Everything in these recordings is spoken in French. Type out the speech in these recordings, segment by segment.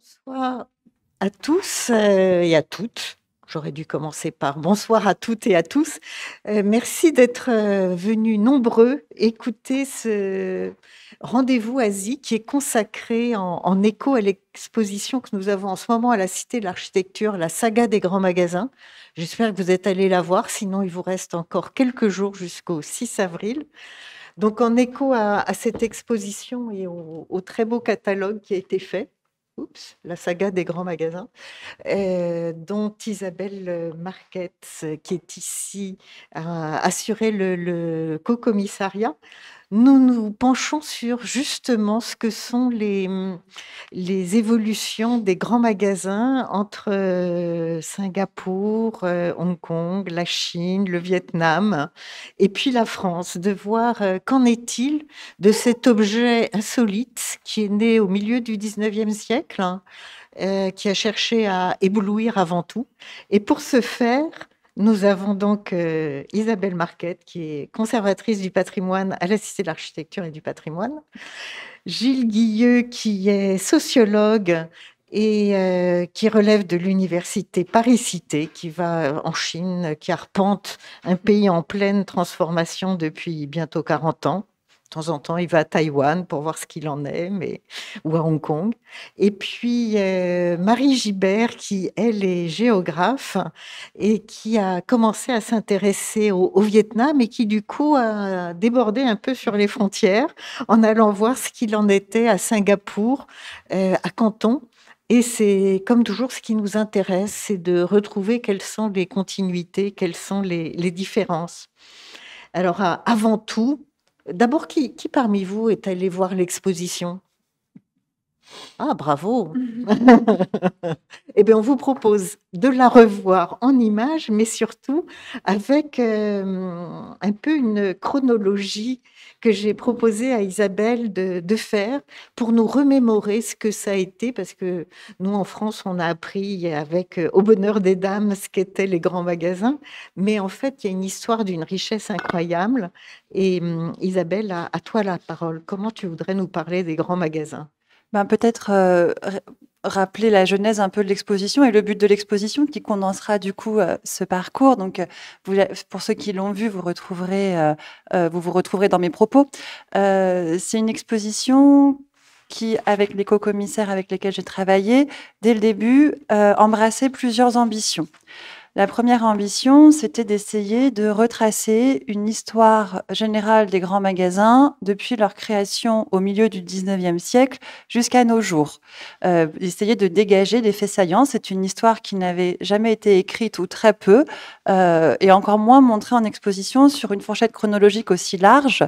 Bonsoir à tous et à toutes. J'aurais dû commencer par bonsoir à toutes et à tous. Merci d'être venus nombreux écouter ce rendez-vous Asie qui est consacré en écho à l'exposition que nous avons en ce moment à la Cité de l'Architecture, la saga des grands magasins. J'espère que vous êtes allés la voir, sinon il vous reste encore quelques jours jusqu'au 6 avril. Donc en écho à cette exposition et au très beau catalogue qui a été fait, oups, la saga des grands magasins, dont Isabelle Marquette, qui est ici, a assuré le co-commissariat. Nous nous penchons sur justement ce que sont les évolutions des grands magasins entre Singapour, Hong Kong, la Chine, le Vietnam et puis la France, de voir qu'en est-il de cet objet insolite qui est né au milieu du 19e siècle, hein, qui a cherché à éblouir avant tout. Et pour ce faire, nous avons donc Isabelle Marquette, qui est conservatrice du patrimoine à la Cité de l'Architecture et du Patrimoine, Gilles Guilleux, qui est sociologue et qui relève de l'université Paris-Cité, qui va en Chine, qui arpente un pays en pleine transformation depuis bientôt 40 ans. De temps en temps, il va à Taïwan pour voir ce qu'il en est, ou à Hong Kong. Et puis Marie Gibert, qui, elle, est géographe et qui a commencé à s'intéresser au Vietnam et qui, du coup, a débordé un peu sur les frontières en allant voir ce qu'il en était à Singapour, à Canton. Et c'est, comme toujours, ce qui nous intéresse, c'est de retrouver quelles sont les continuités, quelles sont les différences. Alors, avant tout, d'abord, qui parmi vous est allé voir l'exposition? Ah, bravo! Eh bien, on vous propose de la revoir en images, mais surtout avec un peu une chronologie que j'ai proposé à Isabelle de faire pour nous remémorer ce que ça a été, parce que nous, en France, on a appris avec Au bonheur des dames ce qu'étaient les grands magasins, mais en fait, il y a une histoire d'une richesse incroyable. Et Isabelle, à toi la parole. Comment tu voudrais nous parler des grands magasins? Peut-être rappeler la genèse un peu de l'exposition et le but de l'exposition qui condensera du coup ce parcours. Donc, pour ceux qui l'ont vu, vous vous retrouverez dans mes propos. C'est une exposition qui, avec les co-commissaires avec lesquels j'ai travaillé, dès le début, embrassait plusieurs ambitions. La première ambition, c'était d'essayer de retracer une histoire générale des grands magasins depuis leur création au milieu du 19e siècle jusqu'à nos jours. Essayer de dégager des faits saillants. C'est une histoire qui n'avait jamais été écrite ou très peu, et encore moins montrée en exposition sur une fourchette chronologique aussi large.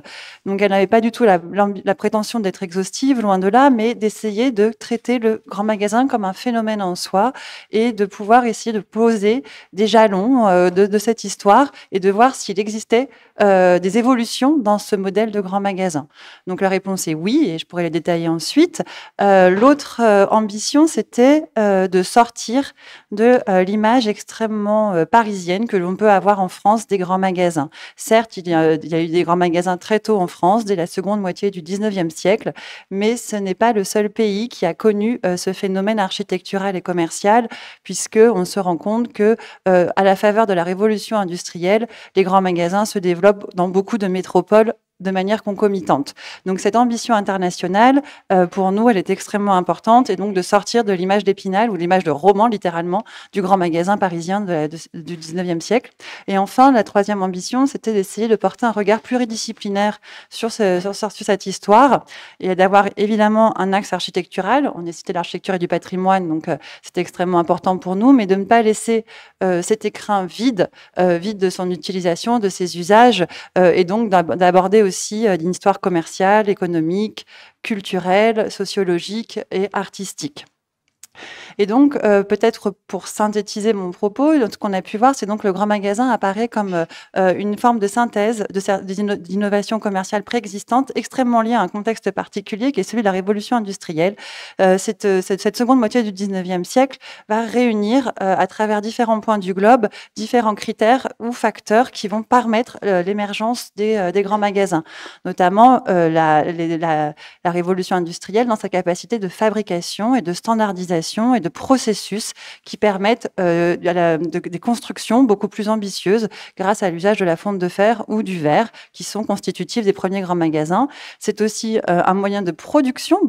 Donc elle n'avait pas du tout la prétention d'être exhaustive, loin de là, mais d'essayer de traiter le grand magasin comme un phénomène en soi et de pouvoir essayer de poser des jalons de cette histoire et de voir s'il existait des évolutions dans ce modèle de grand magasin. Donc la réponse est oui, et je pourrais les détailler ensuite. L'autre ambition, c'était de sortir de l'image extrêmement parisienne que l'on peut avoir en France des grands magasins. Certes, il y a eu des grands magasins très tôt en France, dès la seconde moitié du 19e siècle, mais ce n'est pas le seul pays qui a connu ce phénomène architectural et commercial, puisqu'on se rend compte que à la faveur de la révolution industrielle, les grands magasins se développent dans beaucoup de métropoles de manière concomitante. Donc cette ambition internationale, pour nous, elle est extrêmement importante, et donc de sortir de l'image d'Épinal ou l'image de roman, littéralement, du grand magasin parisien du 19e siècle. Et enfin, la troisième ambition, c'était d'essayer de porter un regard pluridisciplinaire sur cette histoire et d'avoir évidemment un axe architectural. On est cité l'architecture et du patrimoine, donc c'était extrêmement important pour nous, mais de ne pas laisser cet écrin vide de son utilisation, de ses usages, et donc d'aborder aussi d'une histoire commerciale, économique, culturelle, sociologique et artistique. Et donc, peut-être pour synthétiser mon propos, ce qu'on a pu voir, c'est donc le grand magasin apparaît comme une forme de synthèse d'innovation commerciale préexistante, extrêmement liée à un contexte particulier qui est celui de la révolution industrielle. Cette seconde moitié du 19e siècle va réunir à travers différents points du globe différents critères ou facteurs qui vont permettre l'émergence des grands magasins, notamment la révolution industrielle dans sa capacité de fabrication et de standardisation et de processus qui permettent des constructions beaucoup plus ambitieuses grâce à l'usage de la fonte de fer ou du verre qui sont constitutifs des premiers grands magasins. C'est aussi un moyen de production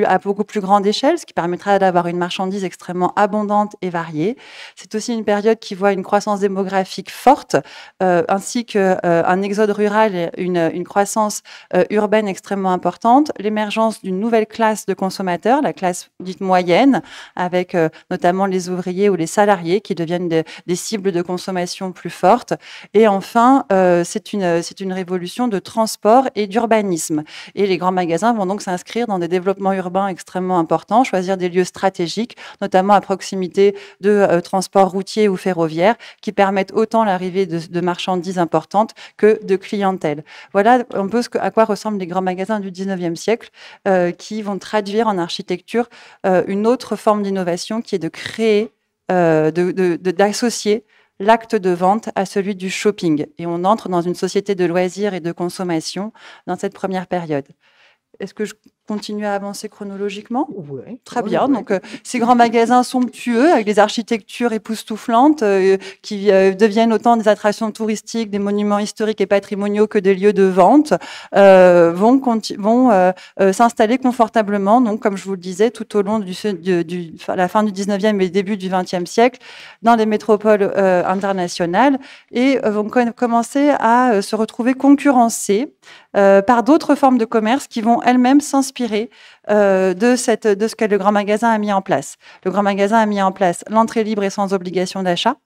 à beaucoup plus grande échelle, ce qui permettra d'avoir une marchandise extrêmement abondante et variée. C'est aussi une période qui voit une croissance démographique forte, ainsi qu'un exode rural et une croissance urbaine extrêmement importante, l'émergence d'une nouvelle classe de consommateurs, la classe dite moyenne, avec notamment les ouvriers ou les salariés qui deviennent des cibles de consommation plus fortes. Et enfin, c'est une révolution de transport et d'urbanisme. Et les grands magasins vont donc s'inscrire dans des développements urbains extrêmement importants, choisir des lieux stratégiques, notamment à proximité de transports routiers ou ferroviaires, qui permettent autant l'arrivée de marchandises importantes que de clientèle. Voilà un peu à quoi ressemblent les grands magasins du 19e siècle, qui vont traduire en architecture une autre forme d'innovation qui est de créer, d'associer l'acte de vente à celui du shopping. Et on entre dans une société de loisirs et de consommation dans cette première période. Est-ce que je continue à avancer chronologiquement? Oui. Très bien. Donc, ces grands magasins somptueux, avec des architectures époustouflantes, qui deviennent autant des attractions touristiques, des monuments historiques et patrimoniaux que des lieux de vente, vont s'installer confortablement, donc, comme je vous le disais, tout au long la fin du 19e et début du 20e siècle, dans les métropoles internationales, et vont commencer à se retrouver concurrencés par d'autres formes de commerce qui vont elles-mêmes s'inspirer de ce que le grand magasin a mis en place. Le grand magasin a mis en place l'entrée libre et sans obligation d'achat,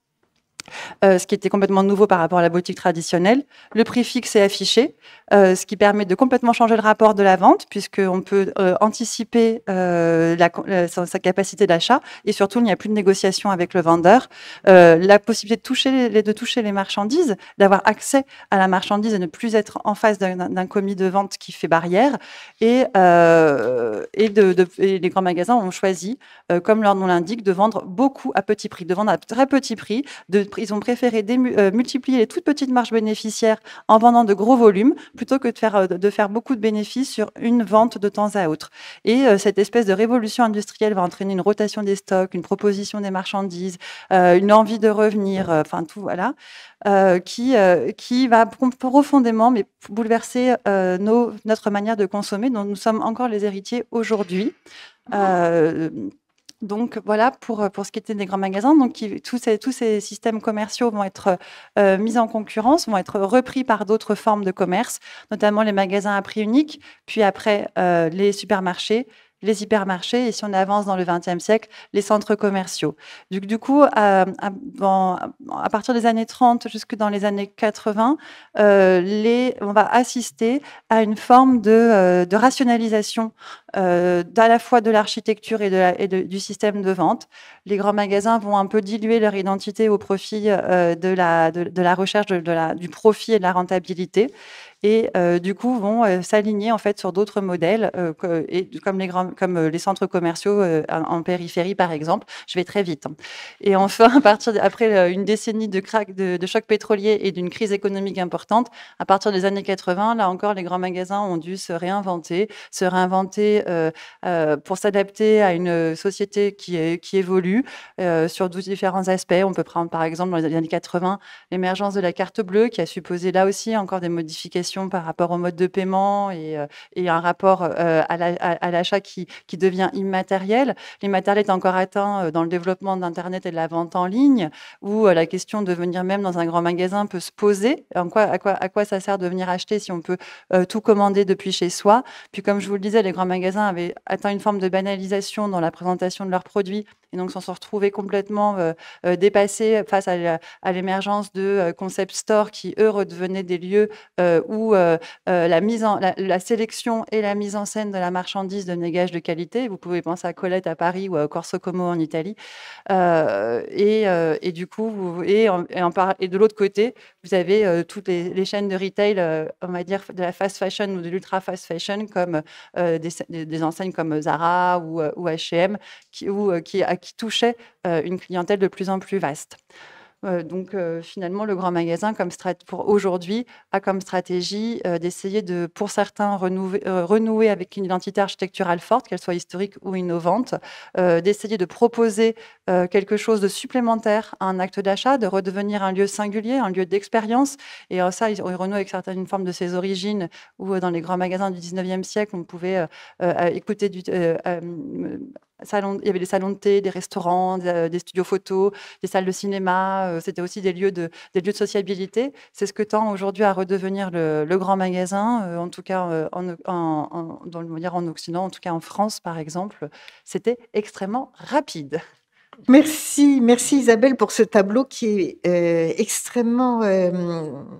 ce qui était complètement nouveau par rapport à la boutique traditionnelle. Le prix fixe et affiché, ce qui permet de complètement changer le rapport de la vente, puisqu'on peut anticiper sa capacité d'achat, et surtout, il n'y a plus de négociation avec le vendeur. La possibilité de toucher les marchandises, d'avoir accès à la marchandise et ne plus être en face d'un commis de vente qui fait barrière. Et les grands magasins ont choisi, comme leur nom l'indique, de vendre beaucoup à petit prix, de vendre à très petit prix. Ils ont préféré multiplier les toutes petites marges bénéficiaires en vendant de gros volumes plutôt que de faire beaucoup de bénéfices sur une vente de temps à autre. Et cette espèce de révolution industrielle va entraîner une rotation des stocks, une proposition des marchandises, une envie de revenir, enfin tout, voilà, qui va profondément bouleverser notre manière de consommer, dont nous sommes encore les héritiers aujourd'hui. Donc voilà pour ce qui était des grands magasins. Donc tous ces systèmes commerciaux vont être mis en concurrence, vont être repris par d'autres formes de commerce, notamment les magasins à prix unique, puis après les supermarchés, les hypermarchés, et si on avance dans le XXe siècle, les centres commerciaux. Du coup, à partir des années 30 jusque dans les années 80, on va assister à une forme de rationalisation à la fois de l'architecture et du système de vente. Les grands magasins vont un peu diluer leur identité au profit de la recherche du profit et de la rentabilité, et du coup vont s'aligner en fait sur d'autres modèles, comme les centres commerciaux en périphérie par exemple. Je vais très vite. Et enfin, après une décennie de choc pétrolier et d'une crise économique importante, à partir des années 80, là encore, les grands magasins ont dû se réinventer pour s'adapter à une société qui évolue sur différents aspects. On peut prendre par exemple dans les années 80 l'émergence de la carte bleue, qui a supposé là aussi encore des modifications par rapport au mode de paiement et un rapport à l'achat qui devient immatériel. L'immatériel est encore atteint dans le développement d'Internet et de la vente en ligne, où la question de venir même dans un grand magasin peut se poser. À quoi ça sert de venir acheter si on peut tout commander depuis chez soi? Puis comme je vous le disais, les grands magasins avaient atteint une forme de banalisation dans la présentation de leurs produits, et donc s'en sont retrouvés complètement dépassés face à l'émergence de concept stores qui, eux, redevenaient des lieux où où la sélection et la mise en scène de la marchandise devenaient gage de qualité. Vous pouvez penser à Colette à Paris ou à Corso Como en Italie. Et du coup, et de l'autre côté, vous avez toutes les chaînes de retail, on va dire de la fast fashion ou de l'ultra fast fashion, comme des enseignes comme Zara ou H&M, qui touchaient une clientèle de plus en plus vaste. Donc, finalement, le grand magasin, pour aujourd'hui, a comme stratégie d'essayer de, pour certains, renouer avec une identité architecturale forte, qu'elle soit historique ou innovante, d'essayer de proposer quelque chose de supplémentaire à un acte d'achat, de redevenir un lieu singulier, un lieu d'expérience. Et ça, il renoue avec une forme de ses origines, où dans les grands magasins du 19e siècle, on pouvait écouter il y avait des salons de thé, des restaurants, des studios photos, des salles de cinéma. C'était aussi des lieux de sociabilité. C'est ce que tend aujourd'hui à redevenir le grand magasin, en tout cas en Occident, en tout cas en France, par exemple. C'était extrêmement rapide. Merci, merci Isabelle pour ce tableau qui est extrêmement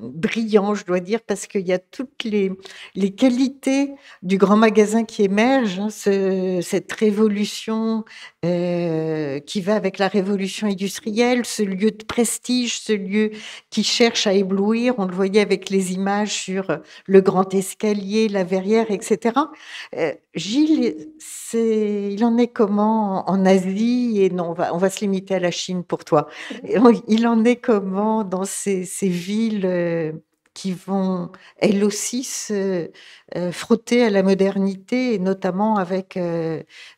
brillant, je dois dire, parce qu'il y a toutes les qualités du grand magasin qui émergent, hein, cette révolution qui va avec la révolution industrielle, ce lieu de prestige, ce lieu qui cherche à éblouir. On le voyait avec les images sur le grand escalier, la verrière, etc. Gilles, il en est comment en Asie? Et non, on va se limiter à la Chine pour toi. Il en est comment dans ces villes qui vont, elles aussi, se frotter à la modernité, et notamment avec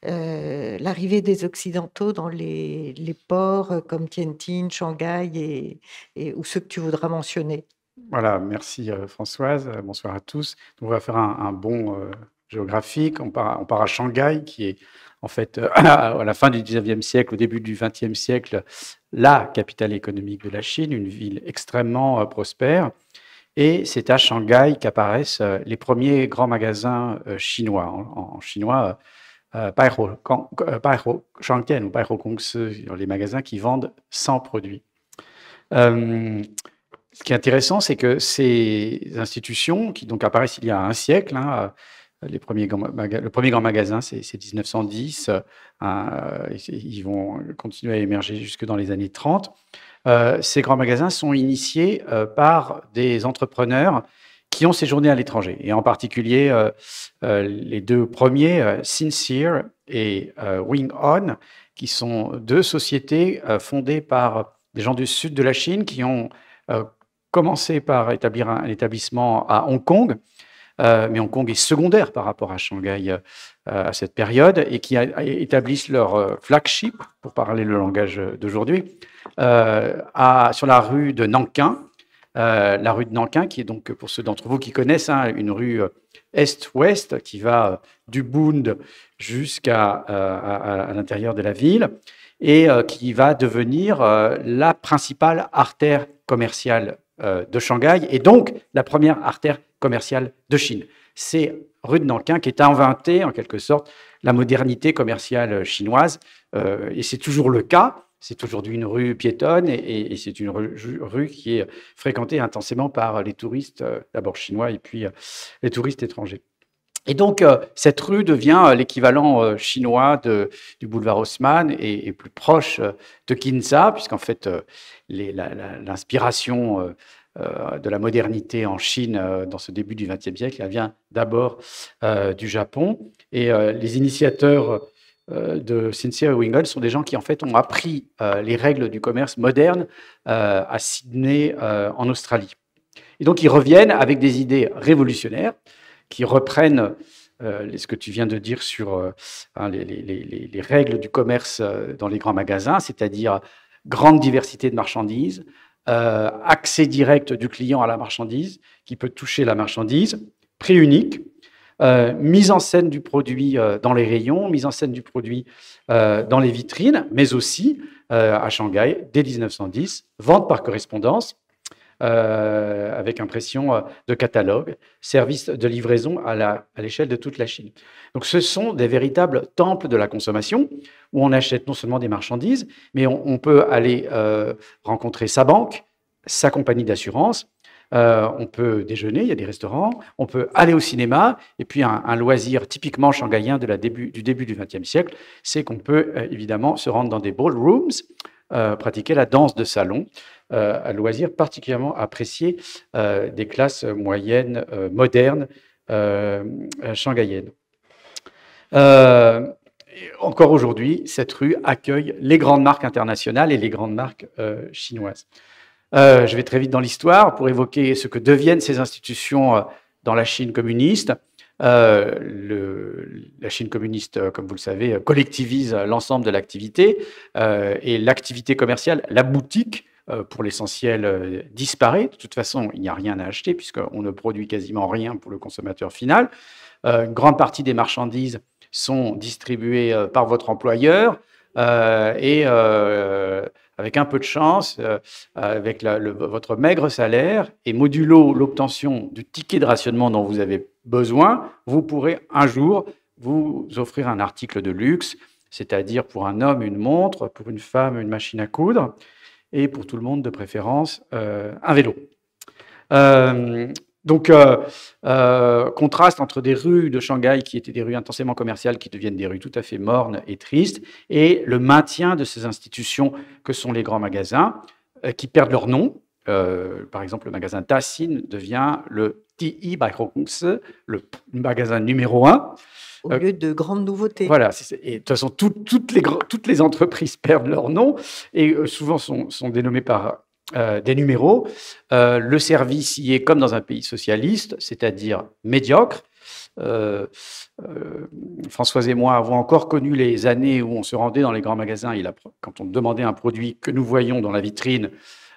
l'arrivée des Occidentaux dans les ports comme Tianjin, Shanghai ou ceux que tu voudras mentionner? Voilà, merci Françoise. Bonsoir à tous. On va faire un bond géographique. On part à Shanghai, qui est en fait à la fin du 19e siècle, au début du 20e siècle, la capitale économique de la Chine, une ville extrêmement prospère. Et c'est à Shanghai qu'apparaissent les premiers grands magasins chinois. En chinois, Baihou Shangtian ou Baihou Gongsi, les magasins qui vendent 100 produits. Ce qui est intéressant, c'est que ces institutions, qui donc apparaissent il y a un siècle, hein, le premier grand magasin, c'est 1910, ils vont continuer à émerger jusque dans les années 30. Ces grands magasins sont initiés par des entrepreneurs qui ont séjourné à l'étranger, et en particulier les deux premiers, Sincere et Wing On, qui sont deux sociétés fondées par des gens du sud de la Chine qui ont commencé par établir un établissement à Hong Kong, mais Hong Kong est secondaire par rapport à Shanghai à cette période, et qui établissent leur flagship, pour parler le langage d'aujourd'hui, sur la rue de Nankin. La rue de Nankin, qui est donc, pour ceux d'entre vous qui connaissent, hein, une rue est-ouest qui va du Bund jusqu'à l'intérieur de la ville, et qui va devenir la principale artère commerciale de Shanghai, et donc la première artère commerciale de Chine. C'est rue de Nankin qui est inventée, en quelque sorte, la modernité commerciale chinoise, et c'est toujours le cas. C'est aujourd'hui une rue piétonne, et c'est une rue qui est fréquentée intensément par les touristes, d'abord chinois et puis les touristes étrangers. Et donc, cette rue devient l'équivalent chinois du boulevard Haussmann, et plus proche de Ginza, puisqu'en fait, l'inspiration de la modernité en Chine dans ce début du XXe siècle, elle vient d'abord du Japon. Et les initiateurs de Sincere et Wing On sont des gens qui, en fait, ont appris les règles du commerce moderne à Sydney, en Australie. Et donc, ils reviennent avec des idées révolutionnaires qui reprennent ce que tu viens de dire sur les règles du commerce dans les grands magasins, c'est-à-dire grande diversité de marchandises, accès direct du client à la marchandise, qui peut toucher la marchandise, prix unique, mise en scène du produit dans les rayons, mise en scène du produit dans les vitrines, mais aussi à Shanghai, dès 1910, vente par correspondance, avec impression de catalogue, service de livraison à l'échelle de toute la Chine. Donc ce sont des véritables temples de la consommation, où on achète non seulement des marchandises, mais on peut aller rencontrer sa banque, sa compagnie d'assurance, On peut déjeuner, il y a des restaurants, on peut aller au cinéma, et puis un loisir typiquement shanghaïen du début du XXe siècle, c'est qu'on peut évidemment se rendre dans des ballrooms, pratiquer la danse de salon, un loisir particulièrement apprécié des classes moyennes modernes shanghaïennes. Encore aujourd'hui, cette rue accueille les grandes marques internationales et les grandes marques chinoises. Je vais très vite dans l'histoire pour évoquer ce que deviennent ces institutions dans la Chine communiste. La Chine communiste, comme vous le savez, collectivise l'ensemble de l'activité et l'activité commerciale, la boutique, pour l'essentiel, disparaît. De toute façon, il n'y a rien à acheter puisqu'on ne produit quasiment rien pour le consommateur final. Une grande partie des marchandises sont distribuées par votre employeur et avec un peu de chance, avec votre maigre salaire et modulo l'obtention du ticket de rationnement dont vous avez besoin, vous pourrez un jour vous offrir un article de luxe, c'est-à-dire pour un homme une montre, pour une femme une machine à coudre et pour tout le monde de préférence un vélo. Donc, contraste entre des rues de Shanghai qui étaient des rues intensément commerciales qui deviennent des rues tout à fait mornes et tristes, et le maintien de ces institutions que sont les grands magasins qui perdent leur nom. Par exemple, le magasin Daxin devient le TI by Hongkong, le magasin numéro 1. Au lieu de grandes nouveautés. Voilà. Et de toute façon, toutes les entreprises perdent leur nom et souvent sont dénommées par des numéros. Le service y est comme dans un pays socialiste, c'est-à-dire médiocre. Françoise et moi avons encore connu les années où on se rendait dans les grands magasins et quand on demandait un produit que nous voyons dans la vitrine,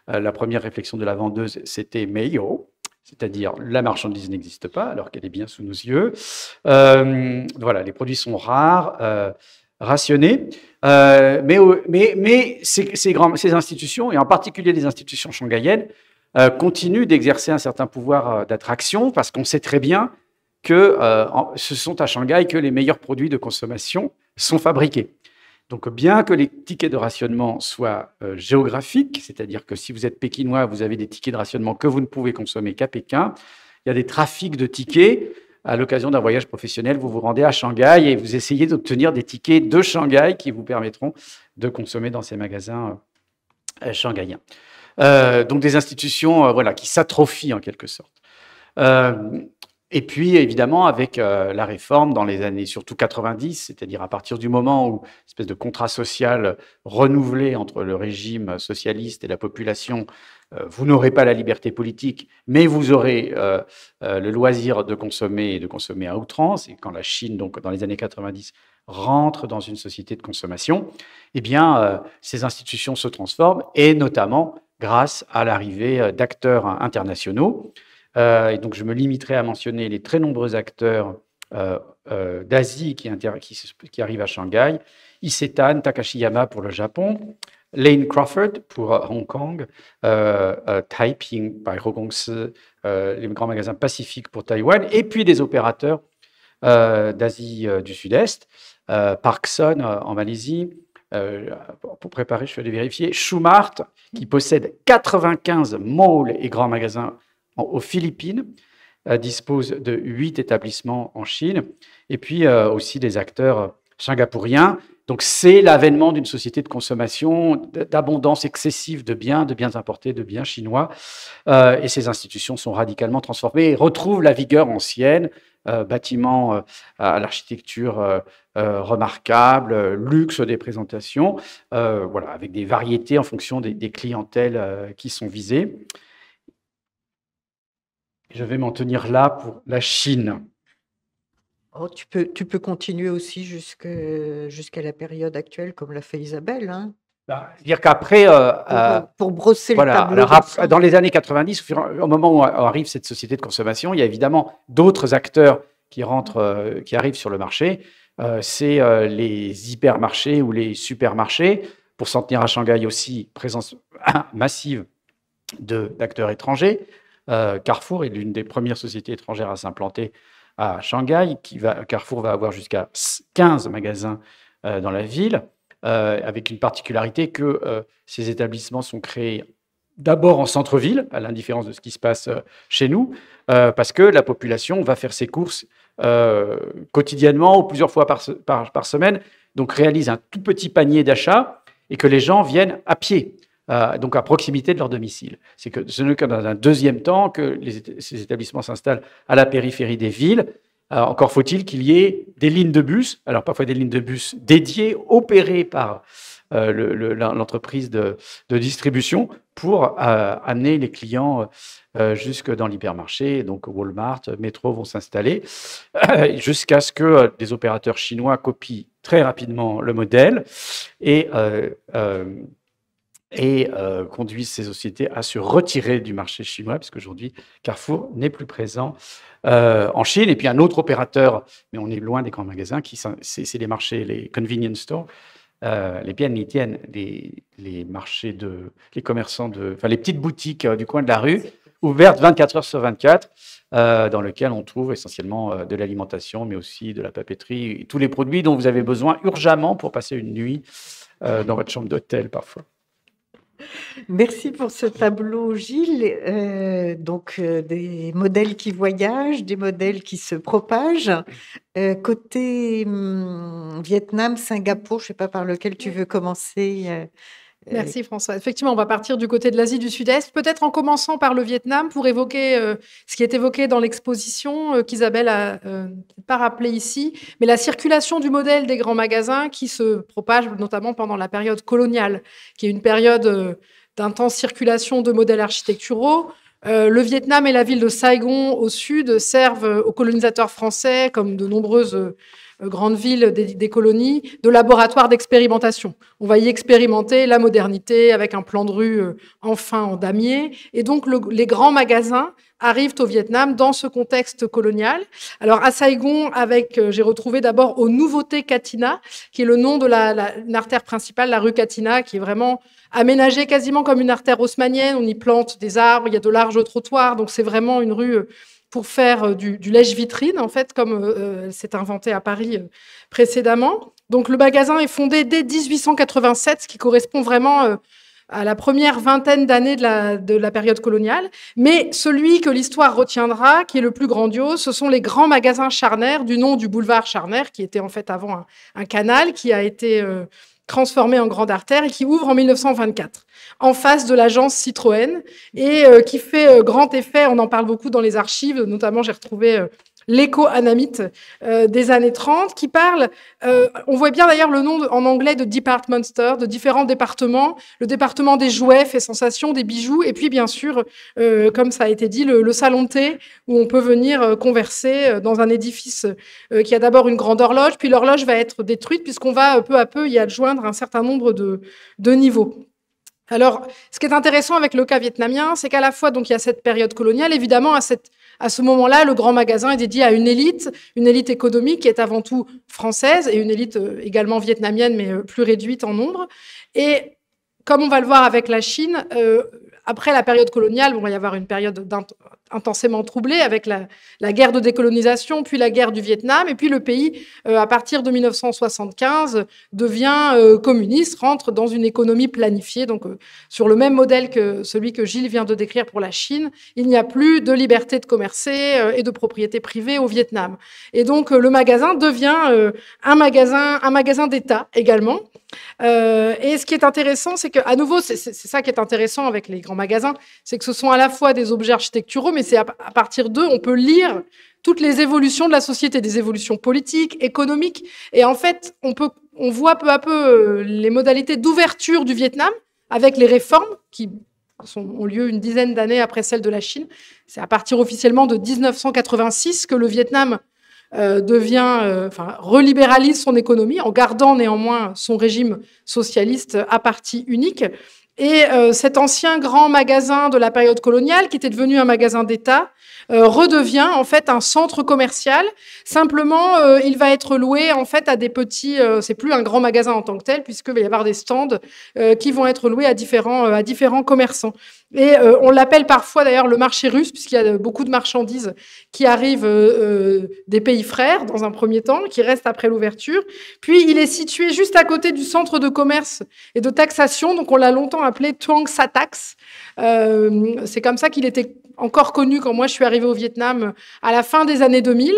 la première réflexion de la vendeuse, c'était « Meio », c'est-à-dire la marchandise n'existe pas alors qu'elle est bien sous nos yeux. Voilà, les produits sont rares, rationnés. Mais ces institutions, et en particulier les institutions shanghaïennes, continuent d'exercer un certain pouvoir d'attraction parce qu'on sait très bien que ce sont à Shanghai que les meilleurs produits de consommation sont fabriqués. Donc, bien que les tickets de rationnement soient géographiques, c'est-à-dire que si vous êtes pékinois, vous avez des tickets de rationnement que vous ne pouvez consommer qu'à Pékin, il y a des trafics de tickets. À l'occasion d'un voyage professionnel, vous vous rendez à Shanghai et vous essayez d'obtenir des tickets de Shanghai qui vous permettront de consommer dans ces magasins shanghaïens. Donc des institutions voilà, qui s'atrophient en quelque sorte. Et puis, évidemment, avec la réforme dans les années surtout 90, c'est-à-dire à partir du moment où une espèce de contrat social renouvelé entre le régime socialiste et la population, vous n'aurez pas la liberté politique, mais vous aurez le loisir de consommer à outrance. Et quand la Chine, donc dans les années 90, rentre dans une société de consommation, eh bien, ces institutions se transforment, et notamment grâce à l'arrivée d'acteurs internationaux. Et donc, je me limiterai à mentionner les très nombreux acteurs d'Asie qui arrivent à Shanghai. Isetan Takashiyama pour le Japon, Lane Crawford pour Hong Kong, Taiping by Hongkong, les grands magasins Pacifique pour Taïwan, et puis des opérateurs d'Asie du Sud-Est, Parkson en Malaisie. Pour préparer, je suis allé vérifier, Shumart, qui possède 95 malls et grands magasins aux Philippines, dispose de 8 établissements en Chine, et puis aussi des acteurs singapouriens. Donc c'est l'avènement d'une société de consommation, d'abondance excessive de biens importés, de biens chinois, et ces institutions sont radicalement transformées et retrouvent la vigueur ancienne, bâtiments à l'architecture remarquable, luxe des présentations, voilà, avec des variétés en fonction des clientèles qui sont visées. Je vais m'en tenir là pour la Chine. Oh, tu peux continuer aussi jusqu'à la période actuelle, comme l'a fait Isabelle. Hein, C'est-à-dire qu'après, pour brosser voilà, le tableau. alors, dans les années 90, au moment où arrive cette société de consommation, il y a évidemment d'autres acteurs qui arrivent sur le marché. C'est les hypermarchés ou les supermarchés. Pour s'en tenir à Shanghai aussi, présence massive d'acteurs étrangers. Carrefour est l'une des premières sociétés étrangères à s'implanter à Shanghai. Carrefour va avoir jusqu'à 15 magasins dans la ville, avec une particularité que ces établissements sont créés d'abord en centre-ville, à l'indifférence de ce qui se passe chez nous, parce que la population va faire ses courses quotidiennement ou plusieurs fois par semaine, donc réalise un tout petit panier d'achat et que les gens viennent à pied, donc à proximité de leur domicile. C'est que ce n'est que dans un deuxième temps que ces établissements s'installent à la périphérie des villes. Encore faut-il qu'il y ait des lignes de bus, alors parfois des lignes de bus dédiées, opérées par l'entreprise de distribution pour amener les clients jusque dans l'hypermarché. Donc Walmart, Métro vont s'installer jusqu'à ce que des opérateurs chinois copient très rapidement le modèle et conduisent ces sociétés à se retirer du marché chinois, puisqu'aujourd'hui, Carrefour n'est plus présent en Chine. Et puis un autre opérateur, mais on est loin des grands magasins, c'est les marchés, les convenience stores, les bienlitiennes, les marchés les commerçants enfin les petites boutiques du coin de la rue, ouvertes 24 heures sur 24, dans lesquelles on trouve essentiellement de l'alimentation, mais aussi de la papeterie, et tous les produits dont vous avez besoin urgemment pour passer une nuit dans votre chambre d'hôtel parfois. Merci pour ce tableau, Gilles. Des modèles qui voyagent, des modèles qui se propagent. Côté Vietnam, Singapour, je ne sais pas par lequel tu veux commencer. Merci François. Effectivement, on va partir du côté de l'Asie du Sud-Est, peut-être en commençant par le Vietnam pour évoquer ce qui est évoqué dans l'exposition qu'Isabelle a pas rappelé ici, mais la circulation du modèle des grands magasins qui se propage notamment pendant la période coloniale, qui est une période d'intense circulation de modèles architecturaux. Le Vietnam et la ville de Saigon au sud servent aux colonisateurs français, comme de nombreuses grandes villes des colonies, de laboratoires d'expérimentation. On va y expérimenter la modernité avec un plan de rue enfin en damier. Et donc, les grands magasins arrivent au Vietnam dans ce contexte colonial. Alors, à Saigon, j'ai retrouvé d'abord aux Nouveautés Katina, qui est le nom de une artère principale, la rue Katina, qui est vraiment aménagée quasiment comme une artère haussmannienne. On y plante des arbres, il y a de larges trottoirs. Donc, c'est vraiment une rue pour faire du lèche-vitrine, en fait, comme c'est inventé à Paris précédemment. Donc, le magasin est fondé dès 1887, ce qui correspond vraiment à la première vingtaine d'années de la période coloniale. Mais celui que l'histoire retiendra, qui est le plus grandiose, ce sont les grands magasins Charner, du nom du boulevard Charner, qui était en fait avant un canal, qui a été transformé en grande artère et qui ouvre en 1924, en face de l'agence Citroën, et qui fait grand effet. On en parle beaucoup dans les archives, notamment j'ai retrouvé l'éco-anamite des années 30, qui parle, on voit bien d'ailleurs le nom en anglais de department store, de différents départements. Le département des jouets fait sensation, des bijoux, et puis bien sûr, comme ça a été dit, le salon de thé, où on peut venir converser dans un édifice qui a d'abord une grande horloge, puis l'horloge va être détruite, puisqu'on va peu à peu y adjoindre un certain nombre de niveaux. Alors, ce qui est intéressant avec le cas vietnamien, c'est qu'à la fois, donc, il y a cette période coloniale, évidemment, à ce moment-là, le grand magasin est dédié à une élite économique qui est avant tout française et une élite également vietnamienne, mais plus réduite en nombre. Et comme on va le voir avec la Chine, après la période coloniale, il va y avoir une période intensément troublée avec la guerre de décolonisation, puis la guerre du Vietnam, et puis le pays, à partir de 1975, devient communiste, rentre dans une économie planifiée, donc sur le même modèle que celui que Gilles vient de décrire pour la Chine. Il n'y a plus de liberté de commercer et de propriété privée au Vietnam. Et donc le magasin devient un magasin d'État également. Et ce qui est intéressant, c'est qu'à nouveau, c'est ça qui est intéressant avec les grands magasins, c'est que ce sont à la fois des objets architecturaux, mais c'est à partir d'eux, on peut lire toutes les évolutions de la société, des évolutions politiques, économiques. Et en fait, on voit peu à peu les modalités d'ouverture du Vietnam avec les réformes qui ont lieu une dizaine d'années après celles de la Chine. C'est à partir officiellement de 1986 que le Vietnam relibéralise son économie en gardant néanmoins son régime socialiste à parti unique. Et cet ancien grand magasin de la période coloniale, qui était devenu un magasin d'État, redevient en fait un centre commercial. Simplement, il va être loué en fait à des petits. C'est plus un grand magasin en tant que tel, puisqu'il va y avoir des stands qui vont être loués à différents commerçants. Et on l'appelle parfois d'ailleurs le marché russe, puisqu'il y a beaucoup de marchandises qui arrivent des pays frères dans un premier temps, qui restent après l'ouverture. Puis il est situé juste à côté du centre de commerce et de taxation, donc on l'a longtemps appelé Tuong Satax. C'est comme ça qu'il était encore connu quand moi je suis arrivée au Vietnam à la fin des années 2000.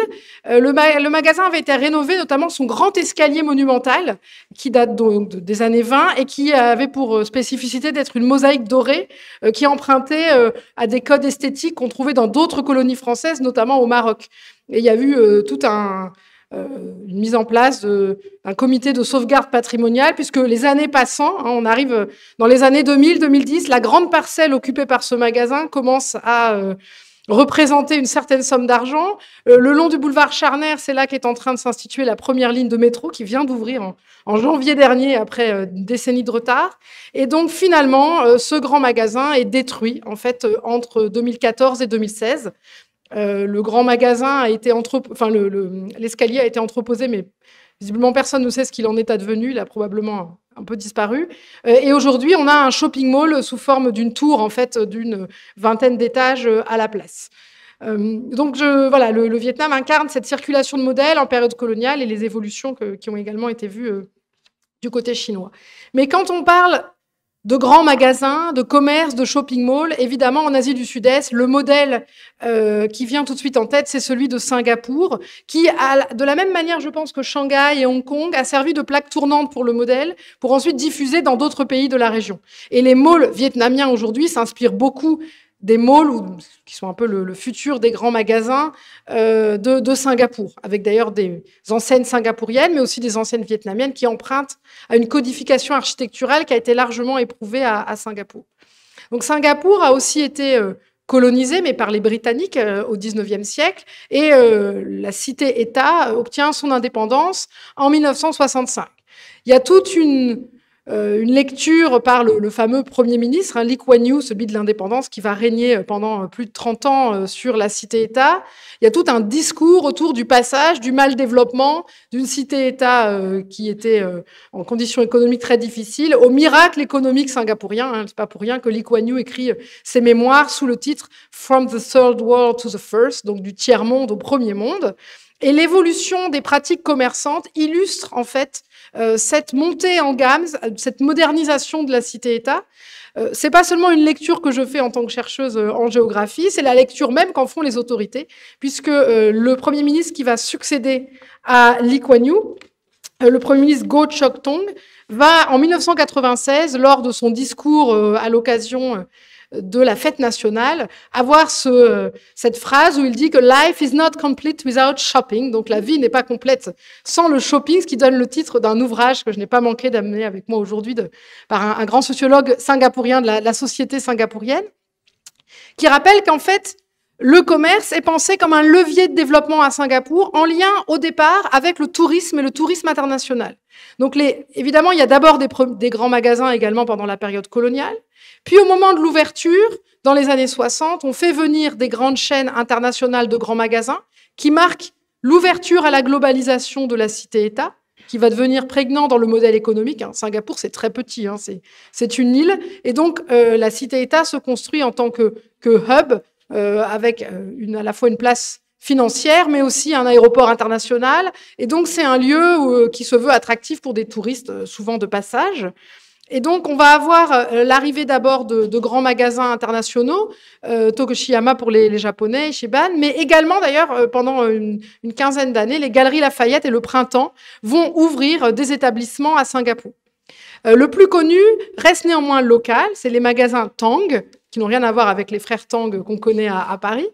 Le magasin avait été rénové, notamment son grand escalier monumental, qui date donc des années 20 et qui avait pour spécificité d'être une mosaïque dorée qui empruntait à des codes esthétiques qu'on trouvait dans d'autres colonies françaises, notamment au Maroc. Et il y a eu une mise en place d'un comité de sauvegarde patrimoniale, puisque les années passant, on arrive dans les années 2000-2010, la grande parcelle occupée par ce magasin commence à représenter une certaine somme d'argent. Le long du boulevard Charner, c'est là qu'est en train de s'instituer la première ligne de métro qui vient d'ouvrir en janvier dernier, après une décennie de retard. Et donc, finalement, ce grand magasin est détruit, en fait, entre 2014 et 2016. Le grand magasin a été l'escalier a été entreposé, mais visiblement personne ne sait ce qu'il en est advenu. Il a probablement un peu disparu. Et aujourd'hui, on a un shopping mall sous forme d'une tour, en fait, d'une vingtaine d'étages à la place. Donc, voilà, le Vietnam incarne cette circulation de modèles en période coloniale et les évolutions qui ont également été vues du côté chinois. Mais quand on parle de grands magasins, de commerce, de shopping mall. Évidemment, en Asie du Sud-Est, le modèle qui vient tout de suite en tête, c'est celui de Singapour, qui, de la même manière, je pense, que Shanghai et Hong Kong, a servi de plaque tournante pour le modèle, pour ensuite diffuser dans d'autres pays de la région. Et les malls vietnamiens, aujourd'hui, s'inspirent beaucoup des malls qui sont un peu le futur des grands magasins de Singapour, avec d'ailleurs des enseignes singapouriennes, mais aussi des enseignes vietnamiennes qui empruntent à une codification architecturale qui a été largement éprouvée à Singapour. Donc Singapour a aussi été colonisé, mais par les Britanniques au XIXe siècle, et la cité-État obtient son indépendance en 1965. Il y a toute une lecture par le fameux Premier ministre, Lee Kuan Yew, celui de l'indépendance, qui va régner pendant plus de 30 ans sur la cité-État. Il y a tout un discours autour du passage, du mal-développement d'une cité-État qui était en conditions économiques très difficiles, au miracle économique singapourien. C'est pas pour rien que Lee Kuan Yew écrit ses mémoires sous le titre « From the Third World to the First », donc du tiers-monde au premier monde. Et l'évolution des pratiques commerçantes illustre en fait cette montée en gamme, cette modernisation de la cité-État. C'est pas seulement une lecture que je fais en tant que chercheuse en géographie, c'est la lecture même qu'en font les autorités, puisque le Premier ministre qui va succéder à Lee Kuan Yew, le Premier ministre Goh Chok Tong, va en 1996, lors de son discours à l'occasion de la fête nationale, avoir cette phrase où il dit que « Life is not complete without shopping », donc la vie n'est pas complète sans le shopping, ce qui donne le titre d'un ouvrage que je n'ai pas manqué d'amener avec moi aujourd'hui par un grand sociologue singapourien de la société singapourienne, qui rappelle qu'en fait, le commerce est pensé comme un levier de développement à Singapour, en lien au départ avec le tourisme et le tourisme international. Donc évidemment, il y a d'abord des grands magasins également pendant la période coloniale. Puis au moment de l'ouverture, dans les années 60, on fait venir des grandes chaînes internationales de grands magasins qui marquent l'ouverture à la globalisation de la cité-État, qui va devenir prégnant dans le modèle économique. Singapour, c'est très petit, c'est une île. Et donc, la cité-État se construit en tant que hub, avec à la fois une place financière, mais aussi un aéroport international. Et donc, c'est un lieu qui se veut attractif pour des touristes, souvent de passage. Et donc, on va avoir l'arrivée d'abord de grands magasins internationaux, Tokushiyama pour les Japonais, Ichiban, mais également, d'ailleurs, pendant une quinzaine d'années, les Galeries Lafayette et le Printemps vont ouvrir des établissements à Singapour. Le plus connu reste néanmoins local, c'est les magasins Tang, qui n'ont rien à voir avec les frères Tang qu'on connaît à Paris,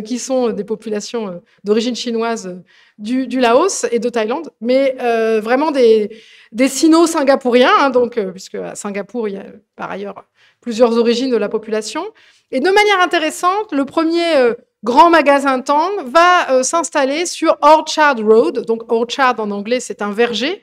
qui sont des populations d'origine chinoise du Laos et de Thaïlande, mais vraiment des sino-singapouriens, puisque à Singapour, il y a par ailleurs plusieurs origines de la population. Et de manière intéressante, le premier grand magasin Tang va s'installer sur Orchard Road. Donc Orchard en anglais, c'est un verger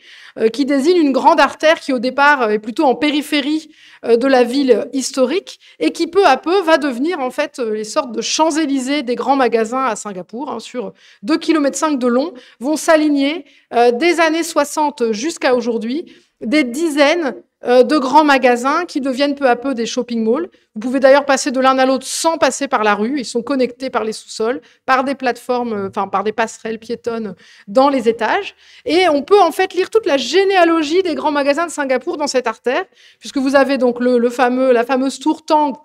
qui désigne une grande artère qui au départ est plutôt en périphérie de la ville historique et qui peu à peu va devenir en fait les sortes de Champs-Élysées des grands magasins à Singapour. Sur 2,5 km de long, vont s'aligner des années 60 jusqu'à aujourd'hui des dizaines de grands magasins qui deviennent peu à peu des shopping malls. Vous pouvez d'ailleurs passer de l'un à l'autre sans passer par la rue. Ils sont connectés par les sous-sols, par des plateformes, par des passerelles piétonnes dans les étages. Et on peut en fait lire toute la généalogie des grands magasins de Singapour dans cette artère, puisque vous avez donc la fameuse tour Tang,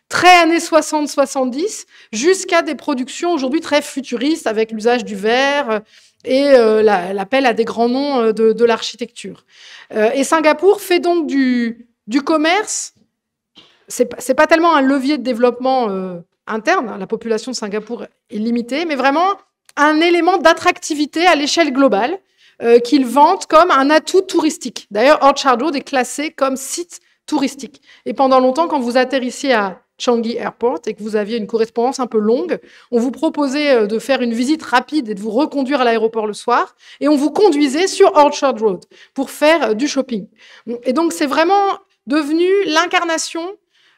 très années 60-70, jusqu'à des productions aujourd'hui très futuristes avec l'usage du verre et l'appel à des grands noms de l'architecture. Et Singapour fait donc du commerce, c'est pas tellement un levier de développement interne, hein, la population de Singapour est limitée, mais vraiment un élément d'attractivité à l'échelle globale qu'ils vantent comme un atout touristique. D'ailleurs, Orchard Road est classé comme site touristique. Et pendant longtemps, quand vous atterrissiez à Changi Airport et que vous aviez une correspondance un peu longue, on vous proposait de faire une visite rapide et de vous reconduire à l'aéroport le soir, et on vous conduisait sur Orchard Road pour faire du shopping. Et donc, c'est vraiment devenu l'incarnation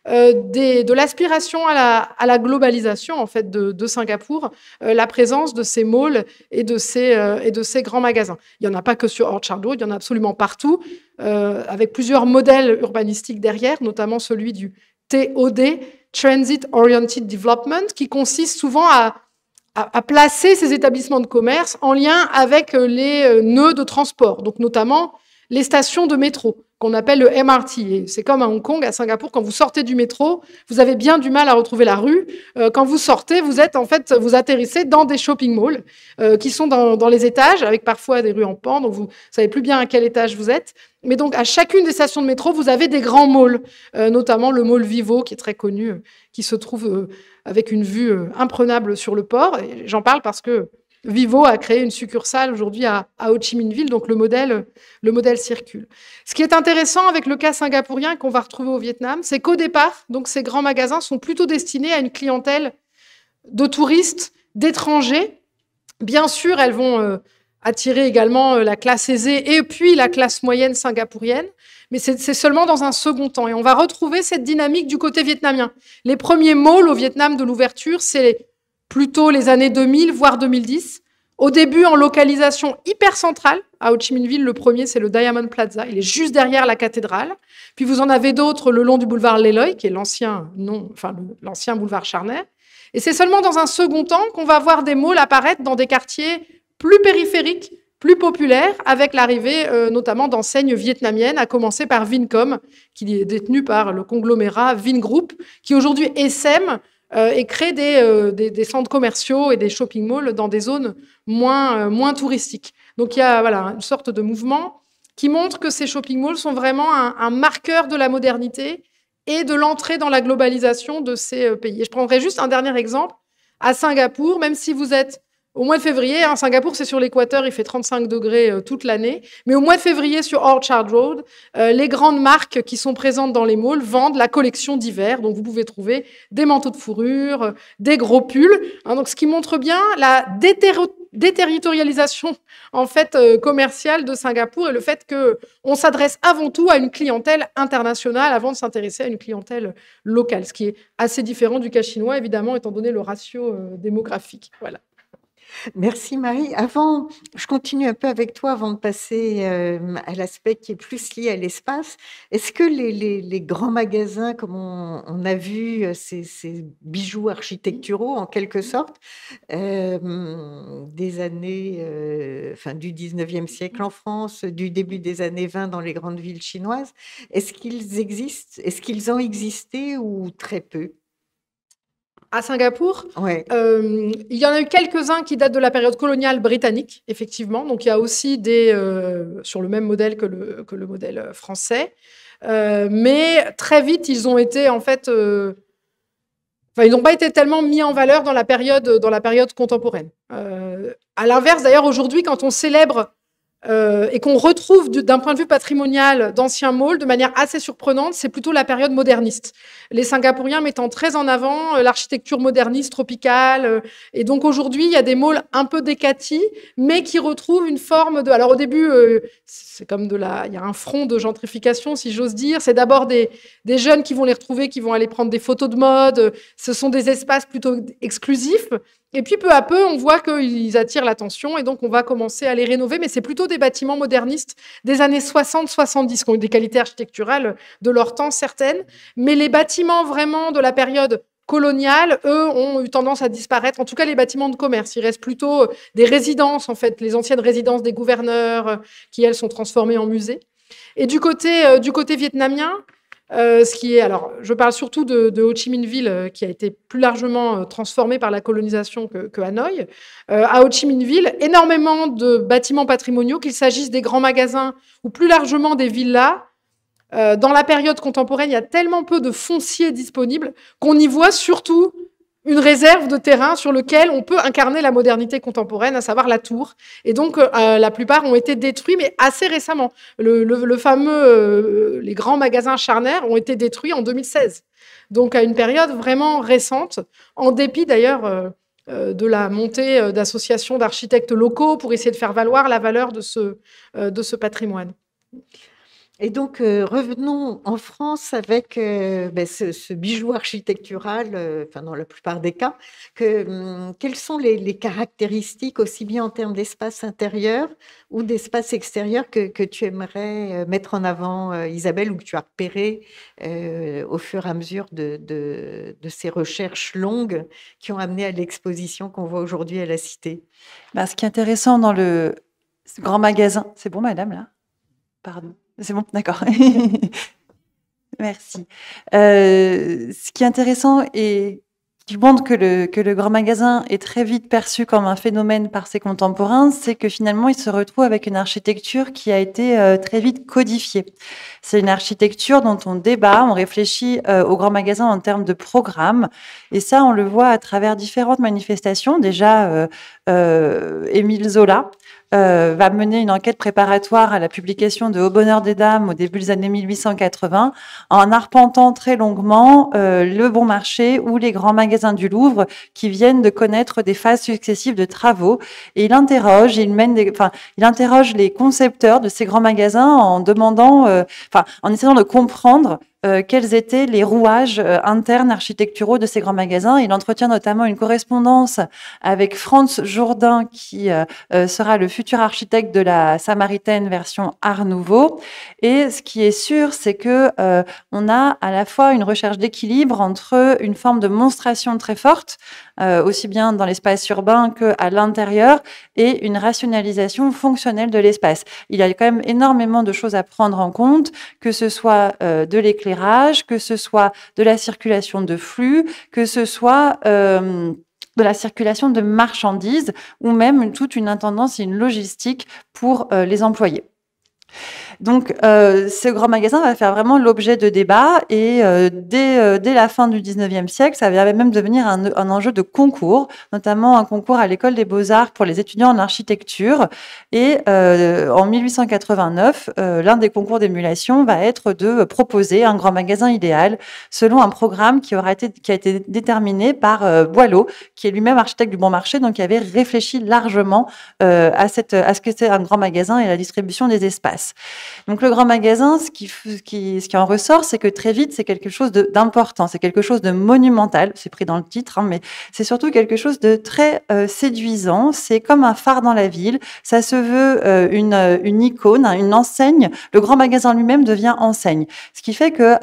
de l'aspiration à la globalisation en fait de Singapour, la présence de ces malls et de ces grands magasins. Il n'y en a pas que sur Orchard Road, il y en a absolument partout, avec plusieurs modèles urbanistiques derrière, notamment celui du TOD, Transit Oriented Development, qui consiste souvent à placer ces établissements de commerce en lien avec les nœuds de transport, donc notamment les stations de métro, qu'on appelle le MRT. Et c'est comme à Hong Kong, à Singapour, quand vous sortez du métro, vous avez bien du mal à retrouver la rue. Quand vous sortez, vous atterrissez dans des shopping malls qui sont dans les étages, avec parfois des rues en pente, donc vous ne savez plus bien à quel étage vous êtes. Mais donc, à chacune des stations de métro, vous avez des grands malls, notamment le mall Vivo, qui est très connu, qui se trouve avec une vue imprenable sur le port. Et j'en parle parce que Vivo a créé une succursale aujourd'hui à Ho Chi Minh Ville, donc le modèle circule. Ce qui est intéressant avec le cas singapourien qu'on va retrouver au Vietnam, c'est qu'au départ, donc ces grands magasins sont plutôt destinés à une clientèle de touristes, d'étrangers. Bien sûr, elles vont attirer également la classe aisée et puis la classe moyenne singapourienne, mais c'est seulement dans un second temps. Et on va retrouver cette dynamique du côté vietnamien. Les premiers malls au Vietnam de l'ouverture, c'est plutôt les années 2000, voire 2010. Au début, en localisation hyper centrale. À Ho Chi Minh Ville, le premier, c'est le Diamond Plaza. Il est juste derrière la cathédrale. Puis vous en avez d'autres le long du boulevard Le Loi, qui est l'ancien boulevard Charner. Et c'est seulement dans un second temps qu'on va voir des malls apparaître dans des quartiers plus périphériques, plus populaires, avec l'arrivée notamment d'enseignes vietnamiennes, à commencer par Vincom, qui est détenu par le conglomérat Vingroup, qui aujourd'hui essaime et crée des centres commerciaux et des shopping malls dans des zones moins touristiques. Donc il y a une sorte de mouvement qui montre que ces shopping malls sont vraiment un marqueur de la modernité et de l'entrée dans la globalisation de ces pays. Et je prendrai juste un dernier exemple. À Singapour, même si vous êtes au mois de février, Singapour, c'est sur l'équateur, il fait 35 degrés toute l'année. Mais au mois de février, sur Orchard Road, les grandes marques qui sont présentes dans les malls vendent la collection d'hiver. Donc, vous pouvez trouver des manteaux de fourrure, des gros pulls. Donc, ce qui montre bien la déterritorialisation en fait, commerciale de Singapour et le fait qu'on s'adresse avant tout à une clientèle internationale avant de s'intéresser à une clientèle locale. Ce qui est assez différent du cas chinois, évidemment, étant donné le ratio démographique. Voilà. Merci Marie. Je continue un peu avec toi avant de passer à l'aspect qui est plus lié à l'espace. Est-ce que les grands magasins, comme on a vu, ces bijoux architecturaux en quelque sorte, des années, du 19e siècle en France, du début des années 20 dans les grandes villes chinoises, est-ce qu'ils existent? Est-ce qu'ils ont existé ou très peu? À Singapour, ouais. Il y en a eu quelques-uns qui datent de la période coloniale britannique, effectivement. Donc, il y a aussi sur le même modèle que le modèle français. Mais très vite, ils ont été, en fait... ils n'ont pas été tellement mis en valeur dans la période contemporaine. À l'inverse, d'ailleurs, aujourd'hui, quand on célèbre et qu'on retrouve d'un point de vue patrimonial d'anciens malls de manière assez surprenante, c'est plutôt la période moderniste. Les Singapouriens mettant très en avant l'architecture moderniste tropicale. Et donc aujourd'hui, il y a des malls un peu décatis, mais qui retrouvent une forme de... Alors au début, c'est comme il y a un front de gentrification, si j'ose dire. C'est d'abord des jeunes qui vont les retrouver, qui vont aller prendre des photos de mode. Ce sont des espaces plutôt exclusifs. Et puis, peu à peu, on voit qu'ils attirent l'attention et donc on va commencer à les rénover. Mais c'est plutôt des bâtiments modernistes des années 60-70, qui ont eu des qualités architecturales de leur temps certaines, mais les bâtiments vraiment de la période coloniale, eux, ont eu tendance à disparaître. En tout cas, les bâtiments de commerce. Il reste plutôt des résidences, en fait, les anciennes résidences des gouverneurs, qui, elles, sont transformées en musées. Et du côté vietnamien, alors, je parle surtout de Ho Chi Minh Ville, qui a été plus largement transformée par la colonisation que Hanoï. À Ho Chi Minh Ville, énormément de bâtiments patrimoniaux, qu'il s'agisse des grands magasins ou plus largement des villas. Dans la période contemporaine, il y a tellement peu de foncier disponible qu'on y voit surtout une réserve de terrain sur lequel on peut incarner la modernité contemporaine, à savoir la tour. Et donc, la plupart ont été détruits, mais assez récemment. Le fameux, les grands magasins charnaires ont été détruits en 2016. Donc, à une période vraiment récente, en dépit d'ailleurs de la montée d'associations d'architectes locaux pour essayer de faire valoir la valeur de ce patrimoine. Et donc, revenons en France avec ce bijou architectural, dans la plupart des cas. Quelles sont les caractéristiques, aussi bien en termes d'espace intérieur ou d'espace extérieur, que tu aimerais mettre en avant, Isabelle, ou que tu as repéré au fur et à mesure de ces recherches longues qui ont amené à l'exposition qu'on voit aujourd'hui à la Cité? Ce qui est intéressant dans le grand magasin... C'est bon, madame, là? Pardon. C'est bon, d'accord. Merci. Ce qui est intéressant et qui montre que le grand magasin est très vite perçu comme un phénomène par ses contemporains, c'est que finalement, il se retrouve avec une architecture qui a été très vite codifiée. C'est une architecture dont on débat, on réfléchit au grand magasin en termes de programme. Et ça, on le voit à travers différentes manifestations. Déjà, Émile Zola va mener une enquête préparatoire à la publication de Au bonheur des dames au début des années 1880, en arpentant très longuement le Bon Marché ou les grands magasins du Louvre qui viennent de connaître des phases successives de travaux. Et il interroge les concepteurs de ces grands magasins en demandant, en essayant de comprendre quels étaient les rouages internes architecturaux de ces grands magasins. Il entretient notamment une correspondance avec Franz Jourdain, qui sera le futur architecte de la Samaritaine version Art Nouveau. Et ce qui est sûr, c'est que on a à la fois une recherche d'équilibre entre une forme de monstration très forte, aussi bien dans l'espace urbain qu'à l'intérieur, et une rationalisation fonctionnelle de l'espace. Il y a quand même énormément de choses à prendre en compte, que ce soit de l'éclairage, que ce soit de la circulation de flux, que ce soit de la circulation de marchandises, ou même toute une intendance et une logistique pour les employés. Donc, ce grand magasin va faire vraiment l'objet de débats et dès la fin du 19e siècle, ça va même devenir un enjeu de concours, notamment un concours à l'École des Beaux-Arts pour les étudiants en architecture. Et en 1889, l'un des concours d'émulation va être de proposer un grand magasin idéal selon un programme qui a été déterminé par Boileau, qui est lui-même architecte du Bon Marché, donc qui avait réfléchi largement à ce que c'est un grand magasin et la distribution des espaces. Donc le grand magasin, ce qui en ressort, c'est que très vite, c'est quelque chose d'important, c'est quelque chose de monumental, c'est pris dans le titre, mais c'est surtout quelque chose de très séduisant. C'est comme un phare dans la ville, ça se veut une icône, une enseigne. Le grand magasin lui-même devient enseigne, ce qui fait que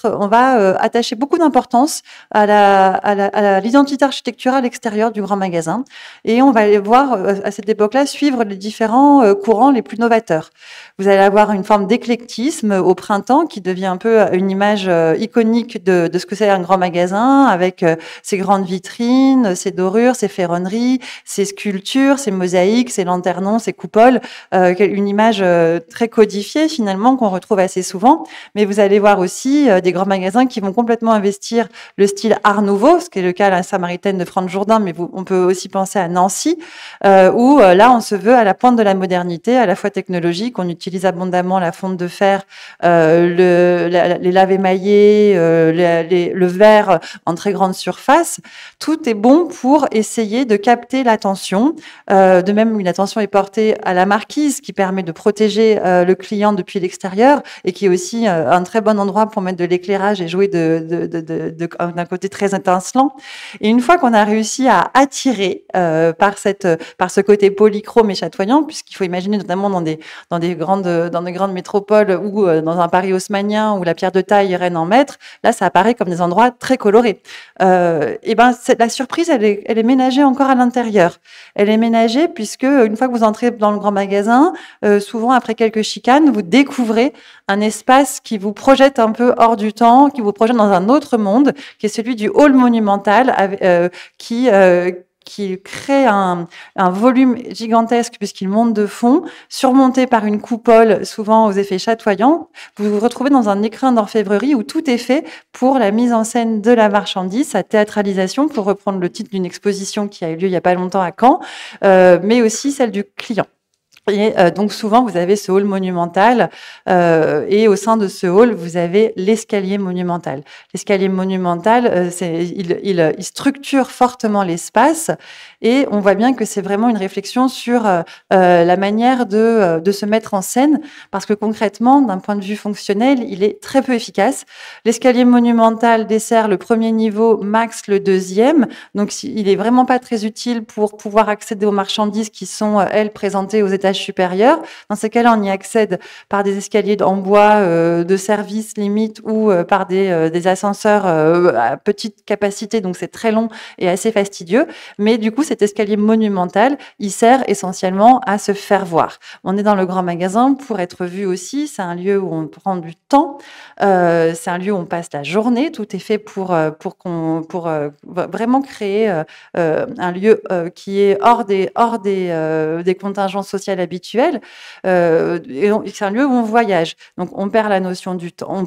on va attacher beaucoup d'importance à l'identité architecturale extérieure du grand magasin, et on va aller voir à cette époque-là suivre les différents courants les plus novateurs. Vous allez avoir une forme d'éclectisme au printemps qui devient un peu une image iconique de ce que c'est un grand magasin, avec ses grandes vitrines, ses dorures, ses ferronneries, ses sculptures, ses mosaïques, ses lanternons, ses coupoles, une image très codifiée finalement qu'on retrouve assez souvent. Mais vous allez voir aussi des grands magasins qui vont complètement investir le style Art Nouveau, ce qui est le cas à la Samaritaine de Franz Jourdain, mais on peut aussi penser à Nancy, où là on se veut à la pointe de la modernité, à la fois technologique, on utilise abondamment la fonte de fer, les laves émaillées, le verre en très grande surface. Tout est bon pour essayer de capter l'attention. De même, une attention est portée à la marquise qui permet de protéger le client depuis l'extérieur et qui est aussi un très bon endroit pour mettre de l'éclairage et jouer d'un côté très étincelant. Et une fois qu'on a réussi à attirer par ce côté polychrome et chatoyant, puisqu'il faut imaginer notamment dans des grandes métropoles ou dans un Paris haussmannien où la pierre de taille règne en maître, là ça apparaît comme des endroits très colorés. Et ben la surprise elle est ménagée encore à l'intérieur. Elle est ménagée puisque une fois que vous entrez dans le grand magasin, souvent après quelques chicanes, vous découvrez un espace qui vous projette un peu hors du temps, qui vous projette dans un autre monde, qui est celui du hall monumental, qui crée un volume gigantesque puisqu'il monte de fond, surmonté par une coupole souvent aux effets chatoyants. Vous vous retrouvez dans un écrin d'orfèvrerie où tout est fait pour la mise en scène de la marchandise, sa théâtralisation, pour reprendre le titre d'une exposition qui a eu lieu il n'y a pas longtemps à Caen, mais aussi celle du client. Et donc souvent vous avez ce hall monumental et au sein de ce hall vous avez l'escalier monumental. L'escalier monumental, il structure fortement l'espace et on voit bien que c'est vraiment une réflexion sur la manière de se mettre en scène parce que concrètement d'un point de vue fonctionnel il est très peu efficace. L'escalier monumental dessert le premier niveau, max le deuxième, donc il est vraiment pas très utile pour pouvoir accéder aux marchandises qui sont elles présentées aux étages supérieurs. Dans ces cas-là, on y accède par des escaliers en bois de service limite ou par des ascenseurs à petite capacité, donc c'est très long et assez fastidieux. Mais du coup, cet escalier monumental, il sert essentiellement à se faire voir. On est dans le grand magasin pour être vu aussi. C'est un lieu où on prend du temps. C'est un lieu où on passe la journée. Tout est fait pour vraiment créer un lieu qui est hors des contingences sociales habituelles. C'est un lieu où on voyage. Donc, on perd la notion du temps,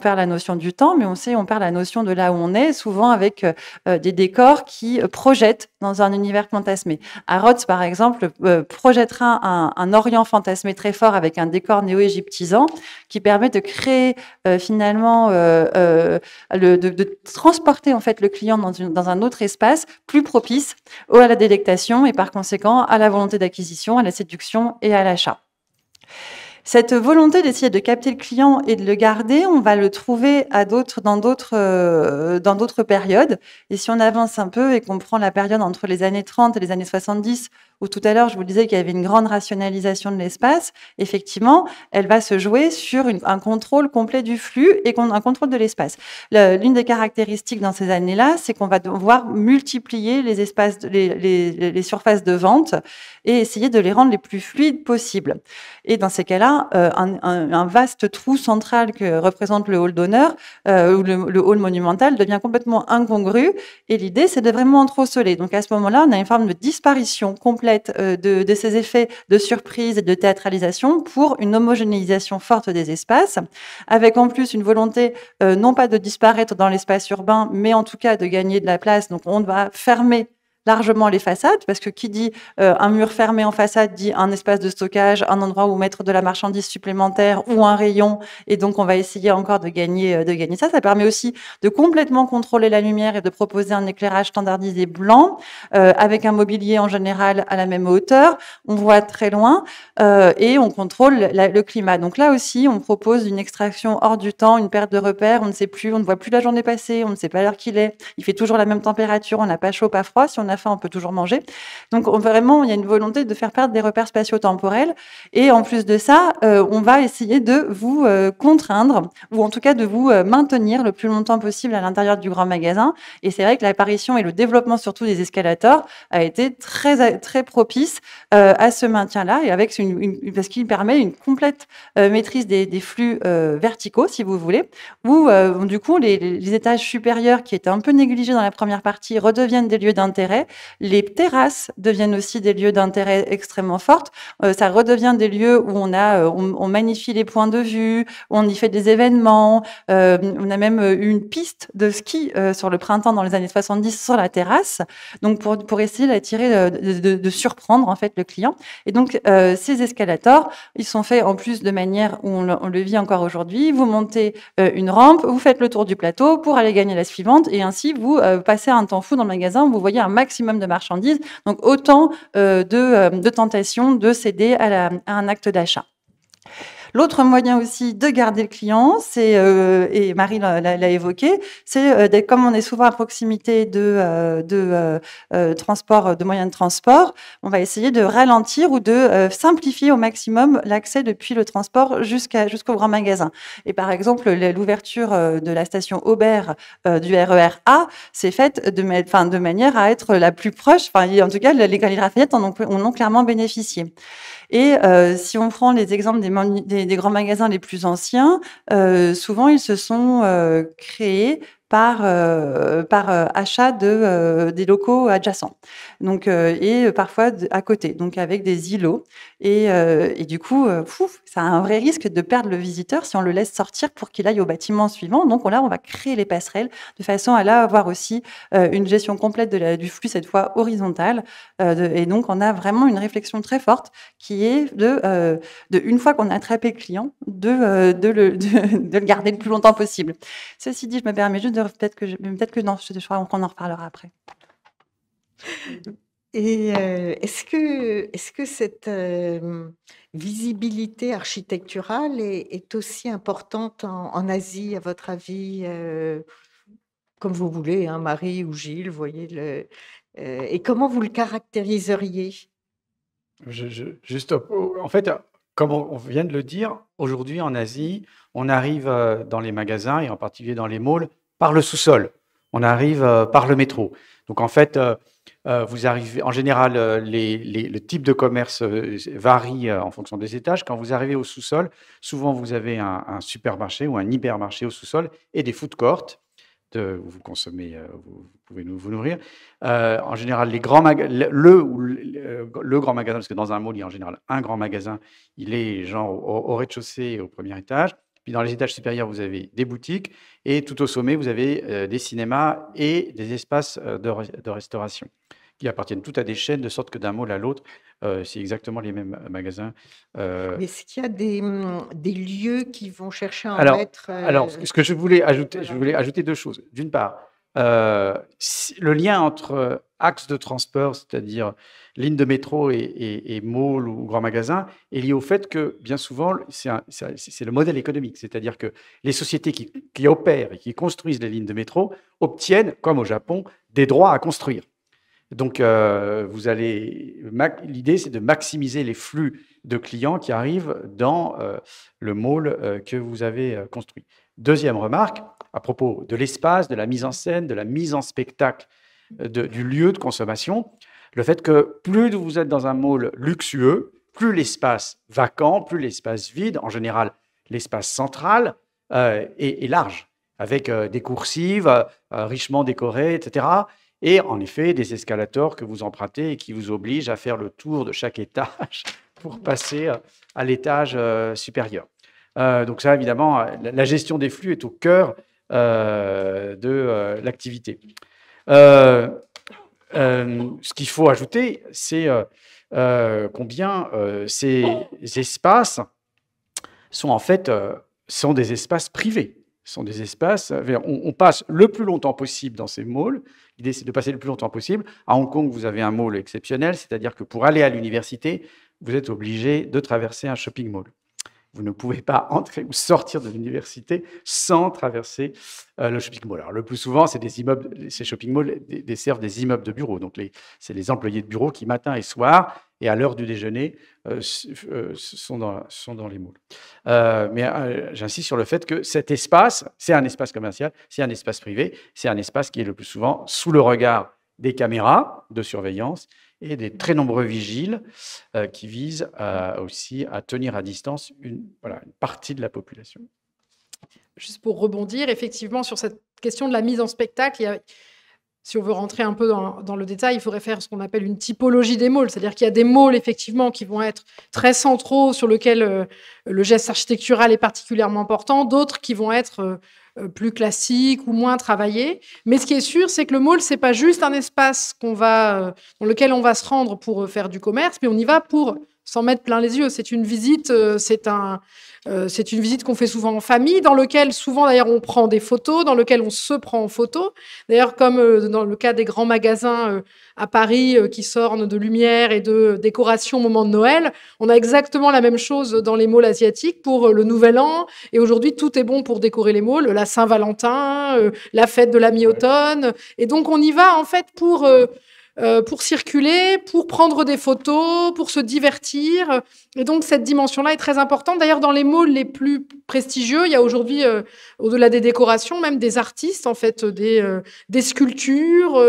mais on perd la notion de là où on est, souvent avec des décors qui projettent dans un univers fantasmé. À Rhodes, par exemple, projettera un Orient fantasmé très fort avec un décor néo-égyptisant qui permet de créer finalement, de transporter en fait le client dans un autre espace plus propice à la délectation et par conséquent à la volonté d'acquisition, à la séduction et à l'achat. Cette volonté d'essayer de capter le client et de le garder, on va le trouver dans d'autres périodes. Et si on avance un peu et qu'on prend la période entre les années 30 et les années 70, où tout à l'heure je vous disais qu'il y avait une grande rationalisation de l'espace, effectivement, elle va se jouer sur un contrôle complet du flux et un contrôle de l'espace. L'une des caractéristiques dans ces années-là, c'est qu'on va devoir multiplier les espaces, les surfaces de vente et essayer de les rendre les plus fluides possibles. Et dans ces cas-là, un vaste trou central que représente le hall d'honneur ou le hall monumental devient complètement incongru. Et l'idée, c'est de vraiment entreceler. Donc à ce moment-là, on a une forme de disparition complète de ces effets de surprise et de théâtralisation pour une homogénéisation forte des espaces, avec en plus une volonté non pas de disparaître dans l'espace urbain, mais en tout cas de gagner de la place. Donc on va fermer largement les façades, parce que qui dit un mur fermé en façade dit un espace de stockage, un endroit où mettre de la marchandise supplémentaire ou un rayon, et donc on va essayer encore de gagner ça. Ça permet aussi de complètement contrôler la lumière et de proposer un éclairage standardisé blanc, avec un mobilier en général à la même hauteur, on voit très loin, et on contrôle le climat. Donc là aussi, on propose une extraction hors du temps, une perte de repères, on ne sait plus, on ne voit plus la journée passer, on ne sait pas l'heure qu'il est, il fait toujours la même température, on n'a pas chaud, pas froid, si on a faim, on peut toujours manger. Donc vraiment, il y a une volonté de faire perdre des repères spatio-temporels. Et en plus de ça, on va essayer de vous contraindre, ou en tout cas de vous maintenir le plus longtemps possible à l'intérieur du grand magasin. Et c'est vrai que l'apparition et le développement surtout des escalators a été très, très propice à ce maintien-là, et avec parce qu'il permet une complète maîtrise des flux verticaux, si vous voulez, où du coup, les étages supérieurs qui étaient un peu négligés dans la première partie redeviennent des lieux d'intérêt, Les terrasses deviennent aussi des lieux d'intérêt extrêmement forts. Ça redevient des lieux où on magnifie les points de vue, où on y fait des événements. On a même eu une piste de ski sur le printemps dans les années 70 sur la terrasse, donc pour essayer d'attirer, de surprendre en fait le client. Et donc ces escalators, ils sont faits en plus de manière où on le vit encore aujourd'hui. Vous montez une rampe, vous faites le tour du plateau pour aller gagner la suivante, et ainsi vous passez un temps fou dans le magasin où vous voyez un maximum de marchandises, donc autant de tentations de céder à un acte d'achat. L'autre moyen aussi de garder le client, c'est, et Marie l'a évoqué, c'est comme on est souvent à proximité de transport, de moyens de transport, on va essayer de ralentir ou de simplifier au maximum l'accès depuis le transport jusqu'au grand magasin. Et par exemple, l'ouverture de la station Aubert du RER A, c'est faite de manière à être la plus proche. En tout cas, les Galeries Lafayette en ont clairement bénéficié. Et si on prend les exemples des grands magasins les plus anciens, souvent ils se sont créés par achat des locaux adjacents, donc et parfois à côté, donc avec des îlots, et du coup, ça a un vrai risque de perdre le visiteur si on le laisse sortir pour qu'il aille au bâtiment suivant. Donc là, on va créer les passerelles de façon à là avoir aussi une gestion complète du flux, cette fois horizontale, et donc on a vraiment une réflexion très forte qui est une fois qu'on a attrapé le client, de le garder le plus longtemps possible. Ceci dit, je me permets juste peut-être que non, je crois qu'on en reparlera après. Et est-ce que cette visibilité architecturale est aussi importante en Asie, à votre avis, comme vous voulez, hein, Marie ou Gilles, voyez et comment vous le caractériseriez? Juste, en fait, comme on vient de le dire, aujourd'hui en Asie, on arrive dans les magasins et en particulier dans les malls par le sous-sol. On arrive par le métro. Donc en fait, vous arrivez, en général, le type de commerce varie en fonction des étages. Quand vous arrivez au sous-sol, souvent vous avez un supermarché ou un hypermarché au sous-sol et des food courts où vous consommez, vous pouvez vous nourrir. En général, les grands le grand magasin, parce que dans un mall, il y a en général un grand magasin, il est genre au rez-de-chaussée, au premier étage. Puis dans les étages supérieurs, vous avez des boutiques, et tout au sommet, vous avez des cinémas et des espaces de restauration qui appartiennent toutes à des chaînes, de sorte que d'un mall à l'autre, c'est exactement les mêmes magasins. Mais est-ce qu'il y a des lieux qui vont chercher à en Alors, mettre ce que je voulais ajouter, voilà. je voulais ajouter deux choses. D'une part, le lien entre axes de transport, c'est-à-dire ligne de métro et mall ou grand magasin, est lié au fait que, bien souvent, c'est le modèle économique. C'est-à-dire que les sociétés qui opèrent et qui construisent les lignes de métro obtiennent, comme au Japon, des droits à construire. Donc, l'idée, c'est de maximiser les flux de clients qui arrivent dans le mall que vous avez construit. Deuxième remarque, à propos de l'espace, de la mise en scène, de la mise en spectacle du lieu de consommation, le fait que plus vous êtes dans un mall luxueux, plus l'espace vacant, plus l'espace vide, en général l'espace central, est large, avec des coursives richement décorées, etc. Et en effet, des escalators que vous empruntez et qui vous obligent à faire le tour de chaque étage pour passer à l'étage supérieur. Donc ça, évidemment, la gestion des flux est au cœur de l'activité. Ce qu'il faut ajouter, c'est combien ces espaces sont en fait sont des espaces privés. Sont des espaces, on passe le plus longtemps possible dans ces malls. L'idée, c'est de passer le plus longtemps possible. À Hong Kong, vous avez un mall exceptionnel, c'est-à-dire que pour aller à l'université, vous êtes obligé de traverser un shopping mall. Vous ne pouvez pas entrer ou sortir de l'université sans traverser le shopping mall. Alors, le plus souvent, c'est des immeubles, ces shopping malls servent des immeubles de bureaux. Donc, c'est les employés de bureau qui, matin et soir, et à l'heure du déjeuner, sont dans les malls. Mais j'insiste sur le fait que cet espace, c'est un espace commercial, c'est un espace privé, c'est un espace qui est le plus souvent sous le regard des caméras de surveillance et des très nombreux vigiles qui visent aussi à tenir à distance une partie de la population. Juste pour rebondir, effectivement, sur cette question de la mise en spectacle, si on veut rentrer un peu dans le détail, il faudrait faire ce qu'on appelle une typologie des malls. C'est-à-dire qu'il y a des malls, effectivement, qui vont être très centraux, sur lesquels le geste architectural est particulièrement important, d'autres qui vont être plus classiques ou moins travaillés. Mais ce qui est sûr, c'est que le mall, c'est pas juste un espace dans lequel on va se rendre pour faire du commerce, mais on y va pour s'en mettre plein les yeux. C'est une visite, c'est une visite qu'on fait souvent en famille, dans lequel souvent d'ailleurs on prend des photos, dans lequel on se prend en photo. D'ailleurs, comme dans le cas des grands magasins à Paris qui s'ornent de lumière et de décoration au moment de Noël, on a exactement la même chose dans les malls asiatiques pour le Nouvel An. Et aujourd'hui, tout est bon pour décorer les malls, la Saint-Valentin, la fête de la mi-automne. Et donc on y va en fait pour circuler, pour prendre des photos, pour se divertir. Et donc, cette dimension-là est très importante. D'ailleurs, dans les malls les plus prestigieux, il y a aujourd'hui, au-delà des décorations, même des artistes, en fait, des sculptures,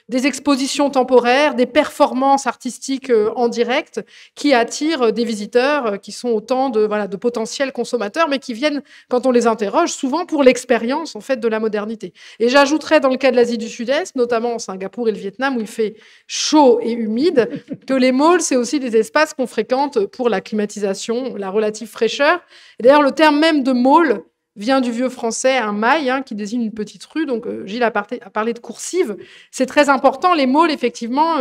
des expositions temporaires, des performances artistiques en direct qui attirent des visiteurs qui sont autant de potentiels consommateurs, mais qui viennent, quand on les interroge, souvent pour l'expérience, en fait, de la modernité. Et j'ajouterais, dans le cas de l'Asie du Sud-Est, notamment au Singapour et le Vietnam, où il fait chaud et humide, que les malls, c'est aussi des espaces qu'on fréquente pour la climatisation, la relative fraîcheur. Et d'ailleurs, le terme même de mall vient du vieux français, un mail, qui désigne une petite rue. Donc, Gilles a parlé de coursive. C'est très important. Les malls, effectivement,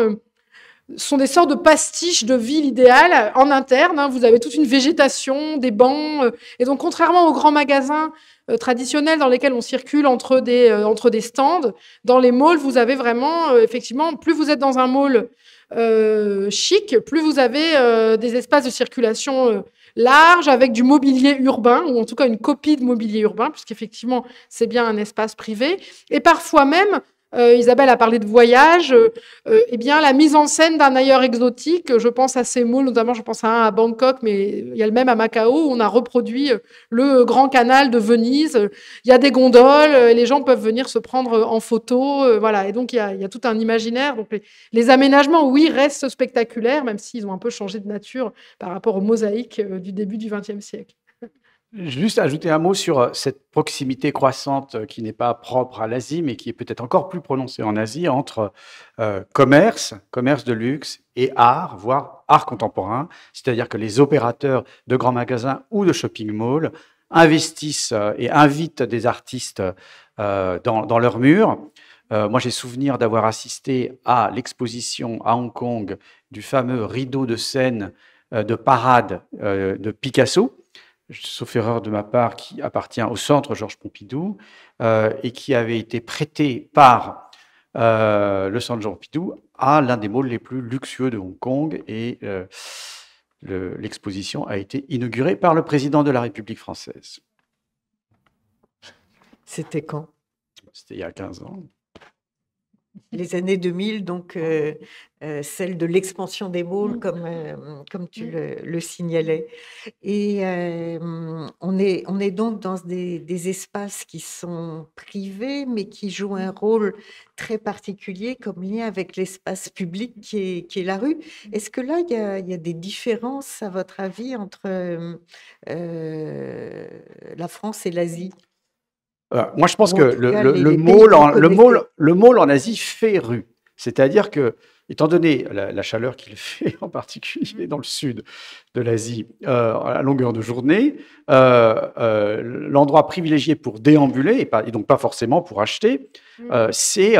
sont des sortes de pastiches de ville idéale en interne. Vous avez toute une végétation, des bancs. Et donc, contrairement aux grands magasins traditionnels dans lesquels on circule entre des stands, dans les malls, vous avez vraiment, effectivement, plus vous êtes dans un mall chic, plus vous avez des espaces de circulation larges, avec du mobilier urbain, ou en tout cas une copie de mobilier urbain, puisqu'effectivement, c'est bien un espace privé. Et parfois même, Isabelle a parlé de voyage, eh bien, la mise en scène d'un ailleurs exotique, je pense à ces malls, notamment je pense à un à Bangkok, mais il y a le même à Macao, où on a reproduit le Grand Canal de Venise. Il y a des gondoles, et les gens peuvent venir se prendre en photo, voilà. Et donc, il y a tout un imaginaire. Donc, les aménagements, oui, restent spectaculaires, même s'ils ont un peu changé de nature par rapport aux mosaïques du début du XXe siècle. Juste ajouter un mot sur cette proximité croissante qui n'est pas propre à l'Asie, mais qui est peut-être encore plus prononcée en Asie, entre commerce de luxe, et art, voire art contemporain. C'est-à-dire que les opérateurs de grands magasins ou de shopping malls investissent et invitent des artistes dans leurs murs. Moi, j'ai souvenir d'avoir assisté à l'exposition à Hong Kong du fameux rideau de scène de parade de Picasso, sauf erreur de ma part, qui appartient au Centre Georges Pompidou et qui avait été prêté par le Centre Georges Pompidou à l'un des malls les plus luxueux de Hong Kong. Et l'exposition a été inaugurée par le président de la République française. C'était quand? C'était il y a 15 ans. Les années 2000, donc celle de l'expansion des malls, comme tu le signalais. Et on est donc dans des espaces qui sont privés, mais qui jouent un rôle très particulier comme lien avec l'espace public qui est la rue. Est-ce que là, il y a des différences, à votre avis, entre la France et l'Asie? Moi, je pense que le mall en Asie fait rue. C'est-à-dire que, étant donné la chaleur qu'il fait, en particulier dans le sud de l'Asie, à longueur de journée, l'endroit privilégié pour déambuler, et donc pas forcément pour acheter, c'est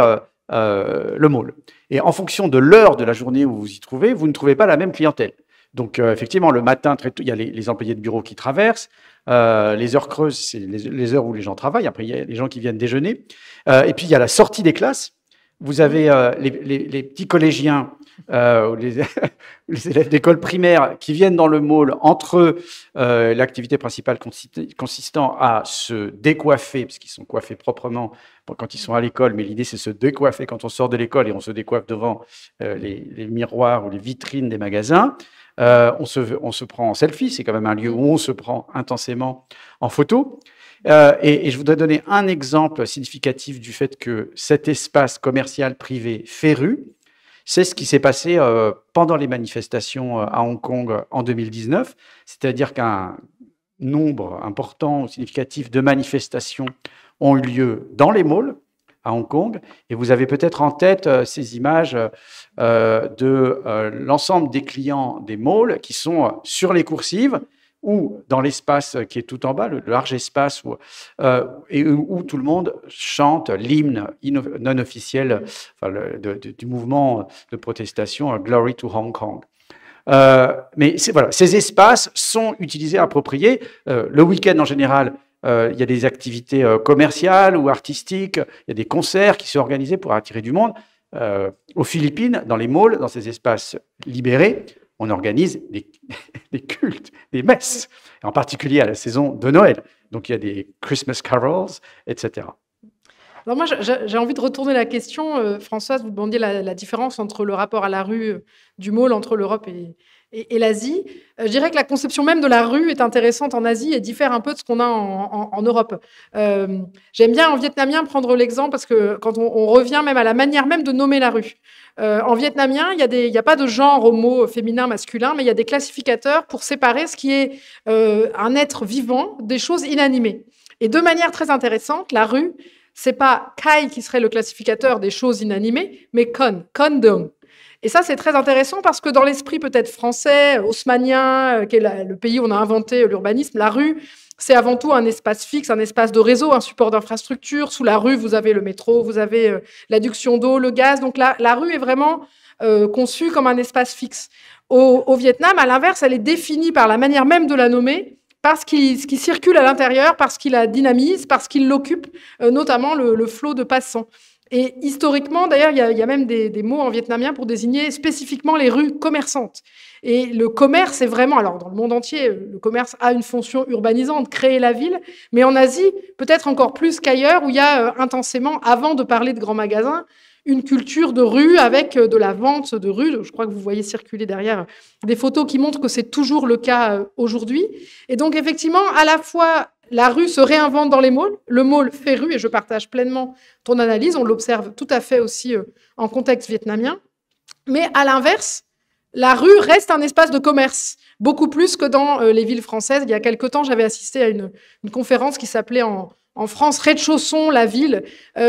le mall. Et en fonction de l'heure de la journée où vous y trouvez, vous ne trouvez pas la même clientèle. Donc, effectivement, le matin, très tôt, il y a les employés de bureau qui traversent. Les heures creuses, c'est les heures où les gens travaillent. Après, il y a les gens qui viennent déjeuner. Et puis, il y a la sortie des classes. Vous avez les petits collégiens, ou les élèves d'école primaire qui viennent dans le mall entre l'activité principale consistant à se décoiffer, parce qu'ils sont coiffés proprement quand ils sont à l'école, mais l'idée, c'est se décoiffer quand on sort de l'école et on se décoiffe devant les miroirs ou les vitrines des magasins. On se prend en selfie, c'est quand même un lieu où on se prend intensément en photo. Et je voudrais donner un exemple significatif du fait que cet espace commercial privé fait rue. C'est ce qui s'est passé pendant les manifestations à Hong Kong en 2019, c'est-à-dire qu'un nombre important ou significatif de manifestations ont eu lieu dans les malls, à Hong Kong. Et vous avez peut-être en tête ces images de l'ensemble des clients des malls qui sont sur les coursives ou dans l'espace qui est tout en bas, le large espace où tout le monde chante l'hymne non officiel du mouvement de protestation Glory to Hong Kong. Mais voilà, ces espaces sont utilisés, appropriés. Le week-end en général, il y a des activités commerciales ou artistiques, il y a des concerts qui sont organisés pour attirer du monde. Aux Philippines, dans les malls, dans ces espaces libérés, on organise des cultes, des messes, en particulier à la saison de Noël. Donc il y a des Christmas carols, etc. Alors moi, j'ai envie de retourner la question. Françoise, vous demandiez la différence entre le rapport à la rue du mall entre l'Europe et l'Asie. Je dirais que la conception même de la rue est intéressante en Asie et diffère un peu de ce qu'on a en Europe. J'aime bien en vietnamien prendre l'exemple parce que quand on revient même à la manière même de nommer la rue. En vietnamien, il n'y a pas de genre au mot féminin, masculin, mais il y a des classificateurs pour séparer ce qui est un être vivant des choses inanimées. Et de manière très intéressante, la rue, c'est pas Kai qui serait le classificateur des choses inanimées, mais Kon Dong. Et ça, c'est très intéressant parce que dans l'esprit peut-être français, haussmannien, qui est le pays où on a inventé l'urbanisme, la rue, c'est avant tout un espace fixe, un espace de réseau, un support d'infrastructure. Sous la rue, vous avez le métro, vous avez l'adduction d'eau, le gaz. Donc la rue est vraiment conçue comme un espace fixe. Au Vietnam, à l'inverse, elle est définie par la manière même de la nommer, parce qu'il circule à l'intérieur, parce qu'il la dynamise, parce qu'il l'occupe, notamment le flot de passants. Et historiquement, d'ailleurs, il y a même des mots en vietnamien pour désigner spécifiquement les rues commerçantes. Et le commerce est vraiment, alors dans le monde entier, le commerce a une fonction urbanisante, créer la ville, mais en Asie, peut-être encore plus qu'ailleurs, où il y a intensément, avant de parler de grands magasins, une culture de rue avec de la vente de rue. Je crois que vous voyez circuler derrière des photos qui montrent que c'est toujours le cas aujourd'hui. Et donc, effectivement, à la fois, la rue se réinvente dans les malls. Le mall fait rue, et je partage pleinement ton analyse. On l'observe tout à fait aussi en contexte vietnamien. Mais à l'inverse, la rue reste un espace de commerce, beaucoup plus que dans les villes françaises. Il y a quelque temps, j'avais assisté à une conférence qui s'appelait en France, rez-de-chaussons, la ville,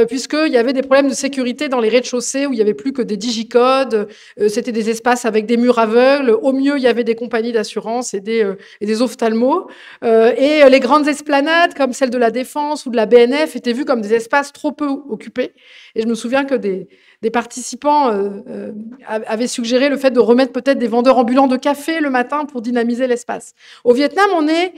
puisqu'il y avait des problèmes de sécurité dans les rez-de-chaussée où il n'y avait plus que des digicodes, c'était des espaces avec des murs aveugles, au mieux il y avait des compagnies d'assurance et des ophtalmos, et les grandes esplanades comme celle de la Défense ou de la BNF étaient vues comme des espaces trop peu occupés. Et je me souviens que des participants avaient suggéré le fait de remettre peut-être des vendeurs ambulants de café le matin pour dynamiser l'espace. Au Vietnam, on est,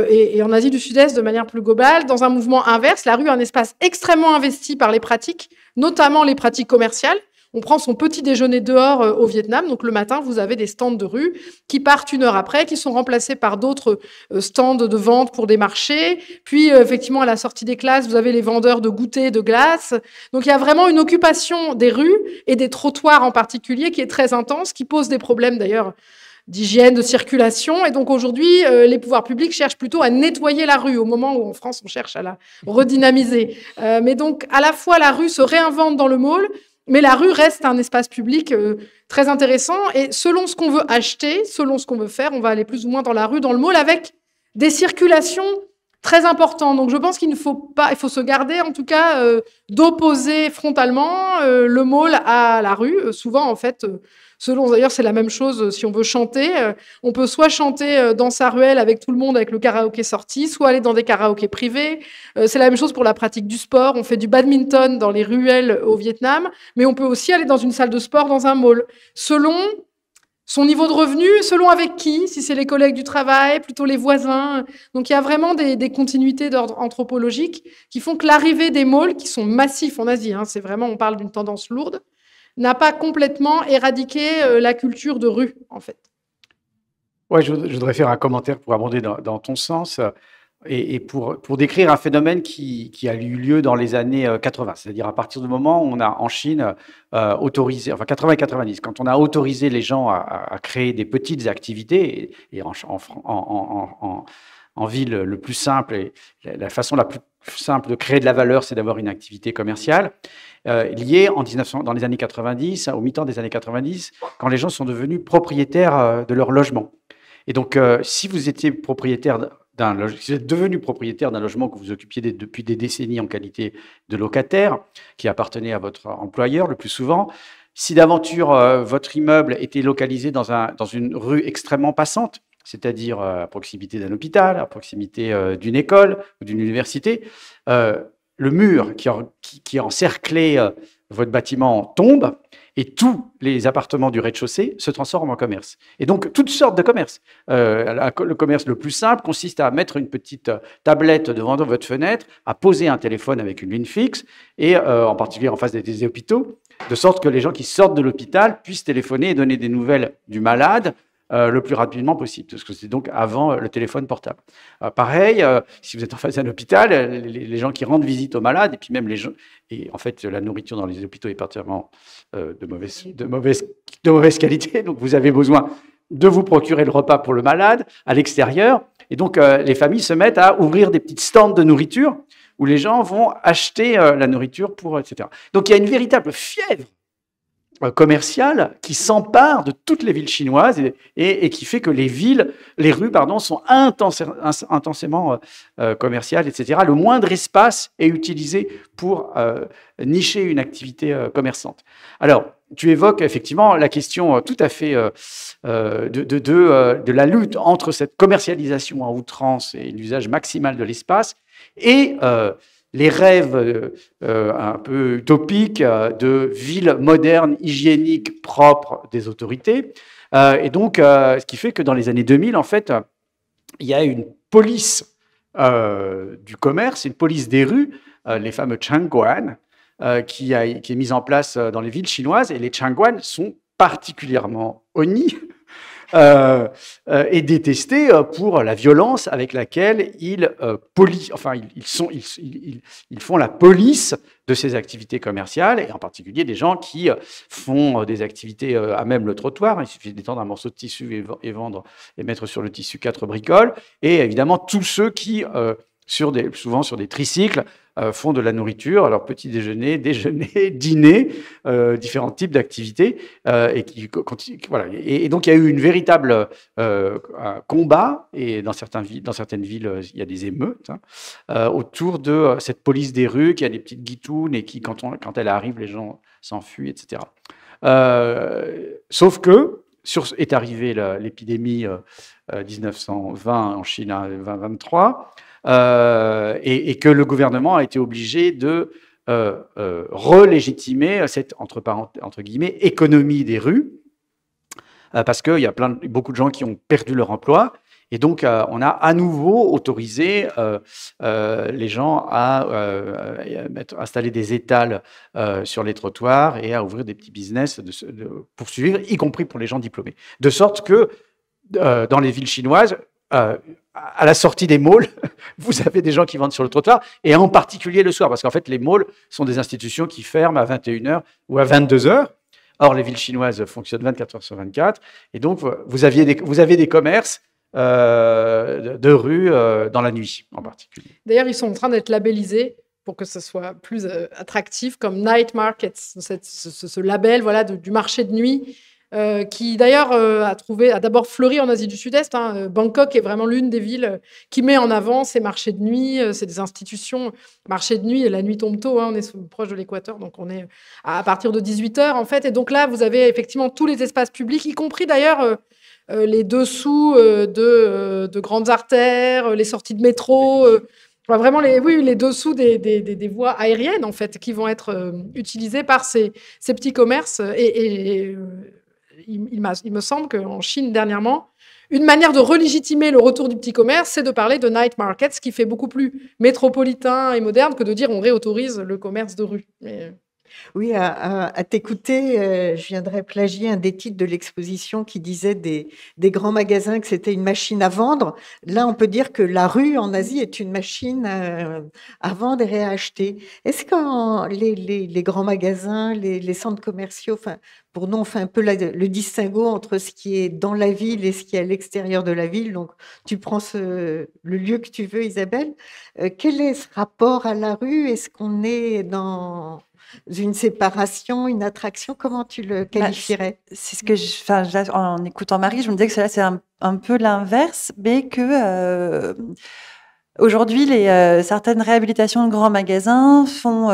et en Asie du Sud-Est de manière plus globale, dans un mouvement inverse. La rue est un espace extrêmement investi par les pratiques, notamment les pratiques commerciales. On prend son petit déjeuner dehors au Vietnam. Donc, le matin, vous avez des stands de rue qui partent une heure après, qui sont remplacés par d'autres stands de vente pour des marchés. Puis, effectivement, à la sortie des classes, vous avez les vendeurs de goûter, de glace. Donc, il y a vraiment une occupation des rues et des trottoirs en particulier qui est très intense, qui pose des problèmes d'ailleurs d'hygiène, de circulation. Et donc, aujourd'hui, les pouvoirs publics cherchent plutôt à nettoyer la rue, au moment où, en France, on cherche à la redynamiser. Mais donc, à la fois, la rue se réinvente dans le mall, mais la rue reste un espace public très intéressant. Et selon ce qu'on veut acheter, selon ce qu'on veut faire, on va aller plus ou moins dans la rue, dans le mall, avec des circulations très importantes. Donc, je pense qu'il ne faut pas, il faut se garder, en tout cas, d'opposer frontalement le mall à la rue. Souvent, en fait, selon, d'ailleurs, c'est la même chose si on veut chanter. On peut soit chanter dans sa ruelle avec tout le monde, avec le karaoké sorti, soit aller dans des karaokés privés. C'est la même chose pour la pratique du sport. On fait du badminton dans les ruelles au Vietnam, mais on peut aussi aller dans une salle de sport dans un mall. Selon son niveau de revenu, selon avec qui, si c'est les collègues du travail, plutôt les voisins. Donc, il y a vraiment des continuités d'ordre anthropologique qui font que l'arrivée des malls, qui sont massifs en Asie, c'est vraiment, on parle d'une tendance lourde, n'a pas complètement éradiqué la culture de rue, en fait. Ouais, je voudrais faire un commentaire pour abonder dans ton sens et pour décrire un phénomène qui a eu lieu dans les années 80, c'est-à-dire à partir du moment où on a en Chine autorisé, enfin 80 et 90, quand on a autorisé les gens à créer des petites activités et en ville le plus simple et la façon la plus simple de créer de la valeur, c'est d'avoir une activité commerciale liée dans les années 90, au mi-temps des années 90, quand les gens sont devenus propriétaires de leur logement. Et donc, si vous étiez propriétaire si vous êtes devenu propriétaire d'un logement que vous occupiez depuis des décennies en qualité de locataire, qui appartenait à votre employeur le plus souvent, si d'aventure votre immeuble était localisé dans une rue extrêmement passante, c'est-à-dire à proximité d'un hôpital, à proximité d'une école ou d'une université, le mur qui encerclait votre bâtiment tombe et tous les appartements du rez-de-chaussée se transforment en commerce. Et donc, toutes sortes de commerces. Le commerce le plus simple consiste à mettre une petite tablette devant votre fenêtre, à poser un téléphone avec une ligne fixe, et en particulier en face des hôpitaux, de sorte que les gens qui sortent de l'hôpital puissent téléphoner et donner des nouvelles du malade le plus rapidement possible, parce que c'est donc avant le téléphone portable. Pareil, si vous êtes en face d'un hôpital, les gens qui rendent visite aux malades, et puis même les gens, et en fait la nourriture dans les hôpitaux est particulièrement de mauvaise qualité, donc vous avez besoin de vous procurer le repas pour le malade à l'extérieur, et donc les familles se mettent à ouvrir des petites stands de nourriture où les gens vont acheter la nourriture etc. Donc il y a une véritable fièvre commerciale qui s'empare de toutes les villes chinoises et qui fait que les rues, sont intensément commerciales, etc. Le moindre espace est utilisé pour nicher une activité commerçante. Alors, tu évoques effectivement la question tout à fait de la lutte entre cette commercialisation à outrance et l'usage maximal de l'espace et les rêves un peu utopiques de villes modernes, hygiéniques, propres des autorités. Et donc, ce qui fait que dans les années 2000, en fait, il y a une police du commerce, une police des rues, les fameux Changguan, qui est mise en place dans les villes chinoises. Et les Changguan sont particulièrement honnis et détestés pour la violence avec laquelle ils font la police de ces activités commerciales, et en particulier des gens qui font des activités à même le trottoir. Il suffit d'étendre un morceau de tissu et mettre sur le tissu 4 bricoles, et évidemment tous ceux qui, souvent sur des tricycles, font de la nourriture, alors petit déjeuner, dîner, différents types d'activités, voilà. Et donc il y a eu une véritable combat, et dans certaines villes, il y a des émeutes autour de cette police des rues qui a des petites guitounes et qui, quand elle arrive, les gens s'enfuient, etc. Sauf que est arrivée l'épidémie 1920 en Chine, 2023. Et que le gouvernement a été obligé de relégitimer cette, entre guillemets, économie des rues, parce qu'il y a beaucoup de gens qui ont perdu leur emploi, et donc on a à nouveau autorisé les gens à installer des étals sur les trottoirs et à ouvrir des petits business de poursuivre, y compris pour les gens diplômés. De sorte que dans les villes chinoises, à la sortie des malls, vous avez des gens qui vendent sur le trottoir, et en particulier le soir, parce qu'en fait, les malls sont des institutions qui ferment à 21h ou à 22h. Or, les villes chinoises fonctionnent 24 heures sur 24, et donc vous avez des commerces de rue dans la nuit, en particulier. D'ailleurs, ils sont en train d'être labellisés pour que ce soit plus attractif, comme Night Markets, ce label, voilà, du marché de nuit, qui d'ailleurs a d'abord fleuri en Asie du Sud-Est. Bangkok est vraiment l'une des villes qui met en avant ces marchés de nuit, c'est des institutions. Marché de nuit, la nuit tombe tôt, on est proche de l'équateur, donc on est à partir de 18h en fait. Et donc là, vous avez effectivement tous les espaces publics, y compris d'ailleurs les dessous de grandes artères, les sorties de métro, vraiment les dessous des voies aériennes en fait, qui vont être utilisées par ces petits commerces. Il me semble qu'en Chine, dernièrement, une manière de relégitimer le retour du petit commerce, c'est de parler de night market, ce qui fait beaucoup plus métropolitain et moderne que de dire on réautorise le commerce de rue. Oui, à t'écouter, je viendrais plagier un des titres de l'exposition qui disait des grands magasins que c'était une machine à vendre. Là, on peut dire que la rue en Asie est une machine à vendre et à acheter. Est-ce que les grands magasins, les centres commerciaux pour nous, on fait un peu le distinguo entre ce qui est dans la ville et ce qui est à l'extérieur de la ville. Donc, tu prends le lieu que tu veux, Isabelle. Quel est ce rapport à la rue? Est-ce qu'on est dans une séparation, une attraction? Comment tu le qualifierais? C'est ce que en écoutant Marie, je me disais que là, c'est un peu l'inverse, mais que aujourd'hui, certaines réhabilitations de grands magasins sont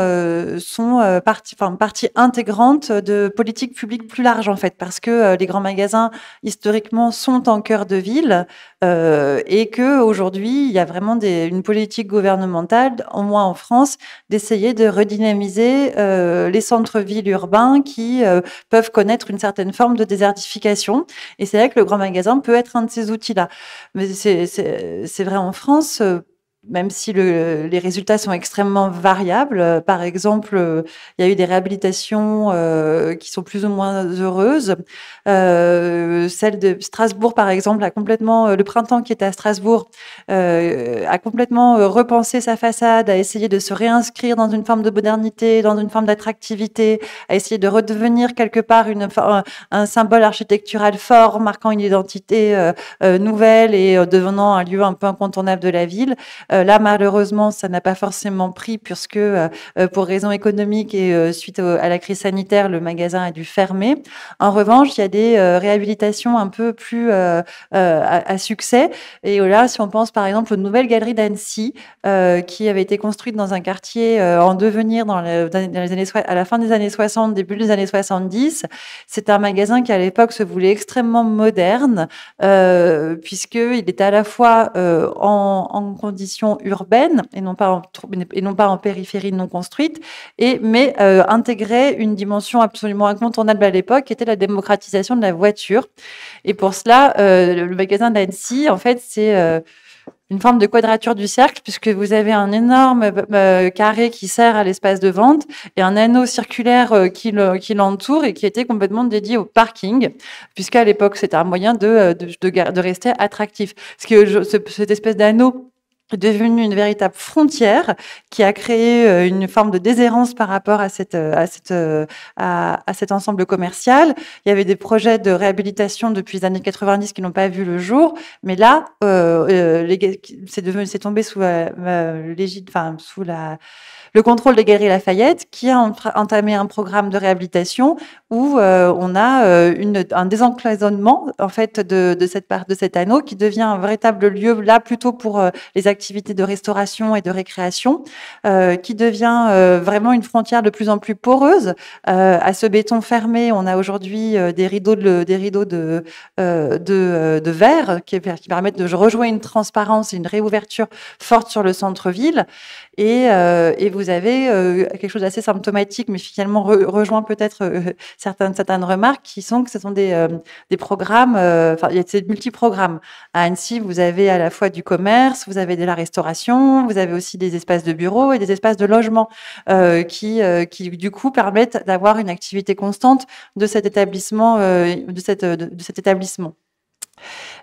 partie intégrante de politiques publiques plus larges, en fait, parce que les grands magasins, historiquement, sont en cœur de ville et qu'aujourd'hui, il y a vraiment une politique gouvernementale, au moins en France, d'essayer de redynamiser les centres-villes urbains qui peuvent connaître une certaine forme de désertification. Et c'est vrai que le grand magasin peut être un de ces outils-là. Mais c'est vrai en France, même si les résultats sont extrêmement variables. Par exemple, il y a eu des réhabilitations qui sont plus ou moins heureuses. Celle de Strasbourg, par exemple, a complètement, le printemps qui était à Strasbourg, a complètement repensé sa façade, a essayé de se réinscrire dans une forme de modernité, dans une forme d'attractivité, a essayé de redevenir quelque part un symbole architectural fort, marquant une identité nouvelle et devenant un lieu un peu incontournable de la ville. Là, malheureusement, ça n'a pas forcément pris puisque, pour raisons économiques et suite à la crise sanitaire, le magasin a dû fermer. En revanche, il y a des réhabilitations un peu plus à succès. Et là, si on pense par exemple aux nouvelles galeries d'Annecy, qui avaient été construites dans un quartier en devenir dans les années, à la fin des années 60, début des années 70, c'est un magasin qui à l'époque se voulait extrêmement moderne, puisqu'il était à la fois en conditions urbaines et non pas en périphérie non construite, mais intégrait une dimension absolument incontournable à l'époque, qui était la démocratisation de la voiture. Et pour cela, le magasin d'Annecy, en fait, c'est une forme de quadrature du cercle, puisque vous avez un énorme carré qui sert à l'espace de vente et un anneau circulaire qui l'entoure et qui était complètement dédié au parking, puisqu'à l'époque, c'était un moyen de rester attractif. Parce que cette espèce d'anneau est devenu une véritable frontière qui a créé une forme de déshérence par rapport à cet ensemble commercial. Il y avait des projets de réhabilitation depuis les années 90 qui n'ont pas vu le jour, mais là, c'est tombé sous le contrôle des Galeries Lafayette, qui a entamé un programme de réhabilitation où on a un désencloisonnement en fait de cet anneau qui devient un véritable lieu là plutôt pour les activités de restauration et de récréation, qui devient vraiment une frontière de plus en plus poreuse. À ce béton fermé, on a aujourd'hui des rideaux de verre qui permettent de rejouer une transparence et une réouverture forte sur le centre-ville. Et vous avez quelque chose d'assez symptomatique, mais finalement rejoint peut-être certaines remarques qui sont que ce sont des programmes, il y a ces multi-programmes. À Annecy, vous avez à la fois du commerce, vous avez de la restauration, vous avez aussi des espaces de bureaux et des espaces de logement qui du coup permettent d'avoir une activité constante de cet établissement, de cet établissement.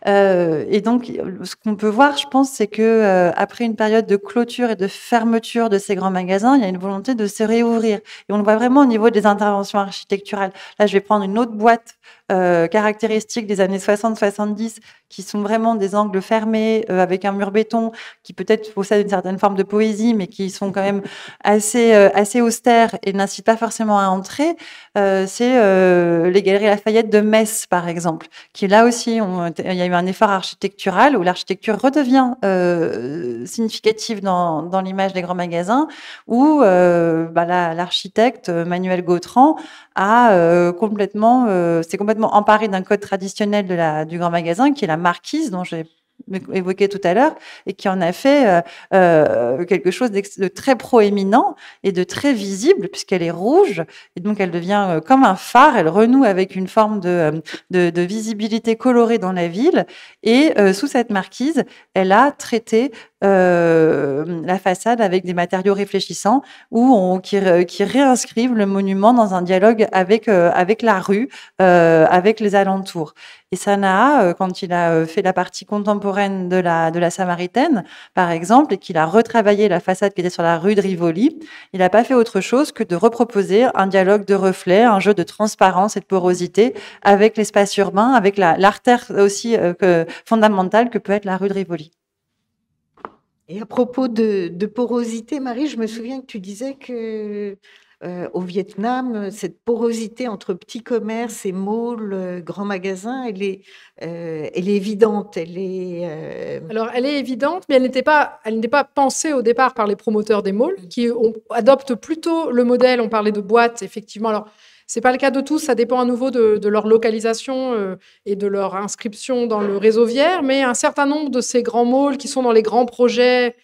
Et donc, ce qu'on peut voir, je pense, c'est que après une période de clôture et de fermeture de ces grands magasins, il y a une volonté de se réouvrir. Et on le voit vraiment au niveau des interventions architecturales. Là, je vais prendre une autre boîte caractéristique des années 60-70, qui sont vraiment des angles fermés avec un mur béton qui peut-être possède une certaine forme de poésie, mais qui sont quand même assez austères et n'incitent pas forcément à entrer. C'est les Galeries Lafayette de Metz, par exemple, qui là aussi, il y a eu un effort architectural où l'architecture redevient significative dans l'image des grands magasins, où l'architecte Manuel Gautran s'est complètement emparé d'un code traditionnel du grand magasin, qui est la marquise, dont j'ai évoqué tout à l'heure, et qui en a fait quelque chose de très proéminent et de très visible, puisqu'elle est rouge, et donc elle devient comme un phare, elle renoue avec une forme de visibilité colorée dans la ville, et sous cette marquise, elle a traité la façade avec des matériaux réfléchissants qui réinscrivent le monument dans un dialogue avec la rue, avec les alentours. Et Sana'a, quand il a fait la partie contemporaine de la Samaritaine, par exemple, et qu'il a retravaillé la façade qui était sur la rue de Rivoli, il n'a pas fait autre chose que de reproposer un dialogue de reflets, un jeu de transparence et de porosité avec l'espace urbain, avec l'artère aussi fondamentale que peut être la rue de Rivoli. Et à propos de porosité, Marie, je me souviens que tu disais que au Vietnam, cette porosité entre petits commerces et malls, grands magasins, elle est évidente. Alors, elle est évidente, mais elle n'était pas pensée au départ par les promoteurs des malls, qui adoptent plutôt le modèle. On parlait de boîtes, effectivement. Alors, c'est pas le cas de tous, ça dépend à nouveau de leur localisation et de leur inscription dans le réseau Vière, mais un certain nombre de ces grands malls qui sont dans les grands projets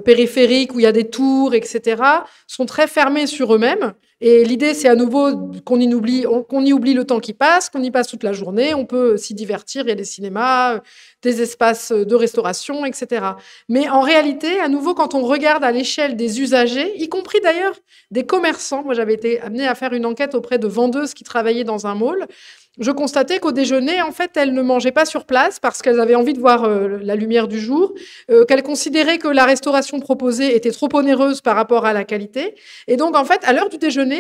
périphériques où il y a des tours, etc., sont très fermés sur eux-mêmes. Et l'idée, c'est à nouveau qu'on y oublie le temps qui passe, qu'on y passe toute la journée, on peut s'y divertir, il y a des cinémas, des espaces de restauration, etc. Mais en réalité, à nouveau, quand on regarde à l'échelle des usagers, y compris d'ailleurs des commerçants, moi j'avais été amenée à faire une enquête auprès de vendeuses qui travaillaient dans un mall, je constatais qu'au déjeuner, en fait, elles ne mangeaient pas sur place parce qu'elles avaient envie de voir la lumière du jour, qu'elles considéraient que la restauration proposée était trop onéreuse par rapport à la qualité. Et donc, en fait, à l'heure du déjeuner,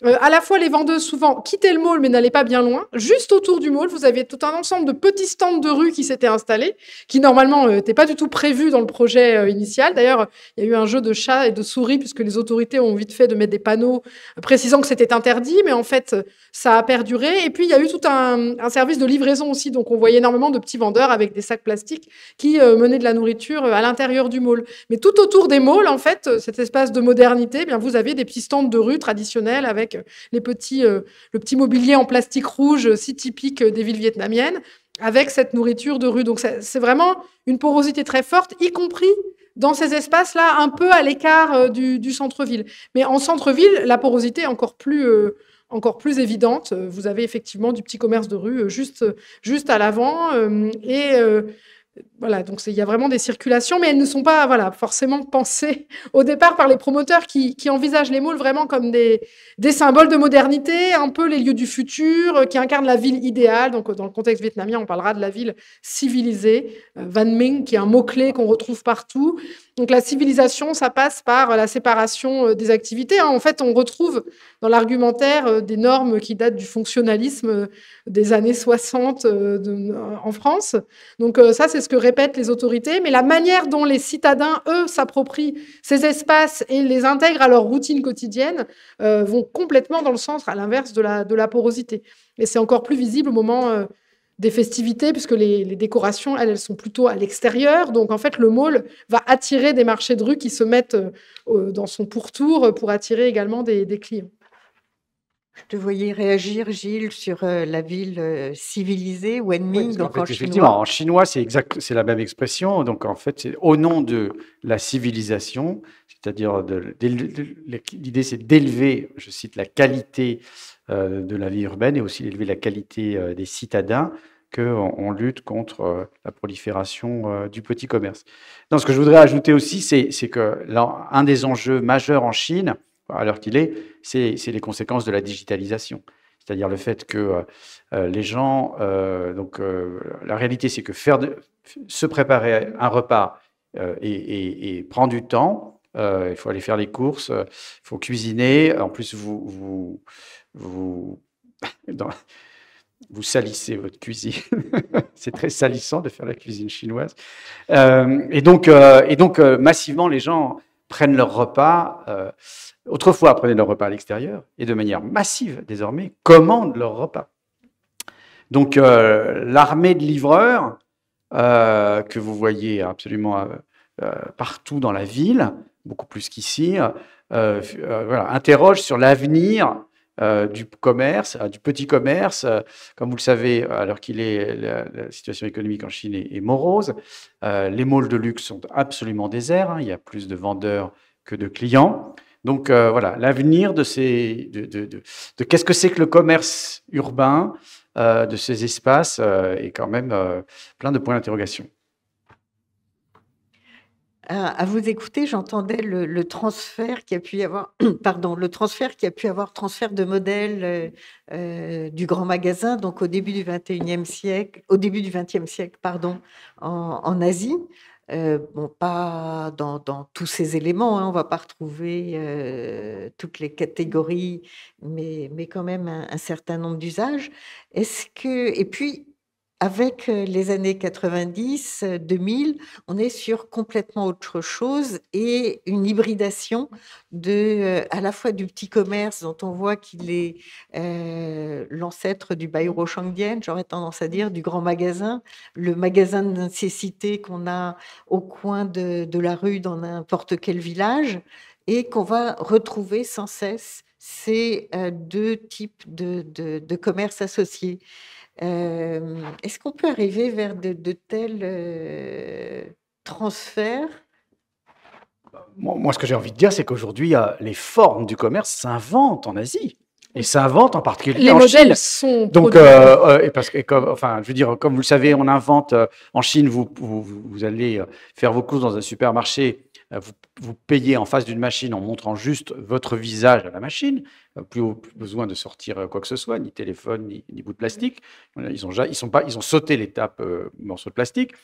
à la fois les vendeuses souvent quittaient le mall mais n'allaient pas bien loin. Juste autour du mall, vous aviez tout un ensemble de petits stands de rue qui s'étaient installés, qui normalement n'étaient pas du tout prévus dans le projet initial. D'ailleurs, il y a eu un jeu de chats et de souris puisque les autorités ont vite fait de mettre des panneaux précisant que c'était interdit, mais en fait, ça a perduré. Et puis, il y a eu tout un service de livraison aussi. Donc, on voyait énormément de petits vendeurs avec des sacs plastiques qui menaient de la nourriture à l'intérieur du mall. Mais tout autour des malls, en fait, cet espace de modernité, eh bien, vous avez des petits stands de rue traditionnels avec le petit mobilier en plastique rouge si typique des villes vietnamiennes, avec cette nourriture de rue. Donc c'est vraiment une porosité très forte, y compris dans ces espaces-là, un peu à l'écart du centre-ville. Mais en centre-ville, la porosité est encore plus évidente. Vous avez effectivement du petit commerce de rue juste à l'avant voilà, donc il y a vraiment des circulations, mais elles ne sont pas forcément pensées au départ par les promoteurs qui envisagent les malls vraiment comme des symboles de modernité, un peu les lieux du futur, qui incarnent la ville idéale. Donc, dans le contexte vietnamien, on parlera de la ville civilisée, Văn Minh, qui est un mot-clé qu'on retrouve partout. Donc, la civilisation, ça passe par la séparation des activités. En fait, on retrouve dans l'argumentaire des normes qui datent du fonctionnalisme des années 60 en France. Donc, ça, c'est ce que répètent les autorités. Mais la manière dont les citadins, eux, s'approprient ces espaces et les intègrent à leur routine quotidienne vont complètement dans le sens, à l'inverse de la porosité. Et c'est encore plus visible au moment des festivités, puisque les décorations, elles sont plutôt à l'extérieur. Donc, en fait, le mall va attirer des marchés de rue qui se mettent dans son pourtour pour attirer également des clients. Je te voyais réagir, Gilles, sur la ville civilisée, Văn Minh, donc en effectivement, chinois. en chinois, c'est la même expression. Donc, en fait, c'est au nom de la civilisation, c'est-à-dire l'idée, c'est d'élever, je cite, la qualité de la vie urbaine et aussi d'élever la qualité des citadins, qu'on lutte contre la prolifération du petit commerce. Donc, ce que je voudrais ajouter aussi, c'est que un des enjeux majeurs en Chine, à l'heure qu'il est, c'est les conséquences de la digitalisation. C'est-à-dire le fait que les gens... la réalité, c'est que se préparer un repas et prend du temps. Il faut aller faire les courses, il faut cuisiner. En plus, vous salissez votre cuisine. C'est très salissant de faire la cuisine chinoise. Et donc, massivement, les gens prennent leur repas... autrefois, prenaient leur repas à l'extérieur et de manière massive, désormais, commandent leur repas. Donc, l'armée de livreurs que vous voyez absolument partout dans la ville, beaucoup plus qu'ici, interroge sur l'avenir du commerce, du petit commerce. Comme vous le savez, alors qu'il est, la situation économique en Chine est morose. Les malls de luxe sont absolument déserts. Il y a plus de vendeurs que de clients. Donc l'avenir de qu'est-ce que c'est que le commerce urbain, de ces espaces, est quand même plein de points d'interrogation. À vous écouter, j'entendais le transfert qui a pu y avoir, pardon, le transfert qui a pu avoir, transfert de modèle du grand magasin, donc au début du 21e siècle, au début du 20e siècle, pardon, en Asie. Bon, pas dans tous ces éléments, hein, on va pas retrouver toutes les catégories, mais quand même un certain nombre d'usages. Et puis, avec les années 90, 2000, on est sur complètement autre chose et une hybridation à la fois du petit commerce dont on voit qu'il est l'ancêtre du Bairo Shangdian, j'aurais tendance à dire, du grand magasin, le magasin de nécessité qu'on a au coin de la rue dans n'importe quel village et qu'on va retrouver sans cesse ces deux types de commerces associés. Est-ce qu'on peut arriver vers de tels transferts? Moi, ce que j'ai envie de dire, c'est qu'aujourd'hui, les formes du commerce s'inventent en Asie. Et s'inventent en particulier Les en Chine. modèles sont Donc, produits. enfin, je veux dire, comme vous le savez, on invente en Chine, vous allez faire vos courses dans un supermarché, vous payez en face d'une machine en montrant juste votre visage à la machine, plus besoin de sortir quoi que ce soit, ni téléphone, ni bout de plastique. Ils ont sauté l'étape morceau de plastique.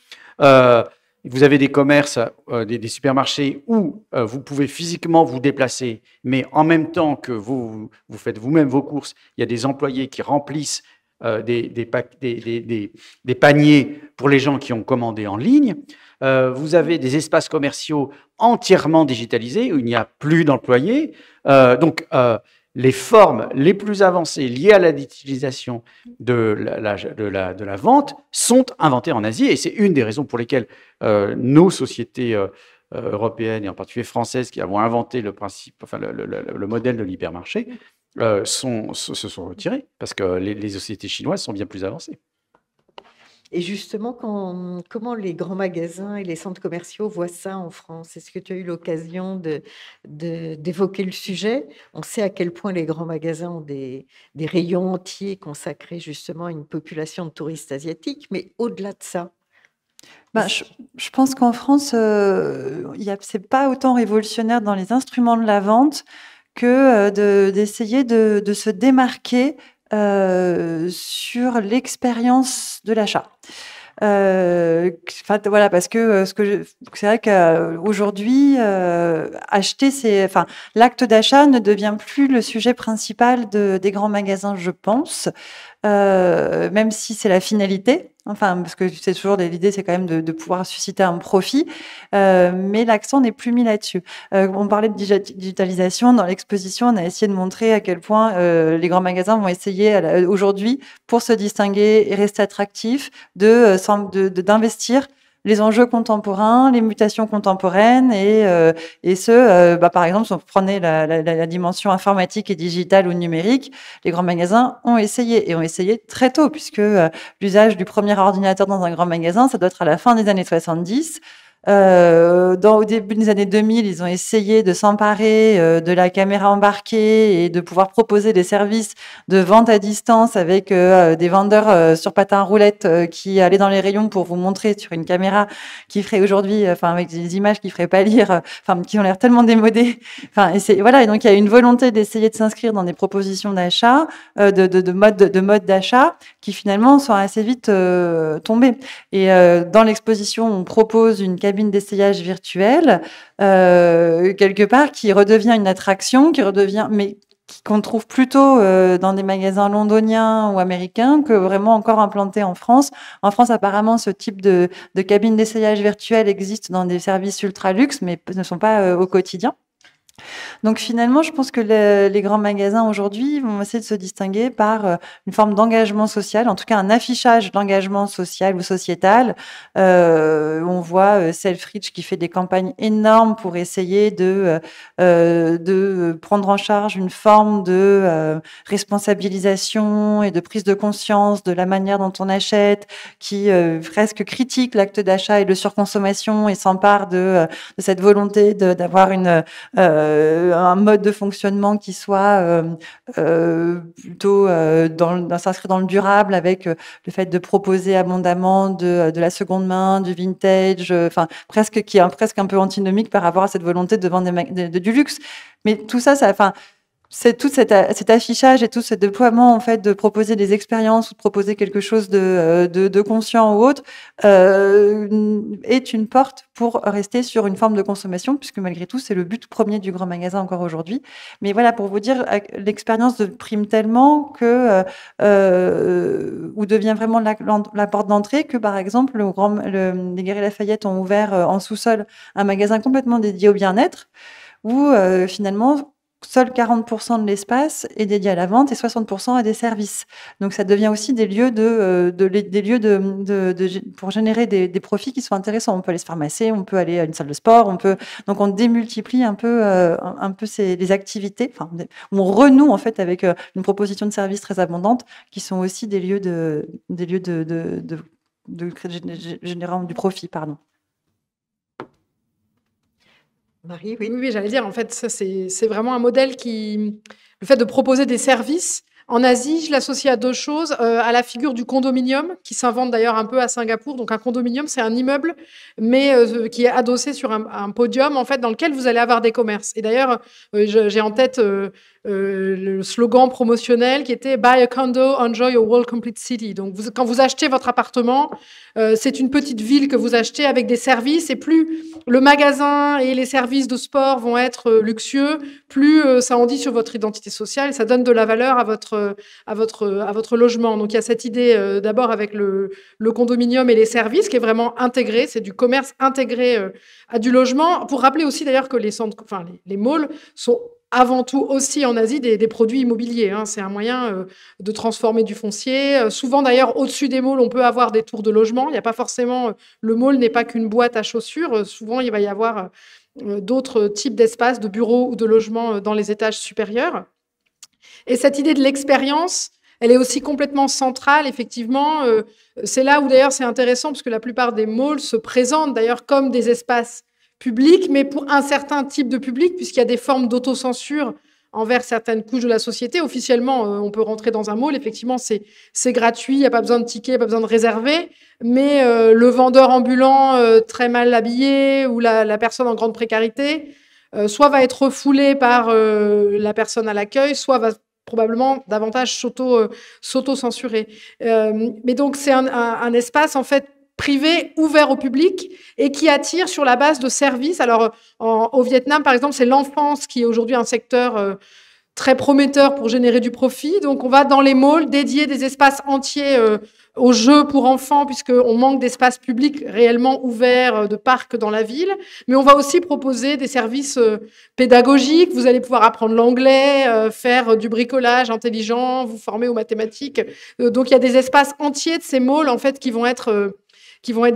Vous avez des commerces, des supermarchés où vous pouvez physiquement vous déplacer, mais en même temps que vous faites vous-même vos courses, il y a des employés qui remplissent des paniers pour les gens qui ont commandé en ligne. Vous avez des espaces commerciaux entièrement digitalisés où il n'y a plus d'employés. Donc, les formes les plus avancées liées à la digitalisation de la vente sont inventées en Asie. Et c'est une des raisons pour lesquelles nos sociétés européennes, et en particulier françaises, qui avons inventé le modèle de l'hypermarché, se sont retirées, parce que les sociétés chinoises sont bien plus avancées. Et justement, comment les grands magasins et les centres commerciaux voient ça en France? Est-ce que tu as eu l'occasion d'évoquer le sujet? On sait à quel point les grands magasins ont des rayons entiers consacrés justement à une population de touristes asiatiques, mais au-delà de ça. Je pense qu'en France, c'est pas autant révolutionnaire dans les instruments de la vente que d'essayer de se démarquer sur l'expérience de l'achat. Voilà, parce que c'est vrai qu'aujourd'hui, l'acte d'achat ne devient plus le sujet principal des grands magasins, je pense, même si c'est la finalité. Enfin, parce que c'est toujours l'idée, c'est quand même de pouvoir susciter un profit, mais l'accent n'est plus mis là-dessus. On parlait de digitalisation dans l'exposition, on a essayé de montrer à quel point les grands magasins vont essayer aujourd'hui, pour se distinguer et rester attractifs, d'investir les enjeux contemporains, les mutations contemporaines par exemple, si on prenait la dimension informatique et digitale ou numérique, les grands magasins ont essayé très tôt, puisque l'usage du premier ordinateur dans un grand magasin, ça doit être à la fin des années 70. Au début des années 2000, ils ont essayé de s'emparer de la caméra embarquée et de pouvoir proposer des services de vente à distance avec des vendeurs sur patins à roulettes qui allaient dans les rayons pour vous montrer sur une caméra qui ferait aujourd'hui, avec des images qui feraient pas lire, qui ont l'air tellement démodées. Et donc il y a une volonté d'essayer de s'inscrire dans des propositions d'achat, de mode d'achat qui finalement sont assez vite tombées. Et dans l'exposition, on propose une cabine d'essayage virtuelle, quelque part, qui redevient une attraction, mais qu'on trouve plutôt dans des magasins londoniens ou américains que vraiment encore implantés en France. En France, apparemment, ce type de cabine d'essayage virtuelle existe dans des services ultra luxe, mais ne sont pas au quotidien. Donc finalement, je pense que les grands magasins aujourd'hui vont essayer de se distinguer par une forme d'engagement social, en tout cas un affichage d'engagement social ou sociétal. On voit Selfridge qui fait des campagnes énormes pour essayer de prendre en charge une forme de responsabilisation et de prise de conscience de la manière dont on achète, qui presque critique l'acte d'achat et de surconsommation et s'empare de cette volonté d'avoir un mode de fonctionnement qui soit plutôt s'inscrit dans le durable, avec le fait de proposer abondamment de la seconde main, du vintage, presque un peu antinomique par rapport à cette volonté de vendre du luxe. Mais tout ça, c'est tout cet affichage et tout ce déploiement, en fait, de proposer des expériences ou de proposer quelque chose de conscient ou autre, est une porte pour rester sur une forme de consommation, puisque malgré tout, c'est le but premier du grand magasin encore aujourd'hui. Mais voilà, pour vous dire, l'expérience prime tellement que, où devient vraiment la porte d'entrée, que par exemple, les Galeries Lafayette ont ouvert en sous-sol un magasin complètement dédié au bien-être, où finalement, seuls 40% de l'espace est dédié à la vente et 60% à des services. Donc, ça devient aussi des lieux pour générer des profits qui sont intéressants. On peut aller se faire masser, on peut aller à une salle de sport, donc on démultiplie un peu les activités. On renoue en fait avec une proposition de services très abondante, qui sont aussi des lieux générant du profit, pardon. Marie, oui. Oui, j'allais dire, en fait, ça, c'est vraiment un modèle le fait de proposer des services. En Asie, je l'associe à deux choses, à la figure du condominium, qui s'invente d'ailleurs un peu à Singapour. Donc, un condominium, c'est un immeuble, mais qui est adossé sur un podium, en fait, dans lequel vous allez avoir des commerces. Et d'ailleurs, j'ai en tête le slogan promotionnel qui était « Buy a condo, enjoy a world complete city ». Donc, quand vous achetez votre appartement, c'est une petite ville que vous achetez avec des services, et plus le magasin et les services de sport vont être luxueux, plus ça en dit sur votre identité sociale, et ça donne de la valeur à votre logement. Donc, il y a cette idée d'abord avec le condominium et les services qui est vraiment intégré, c'est du commerce intégré à du logement. Pour rappeler aussi d'ailleurs que les malls sont avant tout aussi en Asie des produits immobiliers. C'est un moyen de transformer du foncier. Souvent d'ailleurs, au-dessus des malls, on peut avoir des tours de logement. Il n'y a pas forcément... le mall n'est pas qu'une boîte à chaussures. Souvent, il va y avoir d'autres types d'espaces, de bureaux ou de logements dans les étages supérieurs. Et cette idée de l'expérience, elle est aussi complètement centrale, effectivement. C'est là où d'ailleurs c'est intéressant, parce que la plupart des malls se présentent d'ailleurs comme des espaces public, mais pour un certain type de public, puisqu'il y a des formes d'autocensure envers certaines couches de la société. Officiellement, on peut rentrer dans un mall, effectivement, c'est gratuit, il n'y a pas besoin de ticket, pas besoin de réserver, mais le vendeur ambulant très mal habillé ou la personne en grande précarité, soit va être refoulé par la personne à l'accueil, soit va probablement davantage s'auto-censurer. Mais donc, c'est un espace, en fait, privé, ouvert au public et qui attire sur la base de services. Alors, au Vietnam, par exemple, c'est l'enfance qui est aujourd'hui un secteur très prometteur pour générer du profit. Donc, on va dans les malls dédier des espaces entiers aux jeux pour enfants, puisqu'on manque d'espaces publics réellement ouverts, de parcs dans la ville. Mais on va aussi proposer des services pédagogiques. Vous allez pouvoir apprendre l'anglais, faire du bricolage intelligent, vous former aux mathématiques. Donc, il y a des espaces entiers de ces malls, en fait, qui vont être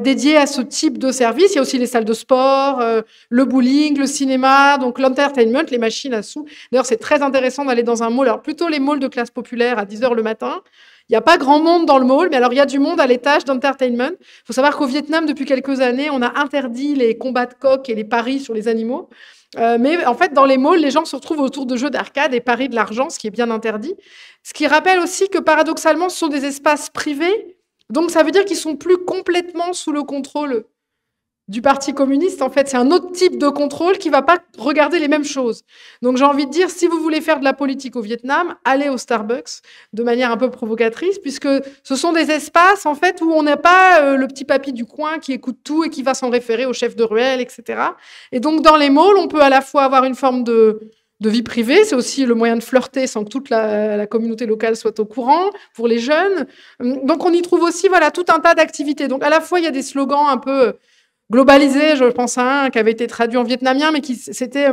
dédiés à ce type de service. Il y a aussi les salles de sport, le bowling, le cinéma, donc l'entertainment, les machines à sous. D'ailleurs, c'est très intéressant d'aller dans un mall. Alors, plutôt les malls de classe populaire à 10h le matin. Il n'y a pas grand monde dans le mall, mais alors il y a du monde à l'étage d'entertainment. Il faut savoir qu'au Vietnam, depuis quelques années, on a interdit les combats de coqs et les paris sur les animaux. Mais en fait, dans les malls, les gens se retrouvent autour de jeux d'arcade et parient de l'argent, ce qui est bien interdit. Ce qui rappelle aussi que, paradoxalement, ce sont des espaces privés. Donc, ça veut dire qu'ils sont plus complètement sous le contrôle du Parti communiste. En fait, c'est un autre type de contrôle qui ne va pas regarder les mêmes choses. Donc, j'ai envie de dire, si vous voulez faire de la politique au Vietnam, allez au Starbucks de manière un peu provocatrice, puisque ce sont des espaces, en fait, où on n'a pas le petit papy du coin qui écoute tout et qui va s'en référer au chef de ruelle, etc. Et donc, dans les malls, on peut à la fois avoir une forme de vie privée, c'est aussi le moyen de flirter sans que toute la communauté locale soit au courant, pour les jeunes. Donc, on y trouve aussi tout un tas d'activités. Donc, à la fois, il y a des slogans un peu globalisés. Je pense à un qui avait été traduit en vietnamien, mais c'était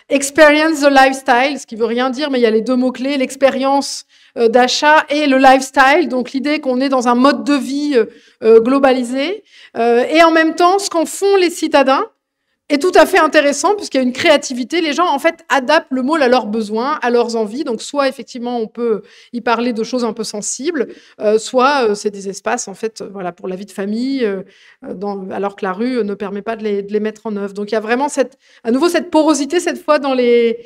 Experience the lifestyle, ce qui veut rien dire, mais il y a les deux mots-clés, l'expérience d'achat et le lifestyle, donc l'idée qu'on est dans un mode de vie globalisé. Et en même temps, ce qu'en font les citadins, est tout à fait intéressant puisqu'il y a une créativité. Les gens, en fait, adaptent le mall à leurs besoins, à leurs envies. Donc, soit, effectivement, on peut y parler de choses un peu sensibles, soit c'est des espaces, en fait, voilà, pour la vie de famille, alors que la rue ne permet pas de les mettre en œuvre. Donc, il y a vraiment à nouveau cette porosité, cette fois, dans les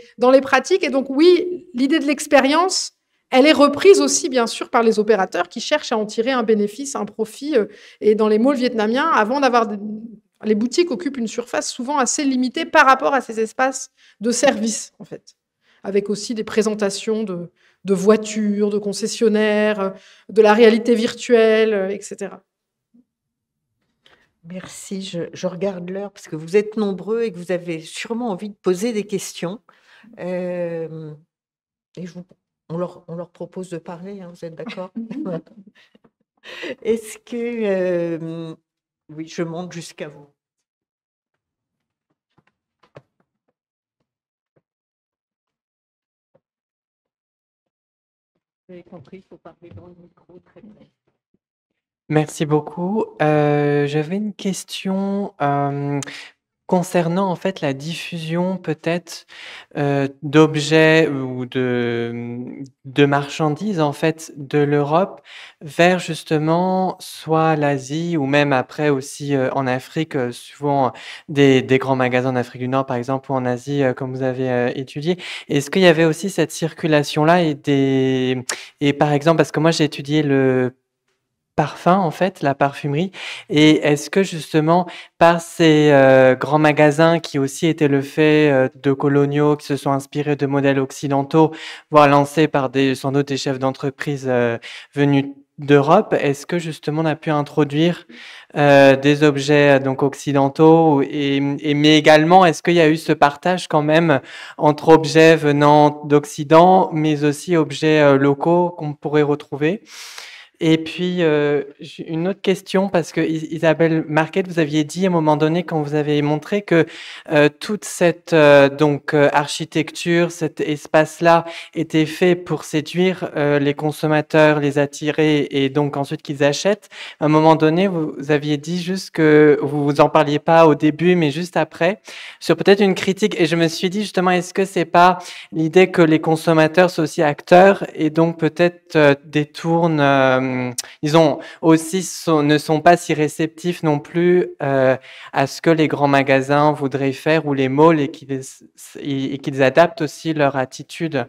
pratiques. Et donc, oui, l'idée de l'expérience, elle est reprise aussi, bien sûr, par les opérateurs qui cherchent à en tirer un bénéfice, un profit. Et dans les malls vietnamiens, avant d'avoir... Les boutiques occupent une surface souvent assez limitée par rapport à ces espaces de service, en fait, avec aussi des présentations de voitures, de concessionnaires, de la réalité virtuelle, etc. Merci. Je regarde l'heure parce que vous êtes nombreux et que vous avez sûrement envie de poser des questions. Et on leur propose de parler, hein, vous êtes d'accord? Est-ce que... oui, je monte jusqu'à vous. Vous avez compris, il faut parler dans le micro très près. Merci beaucoup. J'avais une question concernant en fait la diffusion peut-être d'objets ou de marchandises en fait de l'Europe vers justement soit l'Asie ou même après aussi en Afrique, souvent des grands magasins en Afrique du Nord par exemple ou en Asie comme vous avez étudié. Est-ce qu'il y avait aussi cette circulation-là et par exemple parce que moi j'ai étudié le parfum, en fait, la parfumerie. Et est-ce que justement, par ces grands magasins qui aussi étaient le fait de coloniaux, qui se sont inspirés de modèles occidentaux, voire lancés par sans doute des chefs d'entreprise venus d'Europe, est-ce que justement on a pu introduire des objets donc occidentaux mais également est-ce qu'il y a eu ce partage quand même entre objets venant d'Occident, mais aussi objets locaux qu'on pourrait retrouver? Et puis, j'ai une autre question, parce que Isabelle Marquet, vous aviez dit à un moment donné, quand vous avez montré que toute cette architecture, cet espace-là était fait pour séduire les consommateurs, les attirer et donc ensuite qu'ils achètent. À un moment donné, vous aviez dit juste que vous en parliez pas au début, mais juste après, sur peut-être une critique. Et je me suis dit justement, est-ce que c'est pas l'idée que les consommateurs sont aussi acteurs et donc peut-être détournent disons, aussi ne sont pas si réceptifs non plus à ce que les grands magasins voudraient faire ou les malls et qu'ils adaptent aussi leur attitude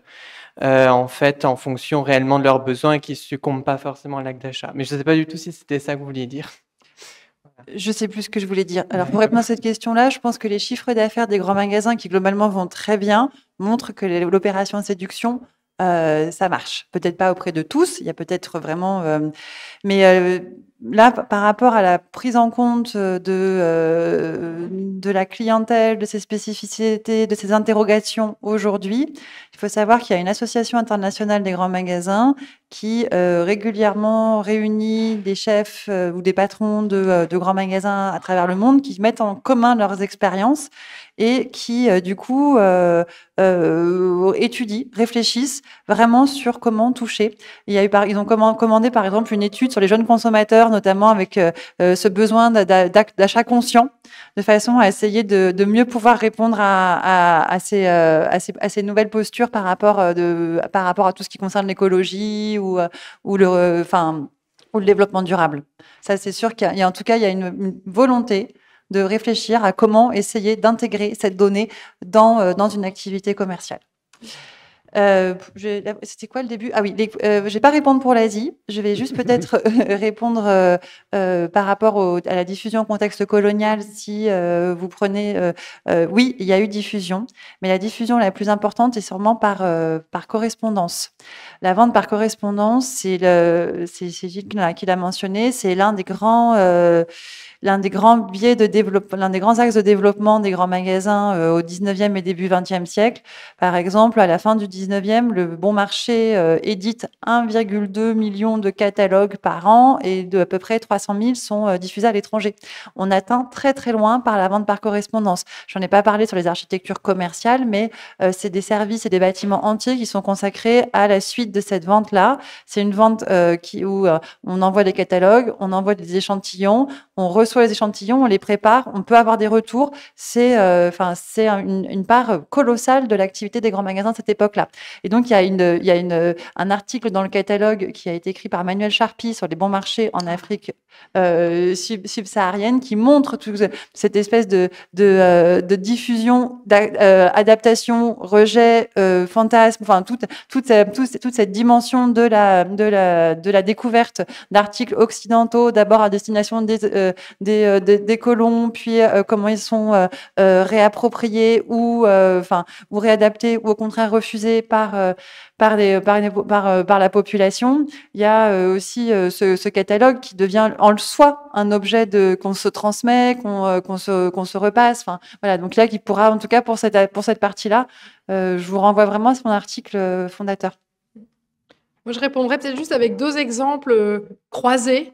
en fait en fonction réellement de leurs besoins et qu'ils ne succombent pas forcément à l'acte d'achat. Mais je ne sais pas du tout si c'était ça que vous vouliez dire. Je ne sais plus ce que je voulais dire. Alors, pour répondre à cette question-là, je pense que les chiffres d'affaires des grands magasins qui globalement vont très bien montrent que l'opération de séduction ça marche. Peut-être pas auprès de tous, il y a peut-être vraiment... mais là, par rapport à la prise en compte de la clientèle, de ses spécificités, de ses interrogations aujourd'hui, il faut savoir qu'il y a une association internationale des grands magasins qui régulièrement réunit des chefs ou des patrons de grands magasins à travers le monde qui mettent en commun leurs expériences et qui, du coup, étudient, réfléchissent vraiment sur comment toucher. Ils ont commandé, par exemple, une étude sur les jeunes consommateurs, notamment avec ce besoin d'achat conscient, de façon à essayer de mieux pouvoir répondre à ces nouvelles postures par rapport à tout ce qui concerne l'écologie ou le développement durable. Ça, c'est sûr qu'il y a, en tout cas, il y a une volonté de réfléchir à comment essayer d'intégrer cette donnée dans une activité commerciale. C'était quoi le début? Ah oui, je ne vais pas répondre pour l'Asie. Je vais juste peut-être répondre par rapport à la diffusion en contexte colonial. Si vous prenez... oui, il y a eu diffusion, mais la diffusion la plus importante est sûrement par correspondance. La vente par correspondance, c'est Gilles qui l'a mentionné, c'est l'un des grands biais de développement, l'un des grands axes de développement des grands magasins au 19e et début 20e siècle. Par exemple, à la fin du 19e, le Bon Marché édite 1,2 million de catalogues par an et à peu près 300 000 sont diffusés à l'étranger. On atteint très très loin par la vente par correspondance. J'en ai pas parlé sur les architectures commerciales, mais c'est des services et des bâtiments entiers qui sont consacrés à la suite de cette vente-là. C'est une vente où on envoie des catalogues, on envoie des échantillons, on reçoit reçoit les échantillons, on les prépare, on peut avoir des retours. C'est une part colossale de l'activité des grands magasins de cette époque-là. Et donc, il y a un article dans le catalogue qui a été écrit par Manuel Charpy sur les bons marchés en Afrique subsaharienne qui montre toute cette espèce de diffusion, adaptation, rejet, fantasme, enfin toute cette dimension de la découverte d'articles occidentaux, d'abord à destination des colons, puis comment ils sont réappropriés ou réadaptés ou au contraire refusés par la population. Il y a aussi ce catalogue qui devient en soi un objet qu'on se transmet, qu'on se repasse. Enfin, voilà. Donc là, qui pourra, en tout cas pour cette partie-là, je vous renvoie vraiment à son article fondateur. Moi, je répondrais peut-être juste avec 2 exemples croisés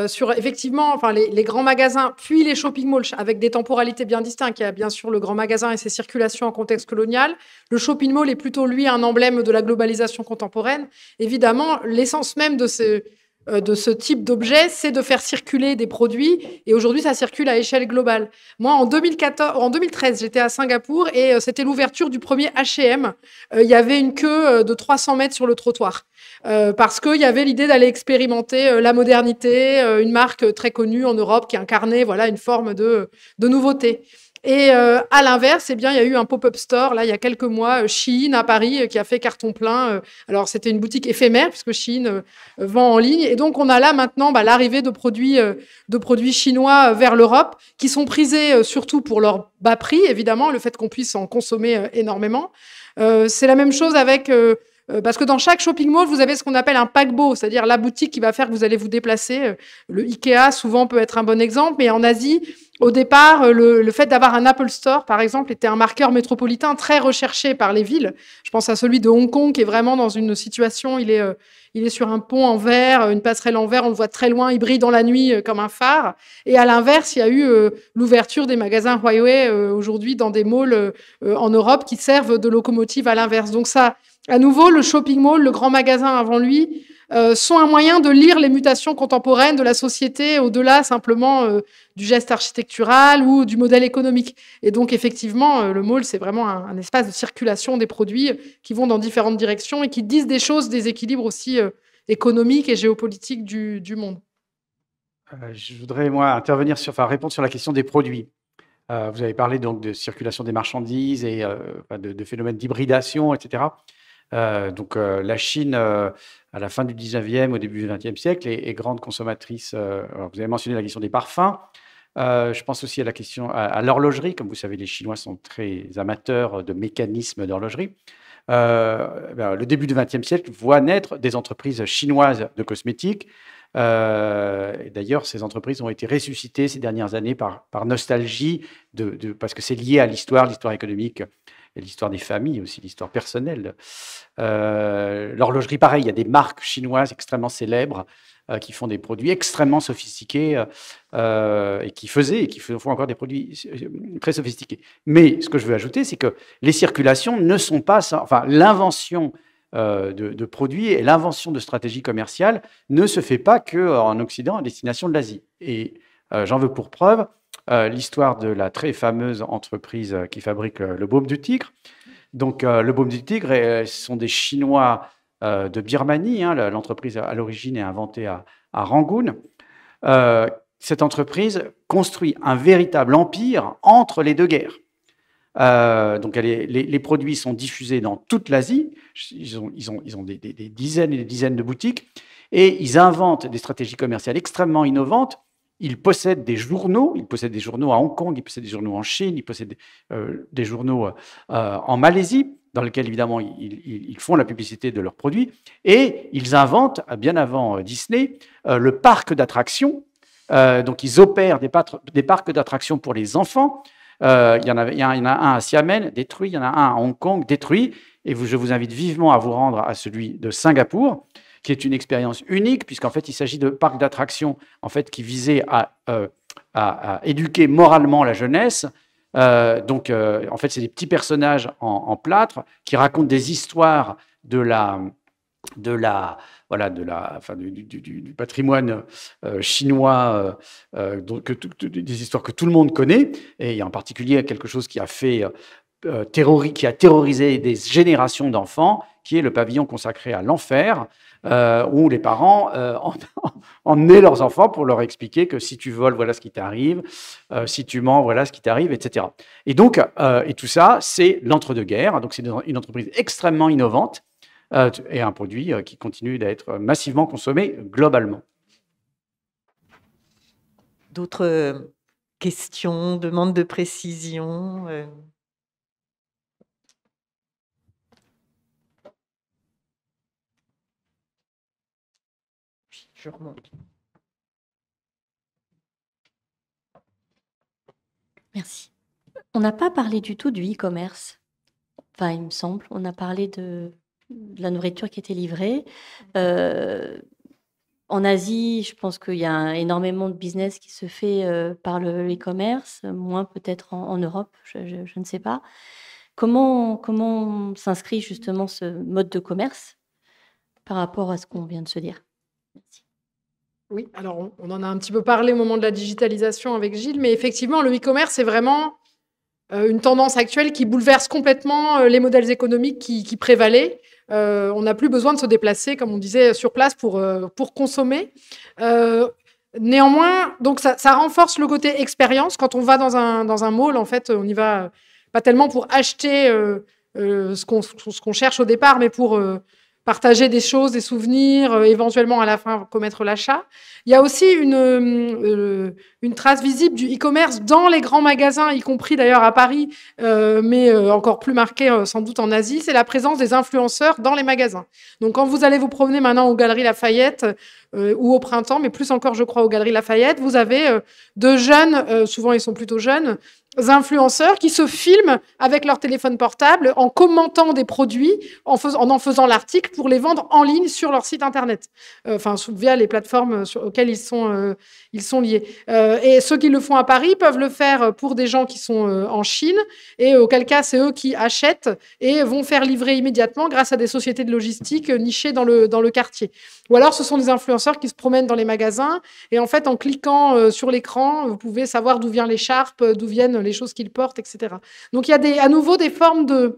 sur effectivement, enfin les grands magasins, puis les shopping malls avec des temporalités bien distinctes. Il y a bien sûr le grand magasin et ses circulations en contexte colonial. Le shopping mall est plutôt, lui, un emblème de la globalisation contemporaine. Évidemment, l'essence même de ce type d'objet, c'est de faire circuler des produits. Et aujourd'hui, ça circule à échelle globale. Moi, en 2013, j'étais à Singapour et c'était l'ouverture du premier H&M. Il y avait une queue de 300 mètres sur le trottoir. Parce qu'il y avait l'idée d'aller expérimenter la modernité, une marque très connue en Europe qui incarnait une forme de nouveauté. Et à l'inverse, il y a eu un pop-up store, là, il y a quelques mois, Shein à Paris, qui a fait carton plein. Alors, c'était une boutique éphémère, puisque Shein vend en ligne. Et donc, on a là maintenant l'arrivée de produits chinois vers l'Europe, qui sont prisés surtout pour leur bas prix, évidemment, le fait qu'on puisse en consommer énormément. C'est la même chose avec... parce que dans chaque shopping mall, vous avez ce qu'on appelle un paquebot, c'est-à-dire la boutique qui va faire que vous allez vous déplacer. Le Ikea, souvent, peut être un bon exemple. Mais en Asie, au départ, le fait d'avoir un Apple Store, par exemple, était un marqueur métropolitain très recherché par les villes. Je pense à celui de Hong Kong, qui est vraiment dans une situation, il est sur un pont en verre, une passerelle en verre, on le voit très loin, il brille dans la nuit comme un phare. Et à l'inverse, il y a eu l'ouverture des magasins Huawei aujourd'hui dans des malls en Europe qui servent de locomotive à l'inverse. Donc ça, à nouveau, le shopping mall, le grand magasin avant lui, sont un moyen de lire les mutations contemporaines de la société au-delà simplement du geste architectural ou du modèle économique. Et donc, effectivement, le mall, c'est vraiment un espace de circulation des produits qui vont dans différentes directions et qui disent des choses, des équilibres aussi économiques et géopolitiques du monde. Je voudrais, moi, répondre sur la question des produits. Vous avez parlé donc de circulation des marchandises et de phénomènes d'hybridation, etc. La Chine, à la fin du 19e, au début du 20e siècle, est grande consommatrice. Vous avez mentionné la question des parfums. Je pense aussi à la question à l'horlogerie. Comme vous savez, les Chinois sont très amateurs de mécanismes d'horlogerie. Le début du 20e siècle voit naître des entreprises chinoises de cosmétiques. D'ailleurs, ces entreprises ont été ressuscitées ces dernières années par nostalgie, parce que c'est lié à l'histoire économique et l'histoire des familles aussi, l'histoire personnelle. L'horlogerie, pareil, il y a des marques chinoises extrêmement célèbres qui font des produits extrêmement sophistiqués et qui font encore des produits très sophistiqués. Mais ce que je veux ajouter, c'est que les circulations ne sont pas... l'invention de produits et l'invention de stratégies commerciales ne se fait pas qu'en Occident, à destination de l'Asie. Et j'en veux pour preuve l'histoire de la très fameuse entreprise qui fabrique le baume du tigre. Donc, le baume du tigre, ce sont des Chinois de Birmanie. L'entreprise, à l'origine, est inventée à Rangoon. Cette entreprise construit un véritable empire entre les deux guerres. Les produits sont diffusés dans toute l'Asie. Ils ont des dizaines et des dizaines de boutiques et ils inventent des stratégies commerciales extrêmement innovantes. Ils possèdent des journaux. Ils possèdent des journaux à Hong Kong, ils possèdent des journaux en Chine, ils possèdent des journaux en Malaisie, dans lesquels, évidemment, ils font la publicité de leurs produits. Et ils inventent, bien avant Disney, le parc d'attractions. Donc, ils opèrent des parcs d'attractions pour les enfants. Il y en a un à Xiamen, détruit. Il y en a un à Hong Kong, détruit. Et je vous invite vivement à vous rendre à celui de Singapour, qui est une expérience unique, puisqu'en fait, il s'agit de parcs d'attractions qui visaient à éduquer moralement la jeunesse. En fait, c'est des petits personnages en plâtre qui racontent des histoires de la du patrimoine chinois, des histoires que tout le monde connaît. Et il y a en particulier quelque chose qui a terrorisé des générations d'enfants, qui est le pavillon consacré à l'enfer, où les parents emmenaient leurs enfants pour leur expliquer que si tu voles, voilà ce qui t'arrive, si tu mens, voilà ce qui t'arrive, etc. Et donc, et tout ça, c'est l'entre-deux-guerres. Donc, c'est une entreprise extrêmement innovante et un produit qui continue d'être massivement consommé globalement. D'autres questions, demandes de précision Je remonte. Merci. On n'a pas parlé du tout du e-commerce. Enfin, il me semble. On a parlé de la nourriture qui était livrée. En Asie, je pense qu'il y a énormément de business qui se fait par le e-commerce, moins peut-être en Europe, je ne sais pas. Comment s'inscrit justement ce mode de commerce par rapport à ce qu'on vient de se dire? Merci. Oui, alors on en a un petit peu parlé au moment de la digitalisation avec Gilles, mais effectivement, le e-commerce, c'est vraiment une tendance actuelle qui bouleverse complètement les modèles économiques qui prévalaient. On n'a plus besoin de se déplacer, comme on disait, sur place pour consommer. Néanmoins, donc ça renforce le côté expérience. Quand on va dans un mall, en fait, on y va pas tellement pour acheter ce qu'on cherche au départ, mais pour partager des choses, des souvenirs, éventuellement à la fin commettre l'achat. Il y a aussi une trace visible du e-commerce dans les grands magasins, y compris d'ailleurs à Paris, mais encore plus marquée sans doute en Asie, c'est la présence des influenceurs dans les magasins. Donc quand vous allez vous promener maintenant aux Galeries Lafayette ou au printemps, mais plus encore je crois aux Galeries Lafayette, vous avez de jeunes, souvent ils sont plutôt jeunes, influenceurs qui se filment avec leur téléphone portable en commentant des produits, en faisant l'article pour les vendre en ligne sur leur site internet, via les plateformes auxquelles ils sont liés. Et ceux qui le font à Paris peuvent le faire pour des gens qui sont en Chine, et auquel cas c'est eux qui achètent et vont faire livrer immédiatement grâce à des sociétés de logistique nichées dans le quartier. Ou alors ce sont des influenceurs qui se promènent dans les magasins, et en fait en cliquant sur l'écran, vous pouvez savoir d'où viennent l'écharpe, d'où viennent les choses qu'ils portent, etc. Donc il y a à nouveau des formes de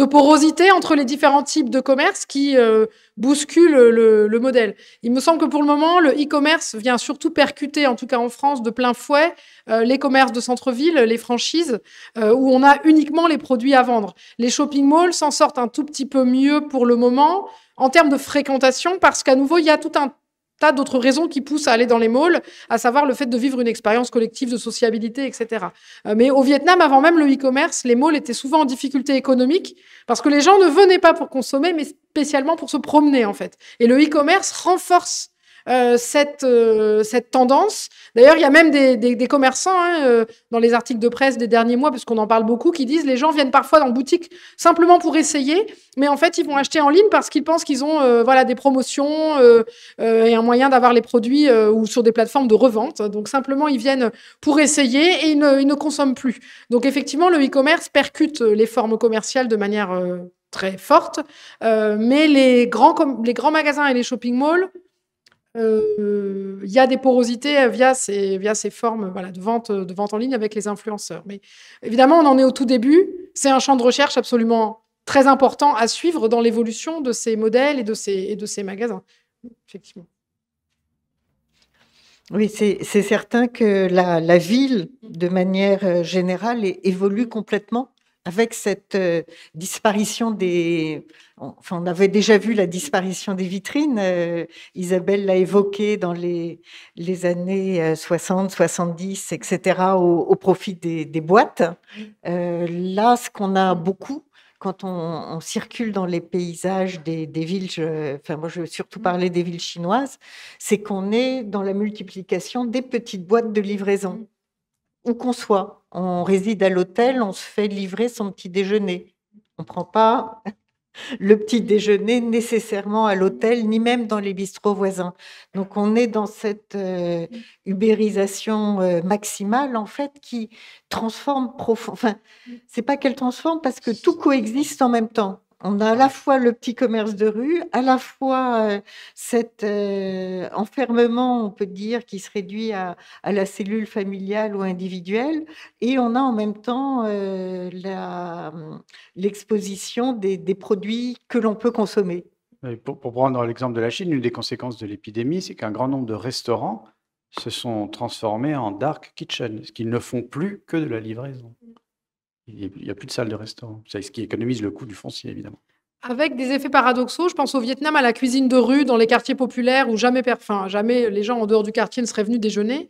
porosité entre les différents types de commerce qui bousculent le modèle. Il me semble que pour le moment, le e-commerce vient surtout percuter, en tout cas en France, de plein fouet, les commerces de centre-ville, les franchises, où on a uniquement les produits à vendre. Les shopping malls s'en sortent un tout petit peu mieux pour le moment, en termes de fréquentation, parce qu'à nouveau, il y a tout un tas d'autres raisons qui poussent à aller dans les malls, à savoir le fait de vivre une expérience collective de sociabilité, etc. Mais au Vietnam, avant même le e-commerce, les malls étaient souvent en difficulté économique parce que les gens ne venaient pas pour consommer, mais spécialement pour se promener, en fait. Et le e-commerce renforce cette tendance. D'ailleurs, il y a même des commerçants dans les articles de presse des derniers mois, parce qu'on en parle beaucoup, qui disent les gens viennent parfois dans boutique simplement pour essayer, mais en fait, ils vont acheter en ligne parce qu'ils pensent qu'ils ont des promotions et un moyen d'avoir les produits ou sur des plateformes de revente. Donc, simplement, ils viennent pour essayer et ils ne consomment plus. Donc, effectivement, le e-commerce percute les formes commerciales de manière très forte, mais les grands magasins et les shopping malls, il y a des porosités via ces formes de vente en ligne avec les influenceurs. Mais évidemment, on en est au tout début. C'est un champ de recherche absolument très important à suivre dans l'évolution de ces modèles et de ces magasins. Effectivement. Oui, c'est certain que la ville, de manière générale, évolue complètement avec cette disparition on avait déjà vu la disparition des vitrines. Isabelle l'a évoqué dans les années 60, 70, etc., au profit des boîtes. Là, ce qu'on a beaucoup, quand on circule dans les paysages des villes, moi je veux surtout parler des villes chinoises, c'est qu'on est dans la multiplication des petites boîtes de livraison. Où qu'on soit, on réside à l'hôtel, on se fait livrer son petit déjeuner. On ne prend pas le petit déjeuner nécessairement à l'hôtel, ni même dans les bistrots voisins. Donc on est dans cette ubérisation maximale, en fait, qui transforme profond. Enfin, c'est pas qu'elle transforme, parce que tout coexiste en même temps. On a à la fois le petit commerce de rue, à la fois cet enfermement, on peut dire, qui se réduit à la cellule familiale ou individuelle, et on a en même temps l'exposition des produits que l'on peut consommer. Et pour prendre l'exemple de la Chine, une des conséquences de l'épidémie, c'est qu'un grand nombre de restaurants se sont transformés en dark kitchen, ce qu'ils ne font plus que de la livraison. Il n'y a plus de salles de restaurant. C'est ce qui économise le coût du foncier, évidemment. Avec des effets paradoxaux, je pense au Vietnam, à la cuisine de rue, dans les quartiers populaires où jamais les gens en dehors du quartier ne seraient venus déjeuner,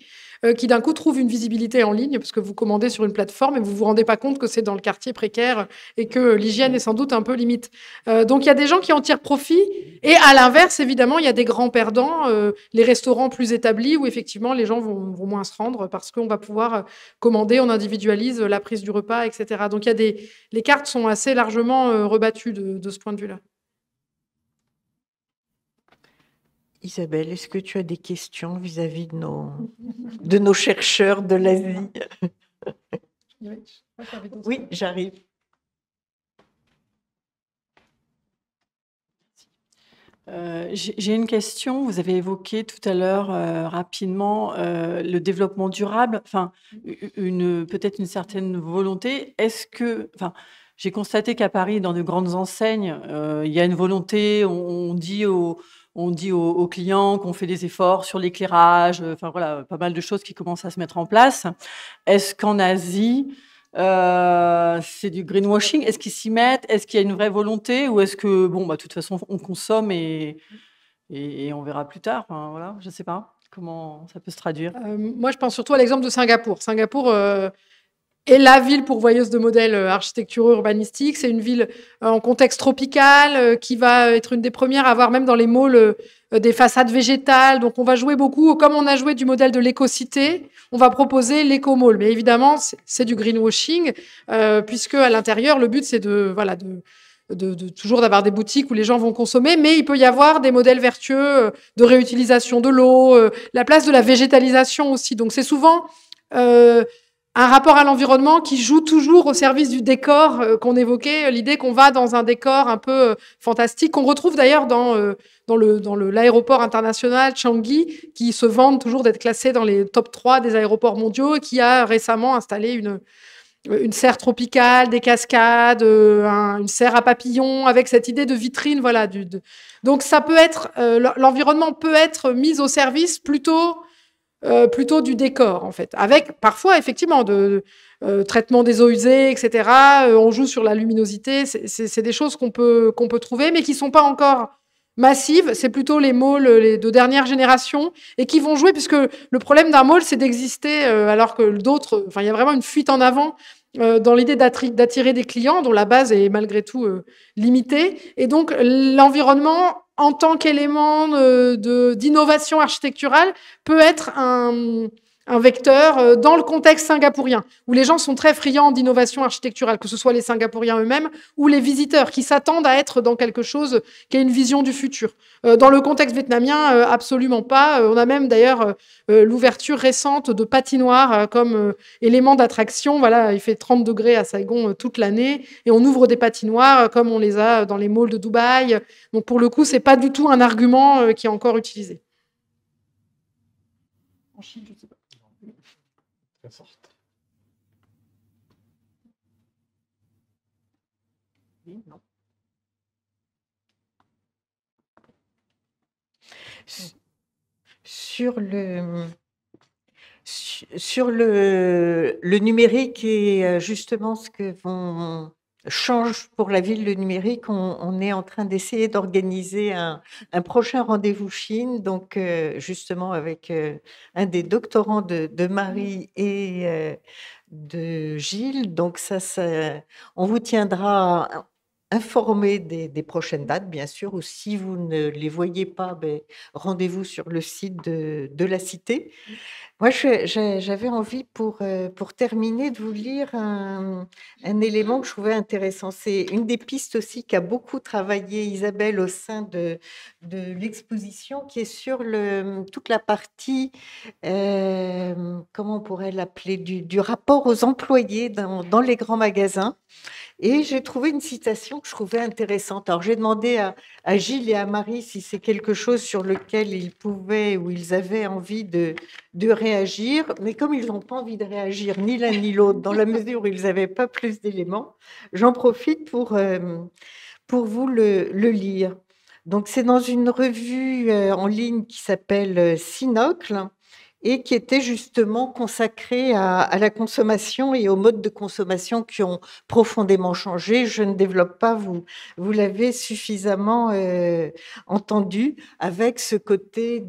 qui d'un coup trouvent une visibilité en ligne, parce que vous commandez sur une plateforme et vous vous rendez pas compte que c'est dans le quartier précaire et que l'hygiène est sans doute un peu limite. Donc il y a des gens qui en tirent profit, et à l'inverse, évidemment, il y a des grands perdants, les restaurants plus établis, où effectivement les gens vont moins se rendre parce qu'on va pouvoir commander, on individualise la prise du repas, etc. Donc les cartes sont assez largement rebattues de ce point de vue-là. Isabelle, est-ce que tu as des questions vis-à-vis de nos chercheurs de l'Asie? Oui, j'arrive. J'ai une question. Vous avez évoqué tout à l'heure rapidement le développement durable, enfin, peut-être une certaine volonté. J'ai constaté qu'à Paris, dans de grandes enseignes, il y a une volonté, on dit aux clients qu'on fait des efforts sur l'éclairage, enfin voilà, pas mal de choses qui commencent à se mettre en place. Est-ce qu'en Asie, c'est du greenwashing? Est-ce qu'ils s'y mettent? Est-ce qu'il y a une vraie volonté? Ou est-ce que, de toute façon, on consomme et on verra plus tard? Enfin, voilà, je ne sais pas comment ça peut se traduire. Moi, je pense surtout à l'exemple de Singapour. Singapour est la ville pourvoyeuse de modèles architecturaux urbanistiques. C'est une ville en contexte tropical qui va être une des premières à avoir, même dans les malls, des façades végétales. Donc, on va jouer beaucoup, comme on a joué du modèle de l'éco-cité, on va proposer l'éco-mall. Mais évidemment, c'est du greenwashing, puisque à l'intérieur, le but, c'est toujours d'avoir des boutiques où les gens vont consommer, mais il peut y avoir des modèles vertueux de réutilisation de l'eau, la place de la végétalisation aussi. Donc, c'est souvent un rapport à l'environnement qui joue toujours au service du décor qu'on évoquait, l'idée qu'on va dans un décor un peu fantastique, qu'on retrouve d'ailleurs dans l'aéroport international Changi, qui se vante toujours d'être classé dans les top 3 des aéroports mondiaux, et qui a récemment installé une serre tropicale, des cascades, une serre à papillons, avec cette idée de vitrine. Voilà, donc ça peut être, l'environnement peut être mis au service plutôt du décor, en fait, avec parfois, effectivement, traitement des eaux usées, etc. On joue sur la luminosité. C'est des choses qu'on peut trouver, mais qui ne sont pas encore massives. C'est plutôt les malls de dernière génération et qui vont jouer, puisque le problème d'un mall, c'est d'exister alors que d'autres... Enfin, il y a vraiment une fuite en avant dans l'idée d'attirer des clients dont la base est malgré tout limitée. Et donc, l'environnement, en tant qu'élément d'innovation architecturale, peut être un vecteur dans le contexte singapourien, où les gens sont très friands d'innovation architecturale, que ce soit les Singapouriens eux-mêmes ou les visiteurs qui s'attendent à être dans quelque chose qui a une vision du futur. Dans le contexte vietnamien, absolument pas. On a même d'ailleurs l'ouverture récente de patinoires comme élément d'attraction. Voilà, il fait 30 degrés à Saigon toute l'année et on ouvre des patinoires comme on les a dans les malls de Dubaï. Donc pour le coup, c'est pas du tout un argument qui est encore utilisé. En Chine, je ne sais pas. Très forte. Oui, non. Sur le numérique et justement ce que change pour la ville le numérique, on est en train d'essayer d'organiser un prochain rendez-vous Chine, donc justement avec un des doctorants de Marie et de Gilles. Donc ça, on vous tiendra informé des prochaines dates, bien sûr, ou si vous ne les voyez pas, rendez-vous sur le site de la Cité. Moi, j'avais envie, pour terminer, de vous lire un élément que je trouvais intéressant. C'est une des pistes aussi qu'a beaucoup travaillé Isabelle au sein de l'exposition, qui est sur toute la partie, comment on pourrait l'appeler, du rapport aux employés dans les grands magasins. Et j'ai trouvé une citation que je trouvais intéressante. Alors, j'ai demandé à Gilles et à Marie si c'est quelque chose sur lequel ils pouvaient ou ils avaient envie de réagir. Mais comme ils n'ont pas envie de réagir, ni l'un ni l'autre, dans la mesure où ils n'avaient pas plus d'éléments, j'en profite pour vous le lire. Donc, c'est dans une revue en ligne qui s'appelle Sinocle et qui était justement consacrée à la consommation et aux modes de consommation qui ont profondément changé. Je ne développe pas, vous l'avez suffisamment entendu, avec ce côté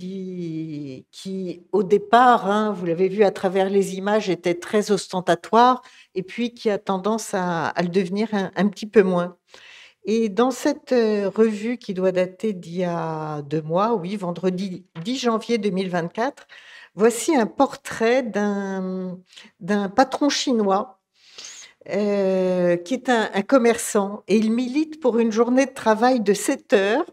qui, au départ, hein, vous l'avez vu à travers les images, était très ostentatoire et puis qui a tendance à le devenir un petit peu moins. Et dans cette revue qui doit dater d'il y a 2 mois, oui, vendredi 10 janvier 2024, voici un portrait d'un patron chinois qui est un commerçant et il milite pour une journée de travail de 7 heures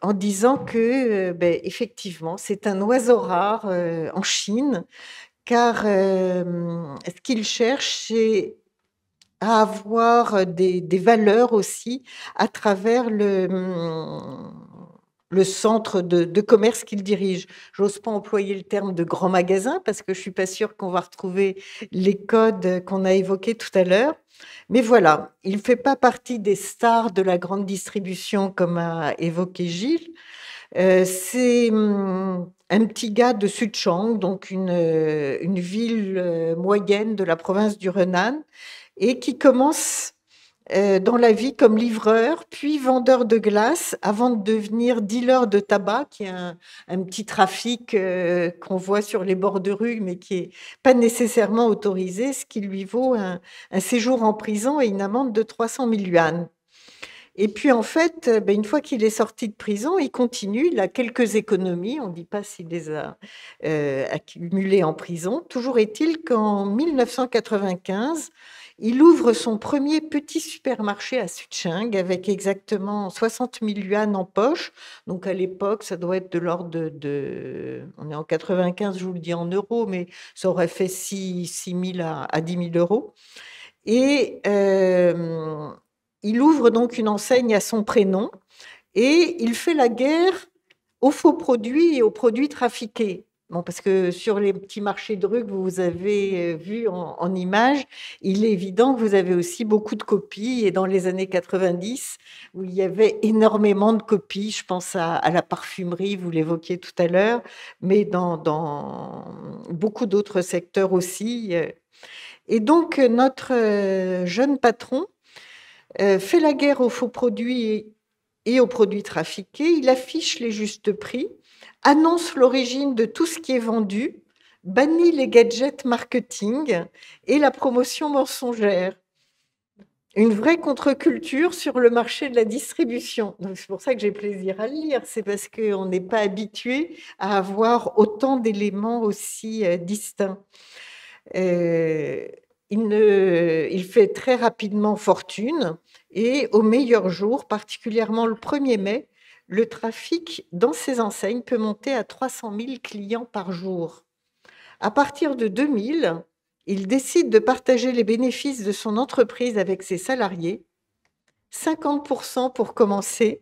en disant que, effectivement, c'est un oiseau rare en Chine car ce qu'il cherche, c'est à avoir des valeurs aussi à travers le centre de commerce qu'il dirige. J'ose pas employer le terme de grand magasin parce que je suis pas sûre qu'on va retrouver les codes qu'on a évoqués tout à l'heure. Mais voilà, il fait pas partie des stars de la grande distribution comme a évoqué Gilles. C'est un petit gars de Suchang, donc une ville moyenne de la province du Henan, et qui commence dans la vie comme livreur, puis vendeur de glace, avant de devenir dealer de tabac, qui est un petit trafic qu'on voit sur les bords de rue, mais qui n'est pas nécessairement autorisé, ce qui lui vaut un séjour en prison et une amende de 300 000 yuan. Et puis en fait, une fois qu'il est sorti de prison, il continue, il a quelques économies, on ne dit pas s'il les a accumulées en prison. Toujours est-il qu'en 1995, il ouvre son premier petit supermarché à Suchang avec exactement 60 000 yuan en poche. Donc à l'époque, ça doit être de l'ordre on est en 95, je vous le dis en euros, mais ça aurait fait 6 000 à 10 000 euros. Et il ouvre donc une enseigne à son prénom et il fait la guerre aux faux produits et aux produits trafiqués. Bon, parce que sur les petits marchés de rue que vous avez vus en images, il est évident que vous avez aussi beaucoup de copies. Et dans les années 90, où il y avait énormément de copies, je pense à la parfumerie, vous l'évoquiez tout à l'heure, mais dans beaucoup d'autres secteurs aussi. Et donc, notre jeune patron fait la guerre aux faux produits et aux produits trafiqués. Il affiche les justes prix, annonce l'origine de tout ce qui est vendu, bannit les gadgets marketing et la promotion mensongère. Une vraie contre-culture sur le marché de la distribution. Donc, c'est pour ça que j'ai plaisir à le lire. C'est parce qu'on n'est pas habitué à avoir autant d'éléments aussi distincts. Il fait très rapidement fortune et au meilleur jour, particulièrement le 1er mai, le trafic dans ses enseignes peut monter à 300 000 clients par jour. À partir de 2000, il décide de partager les bénéfices de son entreprise avec ses salariés, 50% pour commencer,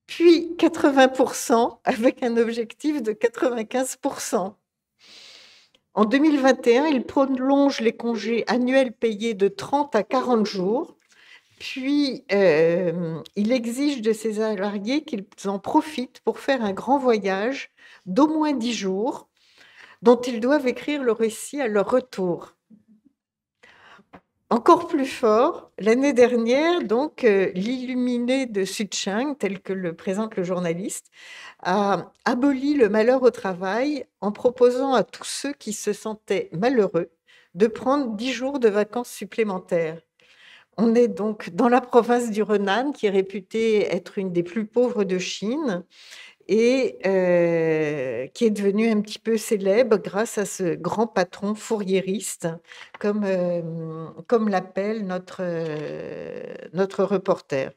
puis 80% avec un objectif de 95%. En 2021, il prolonge les congés annuels payés de 30 à 40 jours, puis il exige de ses salariés qu'ils en profitent pour faire un grand voyage d'au moins 10 jours, dont ils doivent écrire le récit à leur retour. Encore plus fort, l'année dernière, donc, l'illuminé de Suchang, tel que le présente le journaliste, a aboli le malheur au travail en proposant à tous ceux qui se sentaient malheureux de prendre 10 jours de vacances supplémentaires. On est donc dans la province du Henan, qui est réputée être une des plus pauvres de Chine et qui est devenue un petit peu célèbre grâce à ce grand patron fourriériste, comme l'appelle notre reporter.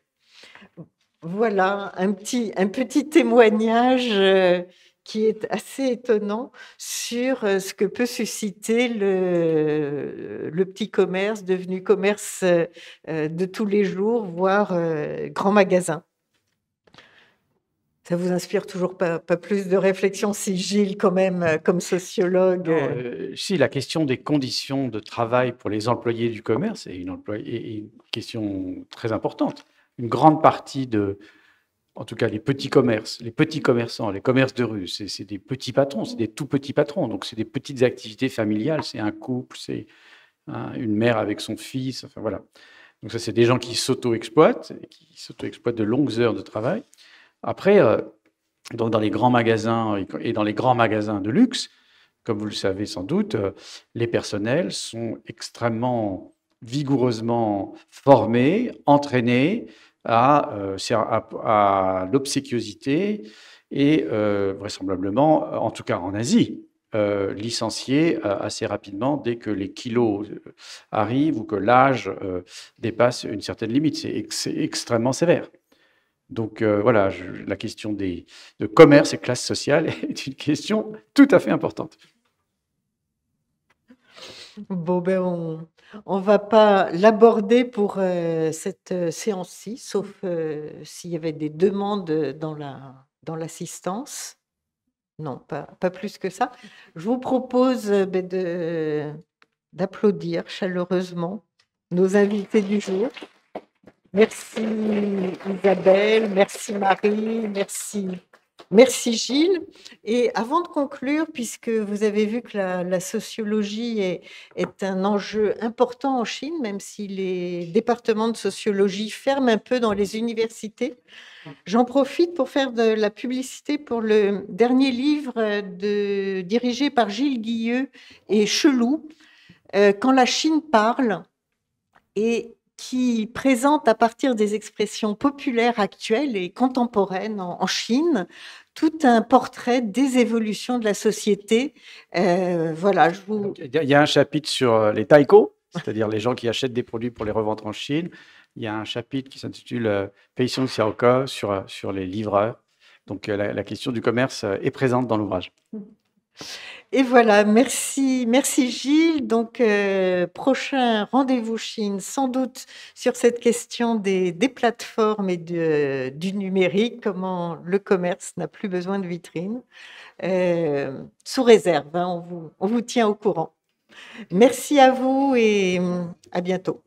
Voilà un petit témoignage qui est assez étonnant sur ce que peut susciter le petit commerce devenu commerce de tous les jours, voire grand magasin. Ça vous inspire toujours pas plus de réflexion si Gilles, quand même, comme sociologue. Non, si, la question des conditions de travail pour les employés du commerce est une question très importante. Une grande partie en tout cas les petits commerces, les petits commerçants, les commerces de rue, c'est des petits patrons, c'est des tout petits patrons. Donc c'est des petites activités familiales, c'est un couple, c'est une mère avec son fils, enfin voilà. Donc ça, c'est des gens qui s'auto-exploitent de longues heures de travail. Après, donc dans les grands magasins et dans les grands magasins de luxe, comme vous le savez sans doute, les personnels sont extrêmement vigoureusement formés, entraînés à l'obséquiosité et vraisemblablement, en tout cas en Asie, licenciés assez rapidement dès que les kilos arrivent ou que l'âge dépasse une certaine limite. C'est extrêmement sévère. Donc voilà, la question de commerce et classe sociale est une question tout à fait importante. Bon, ben on va pas l'aborder pour cette séance-ci, sauf s'il y avait des demandes dans l'assistance. Non, pas plus que ça. Je vous propose d'applaudir chaleureusement nos invités du jour. Merci Isabelle, merci Marie, merci Gilles. Et avant de conclure, puisque vous avez vu que la sociologie est un enjeu important en Chine, même si les départements de sociologie ferment un peu dans les universités, j'en profite pour faire de la publicité pour le dernier livre dirigé par Gilles Guilleux et Chelou, Quand la Chine parle, et qui présente à partir des expressions populaires actuelles et contemporaines en Chine tout un portrait des évolutions de la société. Voilà, Il y a un chapitre sur les taïko, c'est-à-dire les gens qui achètent des produits pour les revendre en Chine. Il y a un chapitre qui s'intitule Peisong Xiaoke sur les livreurs. Donc la question du commerce est présente dans l'ouvrage. Et voilà, merci Gilles. Donc, prochain rendez-vous Chine, sans doute sur cette question des plateformes et du numérique, comment le commerce n'a plus besoin de vitrine, sous réserve, hein, on vous tient au courant. Merci à vous et à bientôt.